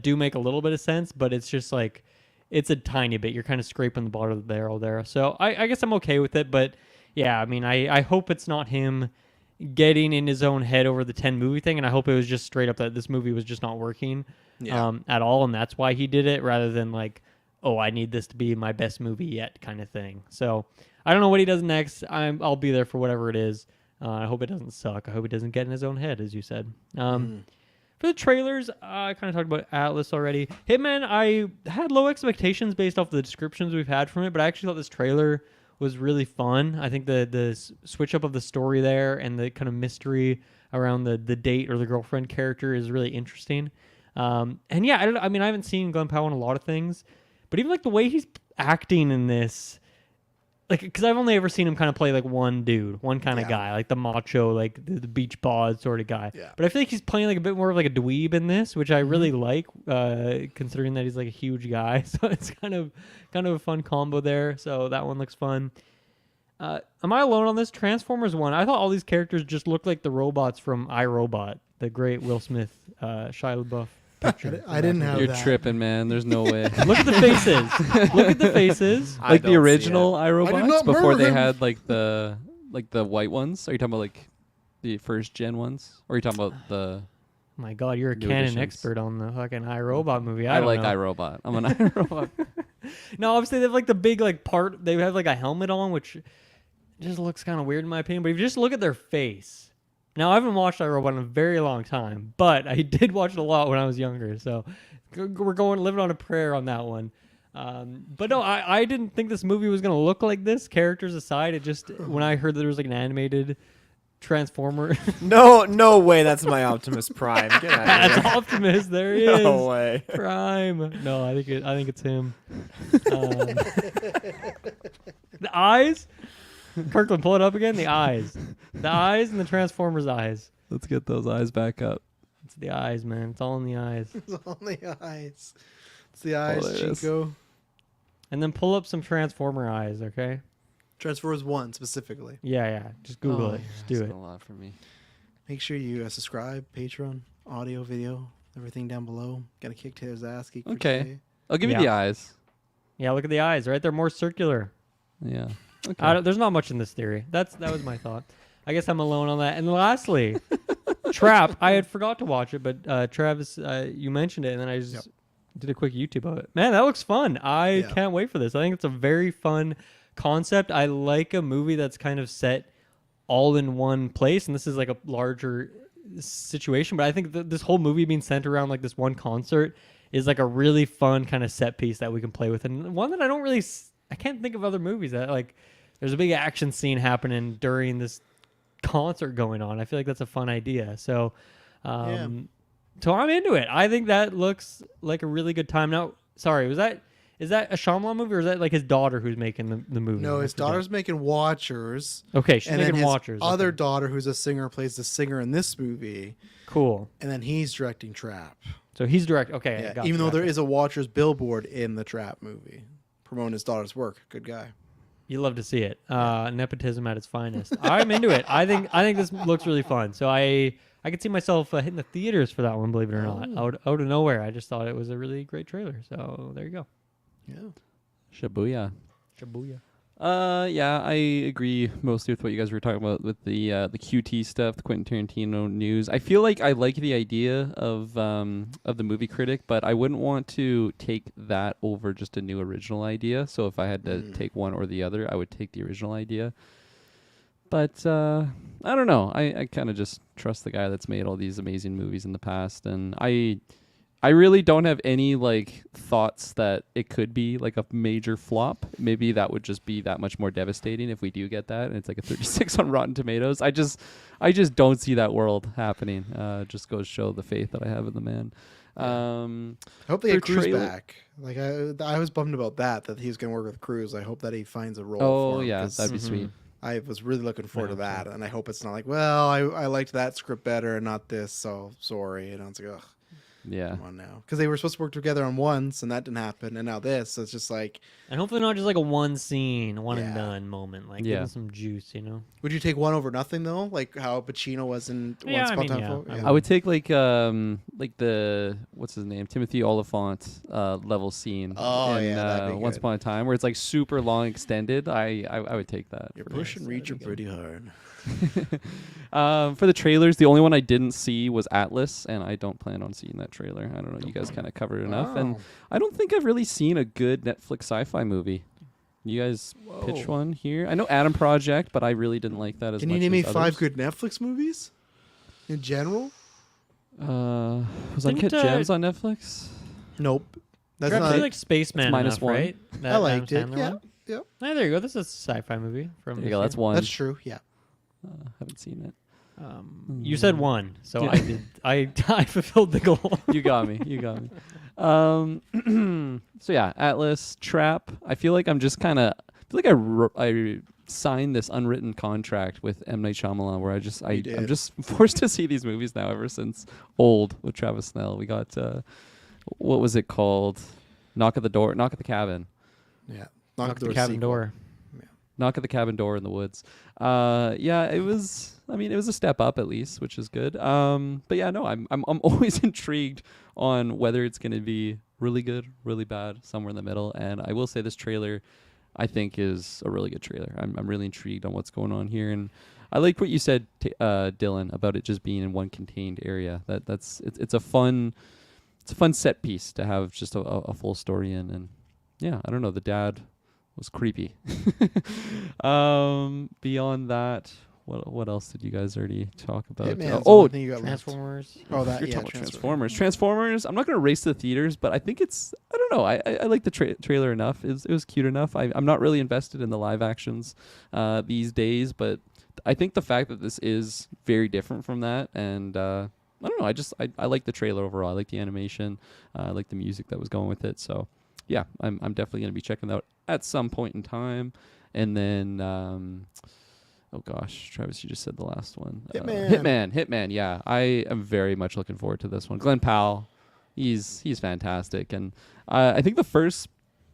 Speaker 3: do make a little bit of sense, but it's just like it's a tiny bit. You're kind of scraping the bottom of the barrel there. So I guess I'm okay with it, but yeah, I mean I hope it's not him getting in his own head over the 10 movie thing, and I hope it was just straight up that this movie was just not working at all, and that's why he did it, rather than like, I need this to be my best movie yet kind of thing. So I don't know what he does next. I'll be there for whatever it is. I hope it doesn't suck. I hope he doesn't get in his own head, as you said. For the trailers, I kind of talked about Atlas already. Hitman, I had low expectations based off the descriptions we've had from it, but I actually thought this trailer was really fun. I think the switch up of the story there and the kind of mystery around the date or the girlfriend character is really interesting. And yeah, I haven't seen Glenn Powell in a lot of things, but even like the way he's acting in this, like, because I've only ever seen him kind of play like one dude, one kind of guy, like the macho, like the beach bod sort of guy. Yeah. But I feel like he's playing like a bit more of like a dweeb in this, which I really like, considering that he's like a huge guy. So it's kind of a fun combo there. So that one looks fun. Am I alone on this? Transformers 1. I thought all these characters just looked like the robots from iRobot, the great Will Smith, Shia LaBeouf picture.
Speaker 1: I didn't have
Speaker 2: You're
Speaker 1: that.
Speaker 2: tripping, man. There's no way.
Speaker 3: Look at the faces. Look at the faces.
Speaker 2: Like the original
Speaker 1: I did
Speaker 2: iRobots
Speaker 1: not
Speaker 2: before
Speaker 1: murder
Speaker 2: they
Speaker 1: him.
Speaker 2: had like the white ones. Are you talking about like the first gen ones, or are you talking about the?
Speaker 3: My God, you're a
Speaker 2: New
Speaker 3: canon
Speaker 2: editions.
Speaker 3: expert on the fucking iRobot movie.
Speaker 2: I
Speaker 3: don't
Speaker 2: like
Speaker 3: know.
Speaker 2: iRobot. I'm an iRobot.
Speaker 3: No, obviously they have like the big like part. They have like a helmet on, which just looks kind of weird in my opinion. But if you just look at their face. Now I haven't watched iRobot in a very long time, but I did watch it a lot when I was younger. So we're living on a prayer on that one. But no, I didn't think this movie was gonna look like this. Characters aside, it just when I heard that there was like an animated Transformer.
Speaker 4: No way. That's my Optimus Prime. Get out of
Speaker 3: That's
Speaker 4: here.
Speaker 3: Optimus. There he is.
Speaker 4: No way.
Speaker 3: Prime. No, I think it's him. The eyes. Kirkland, pull it up again. The eyes and the Transformers eyes.
Speaker 2: Let's get those eyes back up.
Speaker 3: It's the eyes, man. It's all in the eyes.
Speaker 1: It's on the eyes. It's the eyes,
Speaker 2: there it is.
Speaker 1: Chico.
Speaker 3: And then pull up some Transformer eyes, okay?
Speaker 1: Transformers 1 specifically.
Speaker 3: Yeah. Just Google
Speaker 1: Oh,
Speaker 3: it.
Speaker 1: yeah,
Speaker 3: Just do
Speaker 2: That's
Speaker 3: it.
Speaker 2: a lot for me.
Speaker 1: Make sure you subscribe, Patreon, audio, video, everything down below. Got to kick Taylor's ass. Geek
Speaker 2: Okay. I'll give
Speaker 3: Yeah.
Speaker 2: you the eyes.
Speaker 3: Yeah, look at the eyes, right? They're more circular.
Speaker 2: Yeah. Okay.
Speaker 3: There's not much in this theory. That was my thought. I guess I'm alone on that. And lastly, Trap. I had forgot to watch it, but Travis, you mentioned it, and then I just did a quick YouTube of it. Man, that looks fun. I can't wait for this. I think it's a very fun concept. I like a movie that's kind of set all in one place, and this is like a larger situation. But I think this whole movie being centered around like this one concert is like a really fun kind of set piece that we can play with, and one that I can't think of other movies that like there's a big action scene happening during this concert going on. I feel like that's a fun idea. So, so I'm into it. I think that looks like a really good time. Now, sorry, is that a Shyamalan movie, or is that like his daughter who's making the movie?
Speaker 1: No,
Speaker 3: I
Speaker 1: his
Speaker 3: forget.
Speaker 1: daughter's making Watchers.
Speaker 3: Okay, she's
Speaker 1: And then
Speaker 3: making
Speaker 1: his
Speaker 3: Watchers.
Speaker 1: other
Speaker 3: Okay.
Speaker 1: daughter, who's a singer, plays the singer in this movie.
Speaker 3: Cool.
Speaker 1: And then he's directing Trap.
Speaker 3: So he's direct. Okay,
Speaker 1: Yeah,
Speaker 3: gotcha,
Speaker 1: even though there
Speaker 3: gotcha.
Speaker 1: is a Watchers billboard in the Trap movie promoting his daughter's work. Good guy.
Speaker 3: You love to see it. Nepotism at its finest. I'm into it. I think this looks really fun. So I could see myself hitting the theaters for that one, believe it or not. Out of nowhere. I just thought it was a really great trailer. So there you go.
Speaker 1: Yeah.
Speaker 2: Shibuya.
Speaker 3: Shibuya.
Speaker 2: Yeah, I agree mostly with what you guys were talking about with the QT stuff, the Quentin Tarantino news. I feel like I like the idea of the movie Critic, but I wouldn't want to take that over just a new original idea. So if I had to take one or the other, I would take the original idea. But I don't know. I kind of just trust the guy that's made all these amazing movies in the past, and I I really don't have any like thoughts that it could be like a major flop. Maybe that would just be that much more devastating if we do get that and it's like a 36 on Rotten Tomatoes. I just don't see that world happening. Just goes to show the faith that I have in the man.
Speaker 1: I hope they
Speaker 2: for
Speaker 1: get Cruz
Speaker 2: trailer-
Speaker 1: back. Like I was bummed about that he's going to work with Cruz. I hope that he finds a role.
Speaker 2: Oh
Speaker 1: for him,
Speaker 2: yeah,
Speaker 1: 'cause
Speaker 2: that'd be sweet.
Speaker 1: I was really looking forward to
Speaker 3: Yeah,
Speaker 1: that, and I hope it's not like, well, I liked that script better and not this, so sorry. And it's like, ugh,
Speaker 2: Yeah.
Speaker 1: come on now, because they were supposed to work together on once, and that didn't happen, and now this, so it's just like,
Speaker 3: And hopefully not just like a one scene, one and
Speaker 1: Yeah.
Speaker 3: done moment. Like,
Speaker 2: Yeah.
Speaker 3: give them some juice, you know?
Speaker 1: would you take one over nothing though, like how Pacino was in
Speaker 3: Yeah,
Speaker 1: Once
Speaker 3: I
Speaker 1: Upon a
Speaker 3: mean,
Speaker 1: Time?
Speaker 3: yeah,
Speaker 1: Fo-
Speaker 3: I
Speaker 1: yeah.
Speaker 2: I would take like the what's his name, Timothy Oliphant level scene
Speaker 1: Oh,
Speaker 2: in
Speaker 1: yeah, that'd be
Speaker 2: Once
Speaker 1: good.
Speaker 2: Upon a Time where it's like super long extended. I would take that.
Speaker 1: You're
Speaker 2: for-
Speaker 1: pushing Reacher pretty hard.
Speaker 2: For the trailers, the only one I didn't see was Atlas, and I don't plan on seeing that trailer. I don't know. You guys kind of covered enough, and
Speaker 1: Wow.
Speaker 2: I don't think I've really seen a good Netflix sci-fi movie. You guys pitch
Speaker 1: Whoa.
Speaker 2: one here. I know Adam Project, but I really didn't like that as
Speaker 1: Can
Speaker 2: much.
Speaker 1: you name me
Speaker 2: as
Speaker 1: 5
Speaker 2: others.
Speaker 1: good Netflix movies in general?
Speaker 2: Was Uncut
Speaker 3: Didn't,
Speaker 2: Gems on Netflix?
Speaker 1: Nope. That's
Speaker 3: You're
Speaker 1: not.
Speaker 3: actually like Spaceman
Speaker 2: minus
Speaker 3: enough,
Speaker 2: one.
Speaker 3: right? That
Speaker 1: I liked it.
Speaker 3: Adam Sandler
Speaker 1: Yeah,
Speaker 3: one?
Speaker 1: yeah.
Speaker 3: Ah, there you go. This is a sci-fi movie from
Speaker 2: There you
Speaker 3: this
Speaker 2: go. That's
Speaker 3: year.
Speaker 2: one.
Speaker 1: That's true. Yeah.
Speaker 2: Haven't seen it.
Speaker 3: You said one, so
Speaker 2: Yeah.
Speaker 3: I did. I fulfilled the goal.
Speaker 2: You got me. You got me. So yeah, Atlas, Trap. I feel like I'm just kind of. I feel like I signed this unwritten contract with M Night Shyamalan where I'm
Speaker 1: did.
Speaker 2: just forced to see these movies now ever since Old with Travis Snell. We got what was it called? Knock at the Door. Knock at the Cabin.
Speaker 1: Yeah.
Speaker 3: Knock the cabin door.
Speaker 2: Knock at the cabin door in the woods. Yeah, it was. I mean, it was a step up at least, which is good. But yeah, no, I'm always intrigued on whether it's going to be really good, really bad, somewhere in the middle. And I will say this trailer, I think, is a really good trailer. I'm really intrigued on what's going on here, and I like what you said, Dylan, about it just being in one contained area. It's a fun set piece to have just a full story in, and yeah, I don't know. The dad was creepy. Beyond that, what else did you guys already talk about?
Speaker 1: Hitman's the
Speaker 2: Oh,
Speaker 1: only thing you got left.
Speaker 3: Transformers.
Speaker 1: Oh, that
Speaker 2: you're
Speaker 1: yeah.
Speaker 2: talking about Transformers. I'm not gonna race to the theaters, but I think it's. I don't know. I like the trailer enough. It was cute enough. I'm not really invested in the live actions these days, but I think the fact that this is very different from that, and I don't know. I like the trailer overall. I like the animation. I like the music that was going with it. So yeah, I'm definitely gonna be checking that out at some point in time, and then. Oh gosh, Travis, you just said the last one. Hitman. Yeah, I am very much looking forward to this one. Glenn Powell, he's fantastic, and I think the first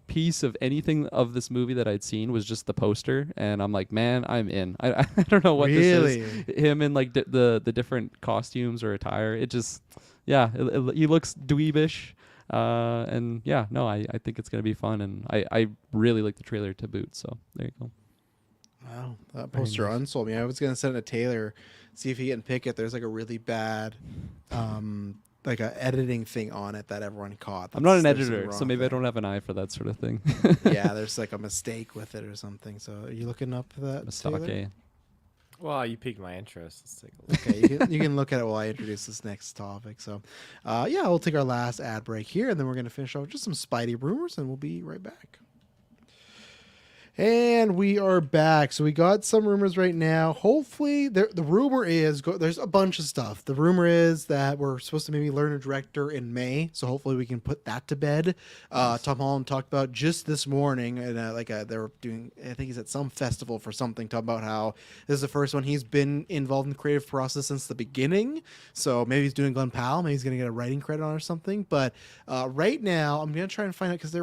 Speaker 2: piece of anything of this movie that I'd seen was just the poster, and I'm like, man, I'm in. I don't know what this is. Him in like the different costumes or attire. It just, yeah, he looks dweebish. And yeah, no, I think it's gonna be fun, and I really like the trailer to boot. So there you go.
Speaker 1: Wow, that poster unsold me. I was gonna send it to Taylor, see if he can pick it. There's like a really bad, like a editing thing on it that everyone caught.
Speaker 2: I'm not an
Speaker 1: There's something
Speaker 2: editor, so
Speaker 1: wrong
Speaker 2: maybe I
Speaker 1: with
Speaker 2: don't have an eye for that sort of thing.
Speaker 1: it. Yeah, there's like a mistake with it or something. So are you looking up that? Taylor?
Speaker 2: Mistake.
Speaker 4: Well, you piqued my interest. Let's take a look.
Speaker 1: Okay, you can look at it while I introduce this next topic. So, yeah, we'll take our last ad break here, and then we're gonna finish off with just some Spidey rumors, and we'll be right back. And we are back. So we got some rumors right now. Hopefully, the rumor is there's a bunch of stuff. The rumor is that we're supposed to maybe learn a director in May. So hopefully we can put that to bed. Tom Holland talked about just this morning, and they were doing. I think he's at some festival for something. Talking about how this is the first one he's been involved in the creative process since the beginning. So maybe he's doing Glenn Powell. Maybe he's gonna get a writing credit on or something. But right now, I'm gonna try and find out because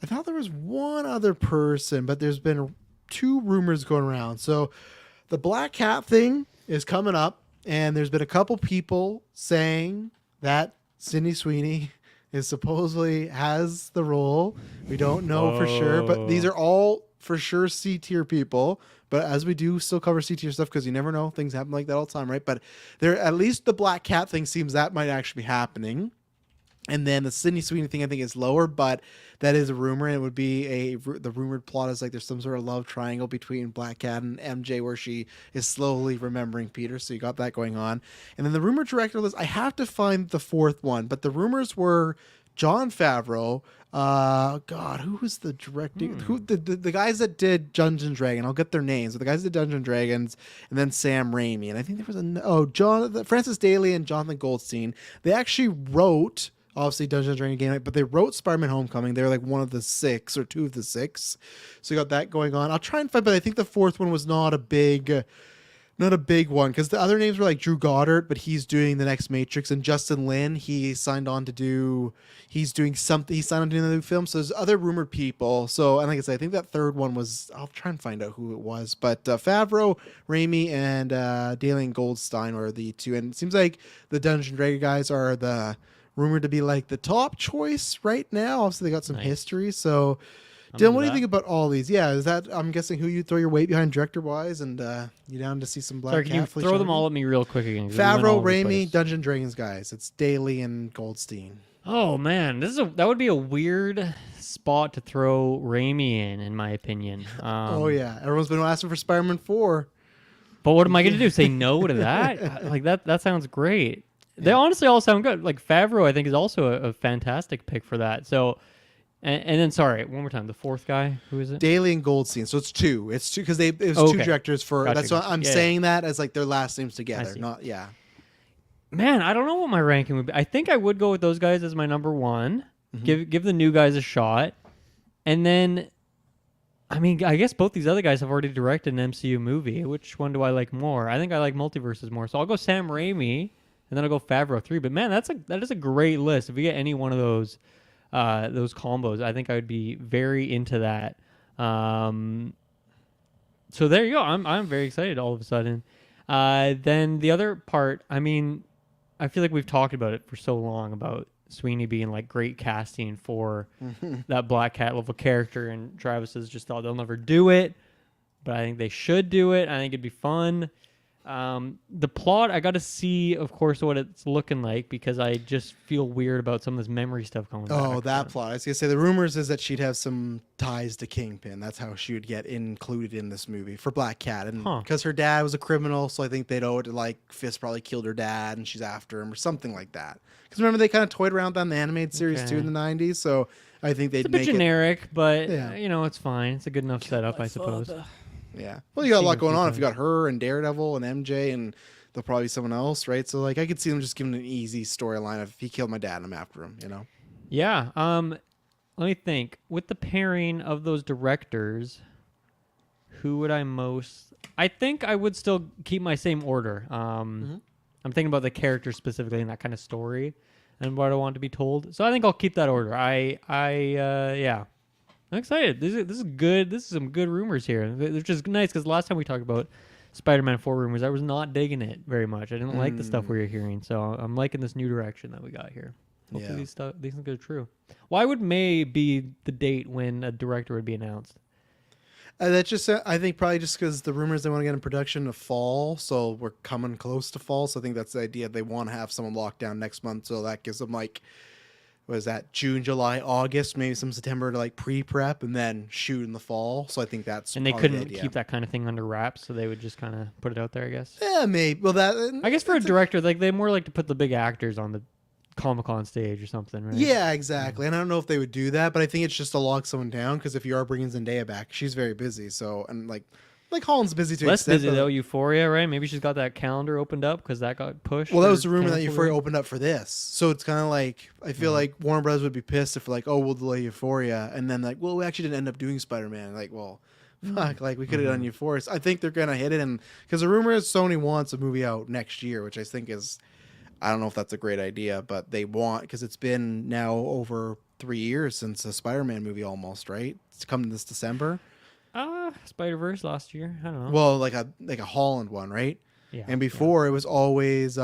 Speaker 1: I thought there was one other person, but there's been 2 rumors going around. So the Black Cat thing is coming up, and there's been a couple people saying that Sydney Sweeney is supposedly has the role. We don't know for sure, but these are all for sure C-tier people. But as we do still cover C-tier stuff, because you never know, things happen like that all the time, right? But there, at least the Black Cat thing seems that might actually be happening. And then the Sydney Sweeney thing I think is lower, but that is a rumor, and it would be the rumored plot is like there's some sort of love triangle between Black Cat and MJ where she is slowly remembering Peter. So you got that going on. And then the rumored director list, I have to find the fourth one, but the rumors were Jon Favreau. God, who was the director? Who the guys that did Dungeons and Dragons? I'll get their names. But the guys that did Dungeons and Dragons, and then Sam Raimi, and I think there was Francis Daly and Jonathan Goldstein. They actually wrote. Obviously, Dungeons & Dragons game, but they wrote Spider-Man Homecoming. They were like one of the 6 or 2 of the 6. So you got that going on. I'll try and find, but I think the fourth one was not a big one because the other names were like Drew Goddard, but he's doing the next Matrix, and Justin Lin, he's signed on to doing a new film. So there's other rumored people. So, and like I said, I think that third one was, I'll try and find out who it was, but Favreau, Raimi, and Daly and Goldstein are the 2. And it seems like the Dungeons & Dragons guys are the rumored to be like the top choice right now. Obviously, they got some history. So, Dylan, what do you think about all these? Yeah, is that, I'm guessing, who you throw your weight behind director-wise, and you down to see some Black
Speaker 3: Sorry,
Speaker 1: Cat?
Speaker 3: can you throw them all at me real quick again? 'Cause we went all
Speaker 1: Favreau,
Speaker 3: over the
Speaker 1: Raimi,
Speaker 3: place.
Speaker 1: Dungeons & Dragons guys. It's Daly and Goldstein.
Speaker 3: Oh man, that would be a weird spot to throw Raimi in my opinion.
Speaker 1: Oh yeah, everyone's been asking for Spider-Man 4.
Speaker 3: But what am I going to do? Say no to that? Like that sounds great. They honestly all sound good. Like Favreau, I think, is also a fantastic pick for that. So, and then sorry, one more time, the fourth guy, who is it?
Speaker 1: Daly and Goldstein. So it's 2. It's 2 because it was
Speaker 3: Oh,
Speaker 1: 2
Speaker 3: okay.
Speaker 1: directors for.
Speaker 3: Gotcha,
Speaker 1: That's why
Speaker 3: gotcha.
Speaker 1: I'm
Speaker 3: Yeah,
Speaker 1: saying that as like their last names together.
Speaker 3: see.
Speaker 1: Not
Speaker 3: Man, I don't know what my ranking would be. I think I would go with those guys as my number one. Give the new guys a shot, and then, I mean, I guess both these other guys have already directed an MCU movie. Which one do I like more? I think I like Multiverses more. So I'll go Sam Raimi. And then I'll go Favreau 3. But man, that is a great list. If we get any one of those combos, I think I would be very into that. So there you go. I'm very excited all of a sudden. Then the other part, I mean, I feel like we've talked about it for so long about Sweeney being like great casting for that Black Cat level character, and Travis has just thought they'll never do it, but I think they should do it. I think it'd be fun. The plot, I got to see, of course, what it's looking like because I just feel weird about some of this memory stuff going back.
Speaker 1: Oh, that plot. I was gonna say the rumors is that she'd have some ties to Kingpin. That's how she would get included in this movie for Black Cat, and because her dad was a criminal, so I think they'd owe it to like Fisk probably killed her dad, and she's after him or something like that. Because remember they kind of toyed around on the animated series too in the '90s, so I think they'd
Speaker 3: It's a bit
Speaker 1: make
Speaker 3: generic, but
Speaker 1: Yeah.
Speaker 3: it's fine. It's a good enough setup, I suppose.
Speaker 1: Yeah. Well, you got a lot
Speaker 3: Seen a
Speaker 1: going
Speaker 3: few
Speaker 1: on. If you
Speaker 3: times.
Speaker 1: got her and Daredevil and MJ, and there'll probably be someone else, right? So like I could see them just giving an easy storyline of he killed my dad and I'm after him, you know?
Speaker 3: Yeah. Let me think. With the pairing of those directors, who would I most? I think I would still keep my same order. I'm thinking about the character specifically in that kind of story and what I want to be told. So I think I'll keep that order. Yeah. I'm excited. This is good. This is some good rumors here, which is nice because last time we talked about Spider-Man 4 rumors, I was not digging it very much. I didn't like the stuff we were hearing, so I'm liking this new direction that we got here. Hopefully these things are true. Why would May be the date when a director would be announced?
Speaker 1: That's just, I think probably just because the rumors they want to get in production of fall, so we're coming close to fall. So I think that's the idea. They want to have someone locked down next month, so that gives them like, what is that, June, July, August, maybe some September to like pre-prep and then shoot in the fall. So I think that's
Speaker 3: And they
Speaker 1: probably the
Speaker 3: couldn't
Speaker 1: idea.
Speaker 3: keep that kind of thing under wraps, so they would just kind of put it out there, I guess.
Speaker 1: Yeah, maybe. Well, that
Speaker 3: I guess for a director, like they more like to put the big actors on the Comic-Con stage or something, right?
Speaker 1: Yeah, exactly. And I don't know if they would do that, but I think it's just to lock someone down because if you are bringing Zendaya back, she's very busy. So, and like Holland's busy to
Speaker 3: Less
Speaker 1: extent,
Speaker 3: busy
Speaker 1: but-
Speaker 3: though. Euphoria, right? Maybe she's got that calendar opened up because that got pushed.
Speaker 1: Well, that
Speaker 3: or
Speaker 1: was the rumor that
Speaker 3: canceled,
Speaker 1: Euphoria
Speaker 3: right?
Speaker 1: opened up for this. So it's kind of like, I feel like Warner Brothers would be pissed if like, oh, we'll delay Euphoria. And then like, well, we actually didn't end up doing Spider-Man. Like, well, fuck, like we could have done Euphoria. So I think they're going to hit it. And because the rumor is Sony wants a movie out next year, which I think is, I don't know if that's a great idea, but they want, because it's been now over 3 years since a Spider-Man movie almost, right? It's coming this December.
Speaker 3: Spider-Verse last year. I don't know.
Speaker 1: Well, like a Holland one, right?
Speaker 3: yeah.
Speaker 1: And before it was always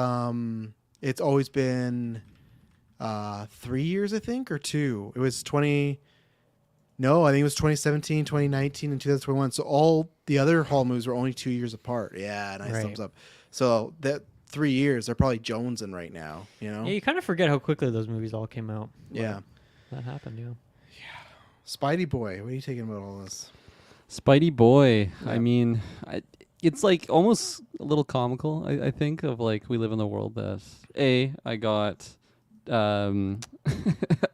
Speaker 1: it's always been 3 years, I think, or 2. It was I think it was 2017, 2019, and 2021. So all the other Hall movies were only 2 years apart. Yeah, nice
Speaker 3: Right.
Speaker 1: thumbs up. So 3 years, they're probably jonesing right now. You know?
Speaker 3: Yeah, you kind of forget how quickly those movies all came out.
Speaker 1: Yeah.
Speaker 3: That happened, yeah.
Speaker 1: Spidey boy, what are you taking about all this?
Speaker 2: Spidey boy.
Speaker 1: Yeah.
Speaker 2: I mean, it's like almost a little comical. I think of like we live in the world that I got,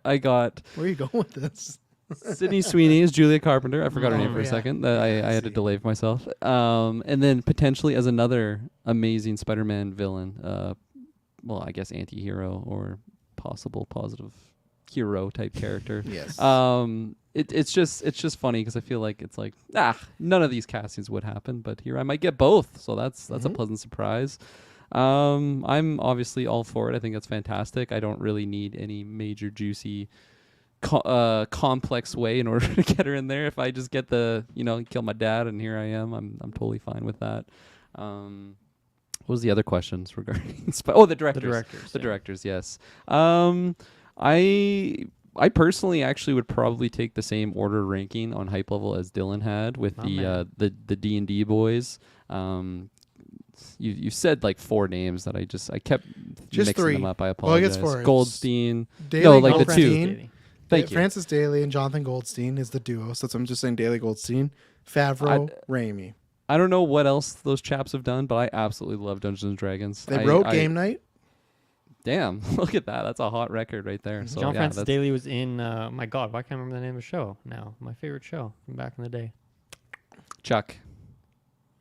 Speaker 2: I got
Speaker 1: Where are you going with this?
Speaker 2: Sydney Sweeney as Julia Carpenter. I forgot her name
Speaker 1: Oh,
Speaker 2: for a
Speaker 1: yeah.
Speaker 2: second. I had to
Speaker 1: See.
Speaker 2: delay for myself. And then potentially as another amazing Spider-Man villain. Well, I guess anti-hero or possible positive hero type character.
Speaker 1: Yes.
Speaker 2: It's just funny because I feel like it's like none of these castings would happen, but here I might get both, so that's a pleasant surprise. I'm obviously all for it. I think that's fantastic. I don't really need any major juicy complex way in order to get her in there. If I just get the kill my dad and here I am, I'm totally fine with that. What was the other questions regarding the directors? The directors, yes. I personally actually would probably take the same order ranking on hype level as Dylan had with the D&D boys. You said like 4 names that I kept
Speaker 1: Just
Speaker 2: mixing
Speaker 1: 3.
Speaker 2: them up. I
Speaker 1: Well, I
Speaker 2: apologize.
Speaker 1: guess 4. It's
Speaker 2: Goldstein.
Speaker 1: Daly
Speaker 2: No, like the
Speaker 1: Goldstein.
Speaker 2: 2. Thank you.
Speaker 1: Francis Daly and Jonathan Goldstein is the duo. So I'm just saying Daly Goldstein, Favreau, Raimi.
Speaker 2: I don't know what else those chaps have done, but I absolutely love Dungeons and Dragons.
Speaker 1: They wrote Game Night.
Speaker 2: Damn, look at that. That's a hot record right there. So
Speaker 3: John
Speaker 2: yeah,
Speaker 3: Francis
Speaker 2: that's-
Speaker 3: Daly was in, my God, why can't I remember the name of the show now? My favorite show from back in the day.
Speaker 2: Chuck.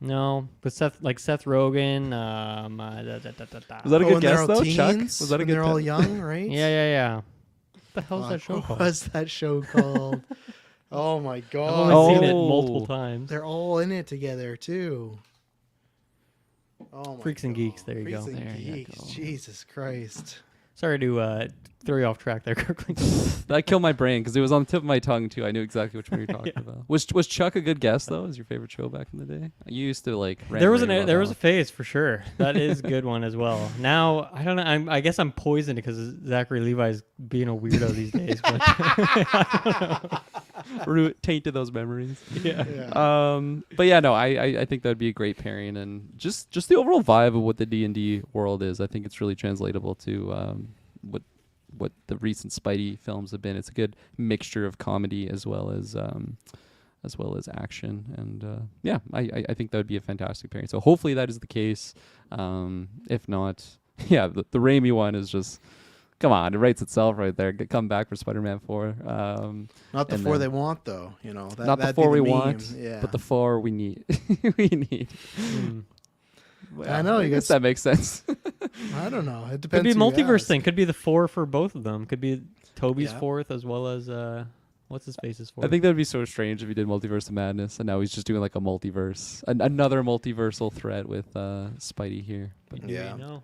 Speaker 3: No, but Seth Rogen.
Speaker 2: Was that a
Speaker 1: Oh,
Speaker 2: good
Speaker 1: when they're
Speaker 2: guess
Speaker 1: all
Speaker 2: though,
Speaker 1: teens,
Speaker 2: Chuck? Was that a
Speaker 1: when
Speaker 2: good
Speaker 1: they're all
Speaker 2: guess?
Speaker 1: young, right?
Speaker 3: Yeah. What the hell is that show
Speaker 1: What
Speaker 3: called?
Speaker 1: was that show called? Oh my
Speaker 3: I've
Speaker 1: god.
Speaker 3: only seen it
Speaker 2: Oh.
Speaker 3: multiple times.
Speaker 1: They're all in it together too. Oh my
Speaker 3: Freaks and
Speaker 1: God.
Speaker 3: Geeks, there you go.
Speaker 1: Freaks and
Speaker 2: There you
Speaker 1: Geeks.
Speaker 2: go.
Speaker 1: Jesus Christ.
Speaker 3: Sorry to throw you off track there, Kirkland.
Speaker 2: That killed my brain because it was on the tip of my tongue too. I knew exactly which one you're talking about. Was Chuck a good guess though? As your favorite show back in the day? You used to like.
Speaker 3: There was a phase for sure. That is a good one as well. Now I don't know. I guess I'm poisoned because Zachary Levi's being a weirdo these days. But
Speaker 2: tainted those memories.
Speaker 3: yeah.
Speaker 2: But yeah, no, I think that'd be a great pairing, and just the overall vibe of what the D&D world is. I think it's really translatable to what the recent Spidey films have been. It's a good mixture of comedy as well as action, and yeah, I think that would be a fantastic pairing. So hopefully that is the case. If not, yeah, the Raimi one is just. Come on, it writes itself right there. Come back for Spider-Man 4.
Speaker 1: Not the
Speaker 2: and
Speaker 1: 4
Speaker 2: then-
Speaker 1: they want though, you know.
Speaker 2: Not the
Speaker 1: that'd be
Speaker 2: 4 we
Speaker 1: meme.
Speaker 2: want,
Speaker 1: Yeah.
Speaker 2: but the 4 we need. we need.
Speaker 1: I know,
Speaker 2: I
Speaker 1: you
Speaker 2: guess
Speaker 1: got
Speaker 2: that makes sense.
Speaker 1: I don't know. It
Speaker 3: Could
Speaker 1: depends.
Speaker 3: be a
Speaker 1: who you
Speaker 3: multiverse
Speaker 1: ask.
Speaker 3: thing. Could be the 4 for both of them. Could be Toby's
Speaker 1: Yeah.
Speaker 3: 4th as well as what's his face's 4th.
Speaker 2: I think that would be so strange if he did Multiverse of Madness, and now he's just doing like a multiverse, another multiversal threat with Spidey here. But
Speaker 1: Yeah.
Speaker 3: No.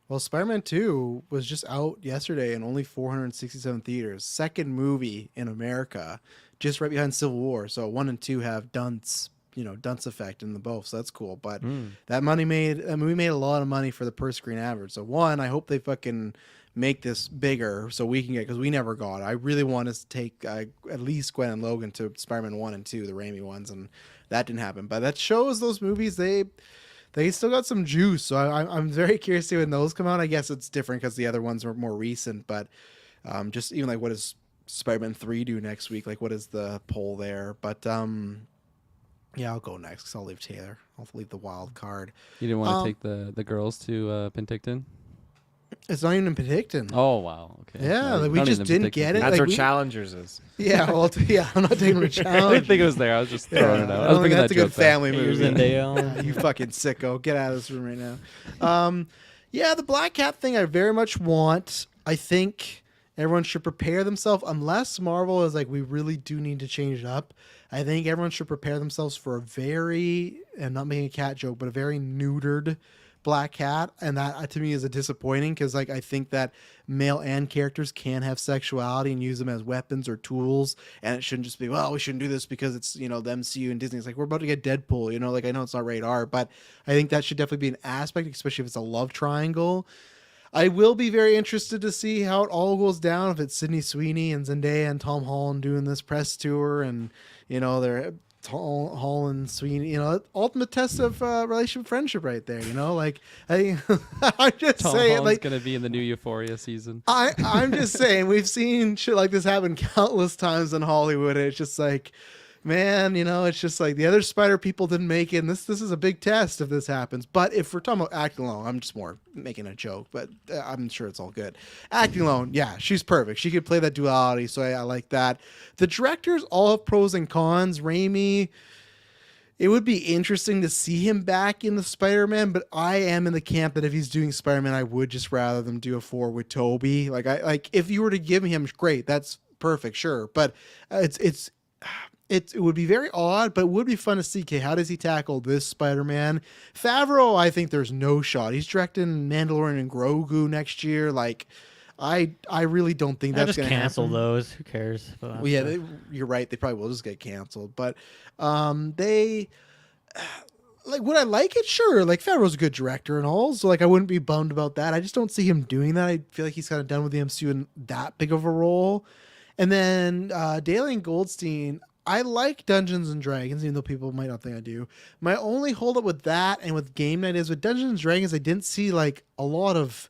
Speaker 1: Well, Spider-Man 2 was just out yesterday in only 467 theaters. Second movie in America, just right behind Civil War. So 1 and 2 have dunce effect in the both. So that's cool. But that movie made a lot of money for the per screen average. So 1, I hope they fucking make this bigger so we can get, because we never got it. I really want us to take at least Gwen and Logan to Spider-Man 1 and 2, the Raimi ones, and that didn't happen. But that shows those movies, they still got some juice, so I'm very curious to see when those come out. I guess it's different because the other ones are more recent, but just even like what does Spider-Man 3 do next week? Like what is the poll there? But yeah, I'll go next because I'll leave Taylor. I'll leave the wild card.
Speaker 2: you didn't want to take the girls to Penticton?
Speaker 1: It's not even in Penticton.
Speaker 2: Oh wow, okay.
Speaker 1: Yeah,
Speaker 2: No,
Speaker 1: like, we
Speaker 2: not
Speaker 1: just
Speaker 2: even
Speaker 1: didn't get it.
Speaker 4: That's
Speaker 1: Like,
Speaker 4: where
Speaker 1: we-
Speaker 4: Challengers is.
Speaker 1: Yeah, well, yeah, I'm not taking a
Speaker 2: I
Speaker 1: challenge.
Speaker 2: didn't think it was there. I was just throwing it out. I was
Speaker 1: don't think
Speaker 2: making
Speaker 1: that's
Speaker 2: that
Speaker 1: a good
Speaker 2: joke there.
Speaker 1: family
Speaker 3: Hey, you're
Speaker 1: movie.
Speaker 3: Zendaya.
Speaker 1: Yeah, you fucking sicko. Get out of this room right now. Yeah, the Black Cat thing I very much want. I think everyone should prepare themselves, unless Marvel is like, we really do need to change it up. I think everyone should prepare themselves for a very, and not making a cat joke, but a very neutered Black Cat. And that to me is a disappointing, because like I think that male and characters can have sexuality and use them as weapons or tools, and it shouldn't just be, well, we shouldn't do this because it's, you know, the MCU and Disney. It's like, we're about to get Deadpool, you know, like I know it's not rated R, but I think that should definitely be an aspect, especially if it's a love triangle. I will be very interested to see how it all goes down, if it's Sydney Sweeney and Zendaya and Tom Holland doing this press tour, and you know, they're Holland, Sweeney, ultimate test of relationship friendship right there. Like I, I'm just
Speaker 2: Tom
Speaker 1: saying,
Speaker 2: Holland's
Speaker 1: like
Speaker 2: gonna be in the new Euphoria season.
Speaker 1: I'm just saying, we've seen shit like this happen countless times in Hollywood. And it's just like, man, it's just like the other Spider people didn't make it. And this is a big test if this happens. But if we're talking about acting alone, I'm just more making a joke, but I'm sure it's all good. Acting alone, yeah, she's perfect. She could play that duality, so I like that. The directors all have pros and cons. Raimi, it would be interesting to see him back in the Spider-Man, but I am in the camp that if he's doing Spider-Man, I would just rather them do a 4 with Toby. Like if you were to give him, great, that's perfect, sure. But it would be very odd, but it would be fun to see, okay, how does he tackle this Spider-Man? Favreau, I think there's no shot. He's directing Mandalorian and Grogu next year. Like, I really don't think that's going to happen.
Speaker 3: Just cancel those. Who cares?
Speaker 1: Well, yeah, you're right. They probably will just get canceled. But they... Like, would I like it? Sure. Like, Favreau's a good director and all, so like I wouldn't be bummed about that. I just don't see him doing that. I feel like he's kind of done with the MCU in that big of a role. And then Daly and Goldstein... I like Dungeons and Dragons, even though people might not think I do. My only holdup with that and with Game Night is with Dungeons and Dragons, I didn't see like a lot of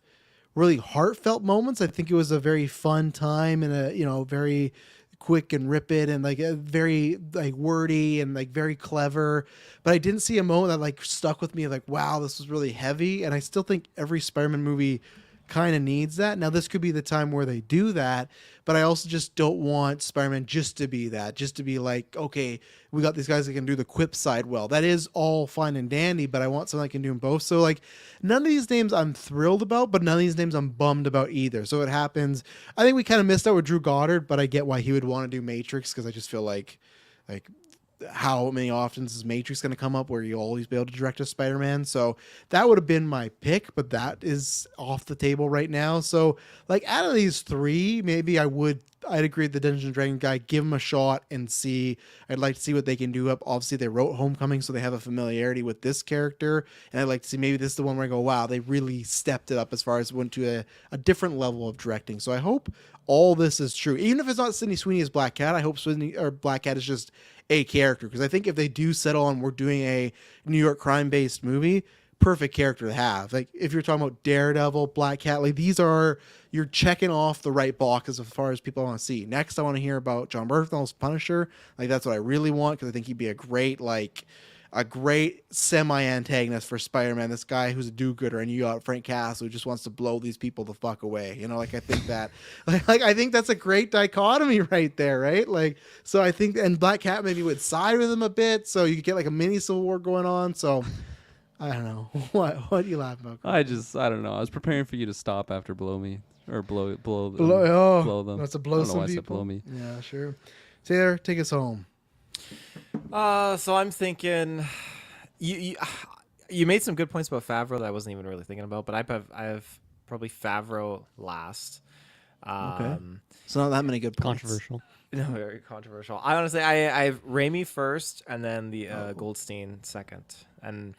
Speaker 1: really heartfelt moments. I think it was a very fun time and a very quick and rip it and like a very like wordy and like very clever. But I didn't see a moment that like stuck with me like, wow, this was really heavy. And I still think every Spider-Man movie kind of needs that. Now this could be the time where they do that, but I also just don't want Spider-Man just to be that, just to be like, okay, we got these guys that can do the quip side well. That is all fine and dandy, but I want someone that can do them both. So like none of these names I'm thrilled about, but none of these names I'm bummed about either. So it happens. I think we kind of missed out with Drew Goddard, but I get why he would want to do Matrix, because I just feel like how many options is Matrix going to come up where you always be able to direct a Spider-Man? So that would have been my pick, but that is off the table right now. So like out of these three, maybe I'd agree with the Dungeons and Dragons guy, give him a shot and see. I'd like to see what they can do up. Obviously they wrote Homecoming, so they have a familiarity with this character. And I'd like to see maybe this is the one where I go, wow, they really stepped it up as far as went to a different level of directing. So I hope all this is true. Even if it's not Sydney Sweeney as Black Cat, I hope Black Cat is just a character, because I think if they do settle on we're doing a New York crime-based movie, perfect character to have. Like if you're talking about Daredevil, Black Cat, like these are, you're checking off the right boxes as far as people want to see. Next, I want to hear about John Bernthal's Punisher. Like that's what I really want, because I think he'd be a great semi-antagonist for Spider-Man. This guy who's a do-gooder, and you got Frank Castle who just wants to blow these people the fuck away. I think that, I think that's a great dichotomy right there, right? Like, so I think, and Black Cat maybe would side with him a bit, so you could get like a mini Civil War going on. So I don't know. What are you laughing about?
Speaker 2: I don't know. I was preparing for you to stop after blow me or blow them.
Speaker 1: Blow them. That's a blow
Speaker 2: I don't know
Speaker 1: some
Speaker 2: why I said
Speaker 1: people.
Speaker 2: blow me.
Speaker 1: Yeah, sure. Taylor, take us home.
Speaker 4: So I'm thinking, you made some good points about Favreau that I wasn't even really thinking about, but I have probably Favreau last.
Speaker 1: Okay. So not that many good points.
Speaker 3: Controversial.
Speaker 4: No, very controversial. I honestly, I have Raimi first, and then the Goldstein second, and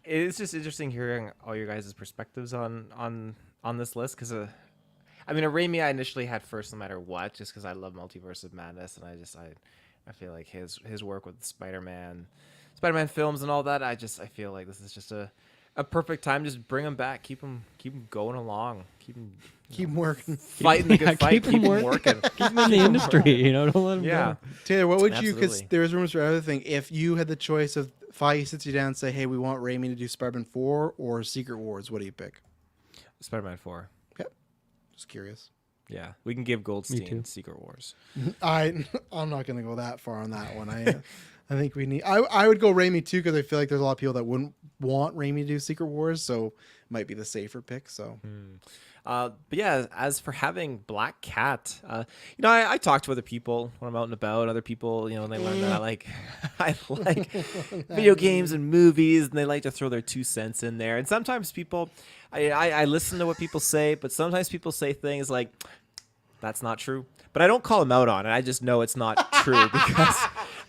Speaker 4: it's just interesting hearing all your guys' perspectives on this list, because I mean, a Raimi I initially had first no matter what, just because I love Multiverse of Madness, and I feel like his work with Spider-Man films and all that, I feel like this is just a perfect time. Just bring him back, keep him going along, keep him
Speaker 1: working,
Speaker 4: fighting the good fight, keep him working,
Speaker 3: Keep him in the industry, don't let him
Speaker 4: yeah.
Speaker 3: go.
Speaker 1: Taylor, what would you? Because
Speaker 4: Absolutely.
Speaker 1: there's rumors for everything. If you had the choice of Feige sits you down and say, "Hey, we want Raimi to do Spider-Man 4 or Secret Wars," what do you pick?
Speaker 4: Spider-Man 4.
Speaker 1: Okay, just curious.
Speaker 4: Yeah, we can give
Speaker 3: too.
Speaker 4: Goldstein Secret Wars.
Speaker 1: I'm not going to go that far on that one. I think we need. I would go Raimi too, because I feel like there's a lot of people that wouldn't want Raimi to do Secret Wars, so it might be the safer pick. So.
Speaker 4: But yeah, as for having Black Cat, I talk to other people when I'm out and about. Other people, and they learn that I like video games and movies, and they like to throw their 2 cents in there. And sometimes people, I listen to what people say, but sometimes people say things like, "That's not true." But I don't call them out on it. I just know it's not true, because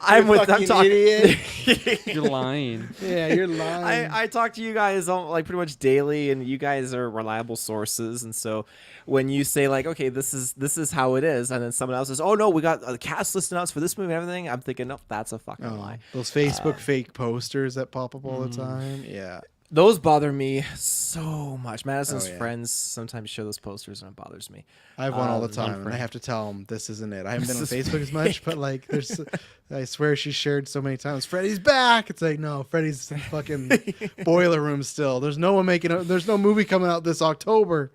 Speaker 4: I'm with. I'm
Speaker 1: fucking
Speaker 4: talking.
Speaker 1: idiot.
Speaker 2: You're lying.
Speaker 1: Yeah, you're lying.
Speaker 4: I talk to you guys like pretty much daily, and you guys are reliable sources. And so, when you say like, okay, this is how it is, and then someone else says, oh no, we got the cast list announced for this movie and everything, I'm thinking, nope, that's a fucking lie.
Speaker 1: Those Facebook fake posters that pop up all the time. Yeah.
Speaker 4: Those bother me so much. Madison's
Speaker 1: Oh, yeah.
Speaker 4: friends sometimes show those posters, and it bothers me.
Speaker 1: I have one all the
Speaker 3: there's one
Speaker 1: time, and I
Speaker 3: friend.
Speaker 1: have to tell them this isn't it. I haven't been on Facebook as much, but like, I swear she shared so many times. Freddy's back. It's like, no, Freddy's in fucking boiler room still. There's no one there's no movie coming out this October.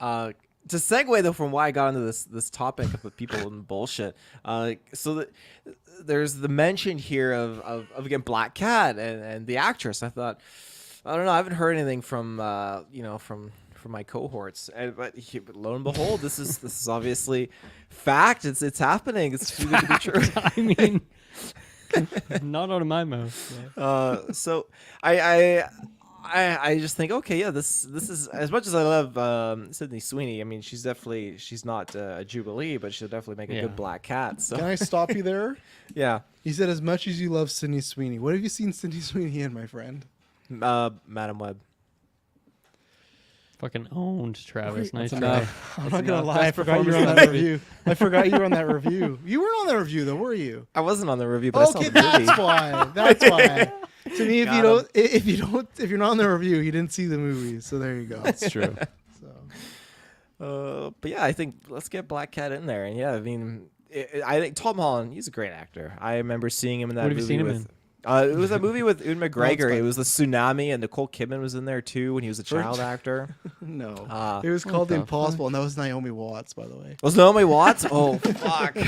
Speaker 4: To segue though from why I got into this topic of people and bullshit, there's the mention here of again Black Cat and the actress. I thought, I don't know, I haven't heard anything from from my cohorts, but lo and behold, this is obviously fact. It's happening. It's too good to be true.
Speaker 3: I mean, not out of my mouth.
Speaker 4: So I just think, okay, yeah, this is, as much as I love Sydney Sweeney. I mean, she's not a Jubilee, but she'll definitely make a
Speaker 3: Yeah.
Speaker 4: good Black Cat. So
Speaker 1: Can I stop you there?
Speaker 4: yeah,
Speaker 1: You said as much as you love Sydney Sweeney. What have you seen Sydney Sweeney in, my friend?
Speaker 4: Madam Web.
Speaker 3: Fucking owned, Travis. Nice
Speaker 2: That's
Speaker 3: try.
Speaker 2: enough.
Speaker 1: I'm not gonna
Speaker 2: enough.
Speaker 1: lie. I
Speaker 2: Best
Speaker 1: forgot you were on
Speaker 2: performance
Speaker 1: that
Speaker 2: of the movie.
Speaker 1: review. I forgot you were on that review. You weren't on that review though, were you?
Speaker 4: I wasn't on the review, but I saw
Speaker 1: Okay,
Speaker 4: the movie.
Speaker 1: that's why. That's why. To me,
Speaker 4: Got
Speaker 1: if you're not on the review, you didn't see the movie. So there you go.
Speaker 2: It's true.
Speaker 1: So
Speaker 4: But yeah, I think let's get Black Cat in there. And yeah, I mean, I think Tom Holland, he's a great actor. I remember seeing him in that
Speaker 3: What have
Speaker 4: movie
Speaker 3: you seen him
Speaker 4: with.
Speaker 3: in?
Speaker 4: It was a movie with Ewan McGregor.
Speaker 1: fine.
Speaker 4: It was the tsunami, and Nicole Kidman was in there too when he was a child actor.
Speaker 1: no, it was called The
Speaker 2: the
Speaker 1: Impossible, and that was Naomi Watts, by the way.
Speaker 4: Was Naomi Watts? Oh fuck!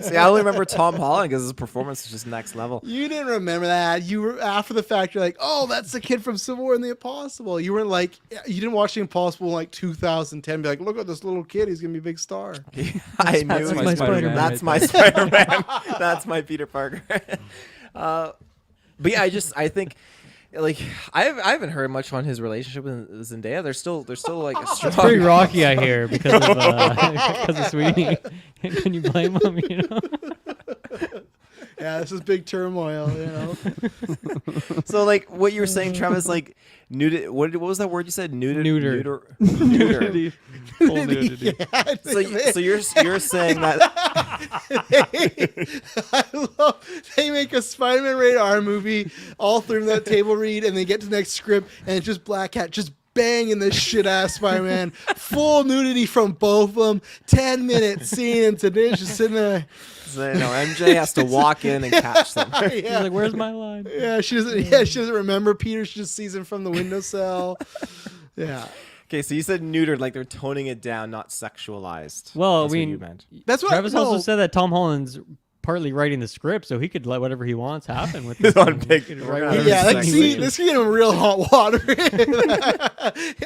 Speaker 4: See, I only remember Tom Holland because his performance was just next level.
Speaker 1: You didn't remember that. You were after the fact. You're like, oh, that's the kid from Civil War and The Impossible. You weren't like, you didn't watch The Impossible in like 2010. Be like, look at this little kid. He's gonna be a big star.
Speaker 4: I knew
Speaker 2: that's
Speaker 4: it.
Speaker 2: my Spider-Man
Speaker 4: That's
Speaker 2: right
Speaker 4: my
Speaker 2: there.
Speaker 4: Spider-Man. That's my Peter Parker. But yeah, I think, like, I haven't heard much on his relationship with Zendaya. They're still like a strong.
Speaker 3: It's pretty rocky, I hear, because of Sweeney. Can you blame him? You know.
Speaker 1: Yeah, this is big turmoil. You know.
Speaker 4: So like what you were saying, Travis, like nudity. What was that word you said? Neuter.
Speaker 3: Neuter.
Speaker 2: Nudity. Full nudity.
Speaker 1: Yeah,
Speaker 4: So you're saying that
Speaker 1: I love they make a Spider-Man rated R movie, all through that table read, and they get to the next script, and it's just Black Cat just banging this shit ass Spider-Man, full nudity from both of them, 10-minute scene, and today's just sitting there.
Speaker 4: so, MJ has to walk in and catch them.
Speaker 3: He's
Speaker 1: Yeah,
Speaker 3: like, "Where's my line?"
Speaker 1: yeah, she doesn't remember. Peter just sees him from the windowsill. Yeah,
Speaker 4: Okay, so you said neutered, like they're toning it down, not sexualized.
Speaker 3: Well,
Speaker 4: That's
Speaker 3: I
Speaker 4: what you
Speaker 3: mean,
Speaker 4: meant.
Speaker 1: that's what
Speaker 3: Travis
Speaker 1: no,
Speaker 3: also said that Tom Holland's partly writing the script, so he could let whatever he wants happen with
Speaker 4: He's
Speaker 3: this
Speaker 4: on
Speaker 3: thing.
Speaker 4: big-
Speaker 3: He could
Speaker 4: we're
Speaker 3: write
Speaker 4: gonna-
Speaker 3: whatever
Speaker 1: Yeah,
Speaker 3: he
Speaker 1: like
Speaker 3: thinks.
Speaker 1: see, this could get him real hot water.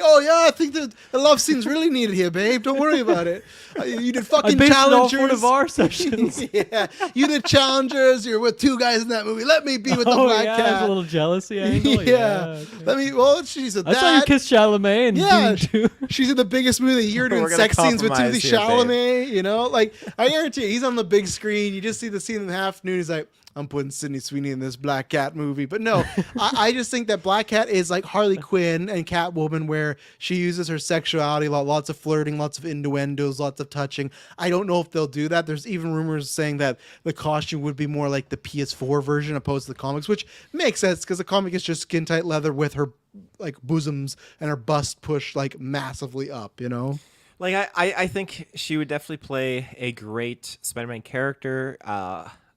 Speaker 1: Oh yeah, I think the love scene's really needed here, babe. Don't worry about it. You did
Speaker 3: I
Speaker 1: fucking
Speaker 3: based it off
Speaker 1: challengers.
Speaker 3: one of our sessions.
Speaker 1: Yeah, you did challengers. You're with two guys in that movie. Let me be with the
Speaker 3: Oh
Speaker 1: Black
Speaker 3: yeah,
Speaker 1: Cat.
Speaker 3: there's a little jealousy angle.
Speaker 1: Yeah.
Speaker 3: okay.
Speaker 1: Let me. Well, she's a
Speaker 3: I saw you
Speaker 1: dad.
Speaker 3: kiss Chalamet and
Speaker 1: Yeah,
Speaker 3: Dune 2.
Speaker 1: she's in the biggest movie of the year doing
Speaker 4: We're gonna
Speaker 1: sex scenes with Timothy
Speaker 4: compromise here,
Speaker 1: Chalamet. You know, like I guarantee you, he's on the big screen. You just see the scene in the afternoon. He's like, I'm putting Sydney Sweeney in this Black Cat movie. But no, I just think that Black Cat is like Harley Quinn and Catwoman, where she uses her sexuality a lot, lots of flirting, lots of innuendos, lots of touching. I don't know if they'll do that. There's even rumors saying that the costume would be more like the PS4 version opposed to the comics, which makes sense because the comic is just skin tight leather with her like bosoms and her bust pushed like massively up, you know?
Speaker 4: Like I think she would definitely play a great Spider-Man character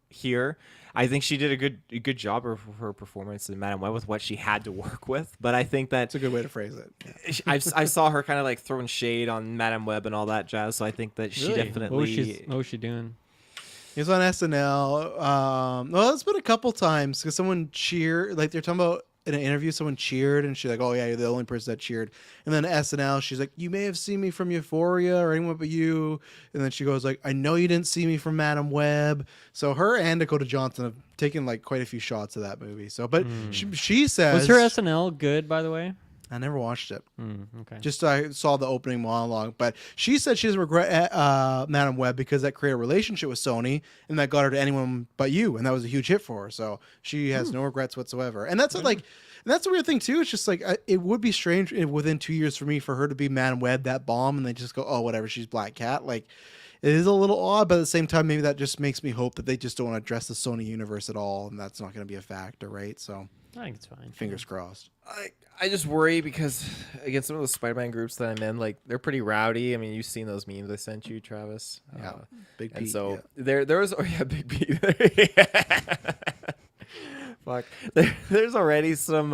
Speaker 4: here. I think she did a good job of her performance in Madam Web with what she had to work with. But I think that
Speaker 1: That's a good way to phrase it. Yeah.
Speaker 4: I saw her kind of like throwing shade on Madam Web and all that jazz. So I think that she
Speaker 3: Really?
Speaker 4: definitely.
Speaker 3: What was she doing?
Speaker 1: He was on SNL. Well, it's been a couple times because someone cheered. Like they're talking about in an interview, someone cheered, and she's like, "Oh yeah, you're the only person that cheered." And then SNL, she's like, "You may have seen me from Euphoria or anyone but you." And then she goes like, "I know you didn't see me from Madam Web." So her and Dakota Johnson have taken like quite a few shots of that movie. So, but she says,
Speaker 3: Was her SNL good, by the way?
Speaker 1: I never watched it.
Speaker 3: Okay.
Speaker 1: Just I saw the opening monologue, but she said she doesn't regret Madam Web because that created a relationship with Sony and that got her to Anyone But You, and that was a huge hit for her. So she has no regrets whatsoever. And that's like, and that's a weird thing too. It's just like it would be strange within 2 years for me for her to be Madam Web, that bomb, and they just go, oh whatever, she's Black Cat. Like it is a little odd, but at the same time, maybe that just makes me hope that they just don't want to address the Sony universe at all, and that's not going to be a factor, right? So
Speaker 3: I think it's fine.
Speaker 1: fingers crossed.
Speaker 4: I just worry because again, some of those Spider-Man groups that I'm in, like they're pretty rowdy. I mean, you've seen those memes I sent you, Travis.
Speaker 1: Yeah, Big
Speaker 4: And
Speaker 1: Pete,
Speaker 4: so
Speaker 1: yeah.
Speaker 4: there was Big Pete. Fuck. There's already some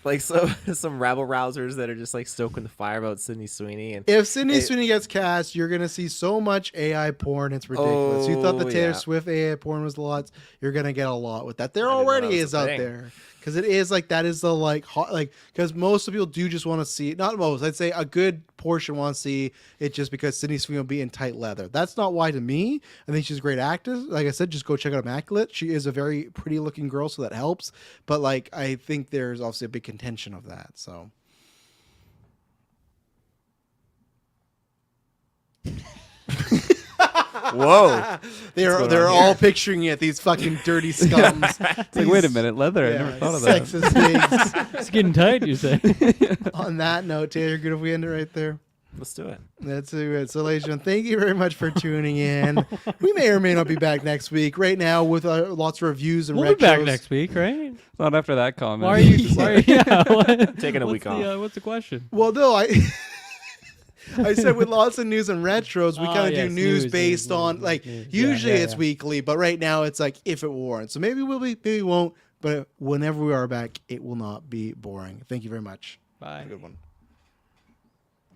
Speaker 4: like some rabble rousers that are just like stoking the fire about Sydney Sweeney. And
Speaker 1: If Sydney Sweeney gets cast, you're gonna see so much AI porn. It's ridiculous. You thought the
Speaker 4: Oh,
Speaker 1: Taylor
Speaker 4: yeah.
Speaker 1: Swift AI porn was lots. You're gonna get a lot with that. There
Speaker 4: I didn't know that
Speaker 1: already
Speaker 4: was
Speaker 1: is
Speaker 4: a
Speaker 1: out
Speaker 4: thing.
Speaker 1: there because it is like that is the like hot like because most of people do just want to see not most. I'd say a good portion want to see it just because Sydney Sweeney will be in tight leather. That's not why to me. I think she's a great actress. Like I said, just go check out Immaculate. She is a very pretty looking girl, so that helps. But like I think there's obviously a big contention of that. So.
Speaker 4: whoa.
Speaker 1: They're all picturing it. These fucking dirty scums.
Speaker 2: It's like, wait a minute, leather. I never thought of that.
Speaker 1: Sexist pigs.
Speaker 3: It's getting tight, you say?
Speaker 1: On that note, Taylor, good if we end it right there.
Speaker 4: Let's do it.
Speaker 1: That's it. So, ladies and gentlemen, thank you very much for tuning in. We may or may not be back next week. Right now, with lots of reviews and
Speaker 3: We'll be back
Speaker 1: retros.
Speaker 3: next week, right?
Speaker 2: Not after that comment.
Speaker 3: Why are you? Yeah.
Speaker 4: Taking a
Speaker 3: What's
Speaker 4: week
Speaker 3: the,
Speaker 4: off.
Speaker 3: what's the question?
Speaker 1: Well, no, I said with lots of news and retros, we
Speaker 3: Oh,
Speaker 1: kind of
Speaker 3: yes,
Speaker 1: do news
Speaker 3: news,
Speaker 1: based
Speaker 3: news,
Speaker 1: on
Speaker 3: news,
Speaker 1: like
Speaker 3: news.
Speaker 1: usually
Speaker 3: Yeah,
Speaker 1: it's
Speaker 3: yeah.
Speaker 1: weekly, but right now it's like if it warrants. So maybe we'll be, maybe we won't. But whenever we are back, it will not be boring. Thank you very much.
Speaker 3: Bye.
Speaker 1: Have a good one.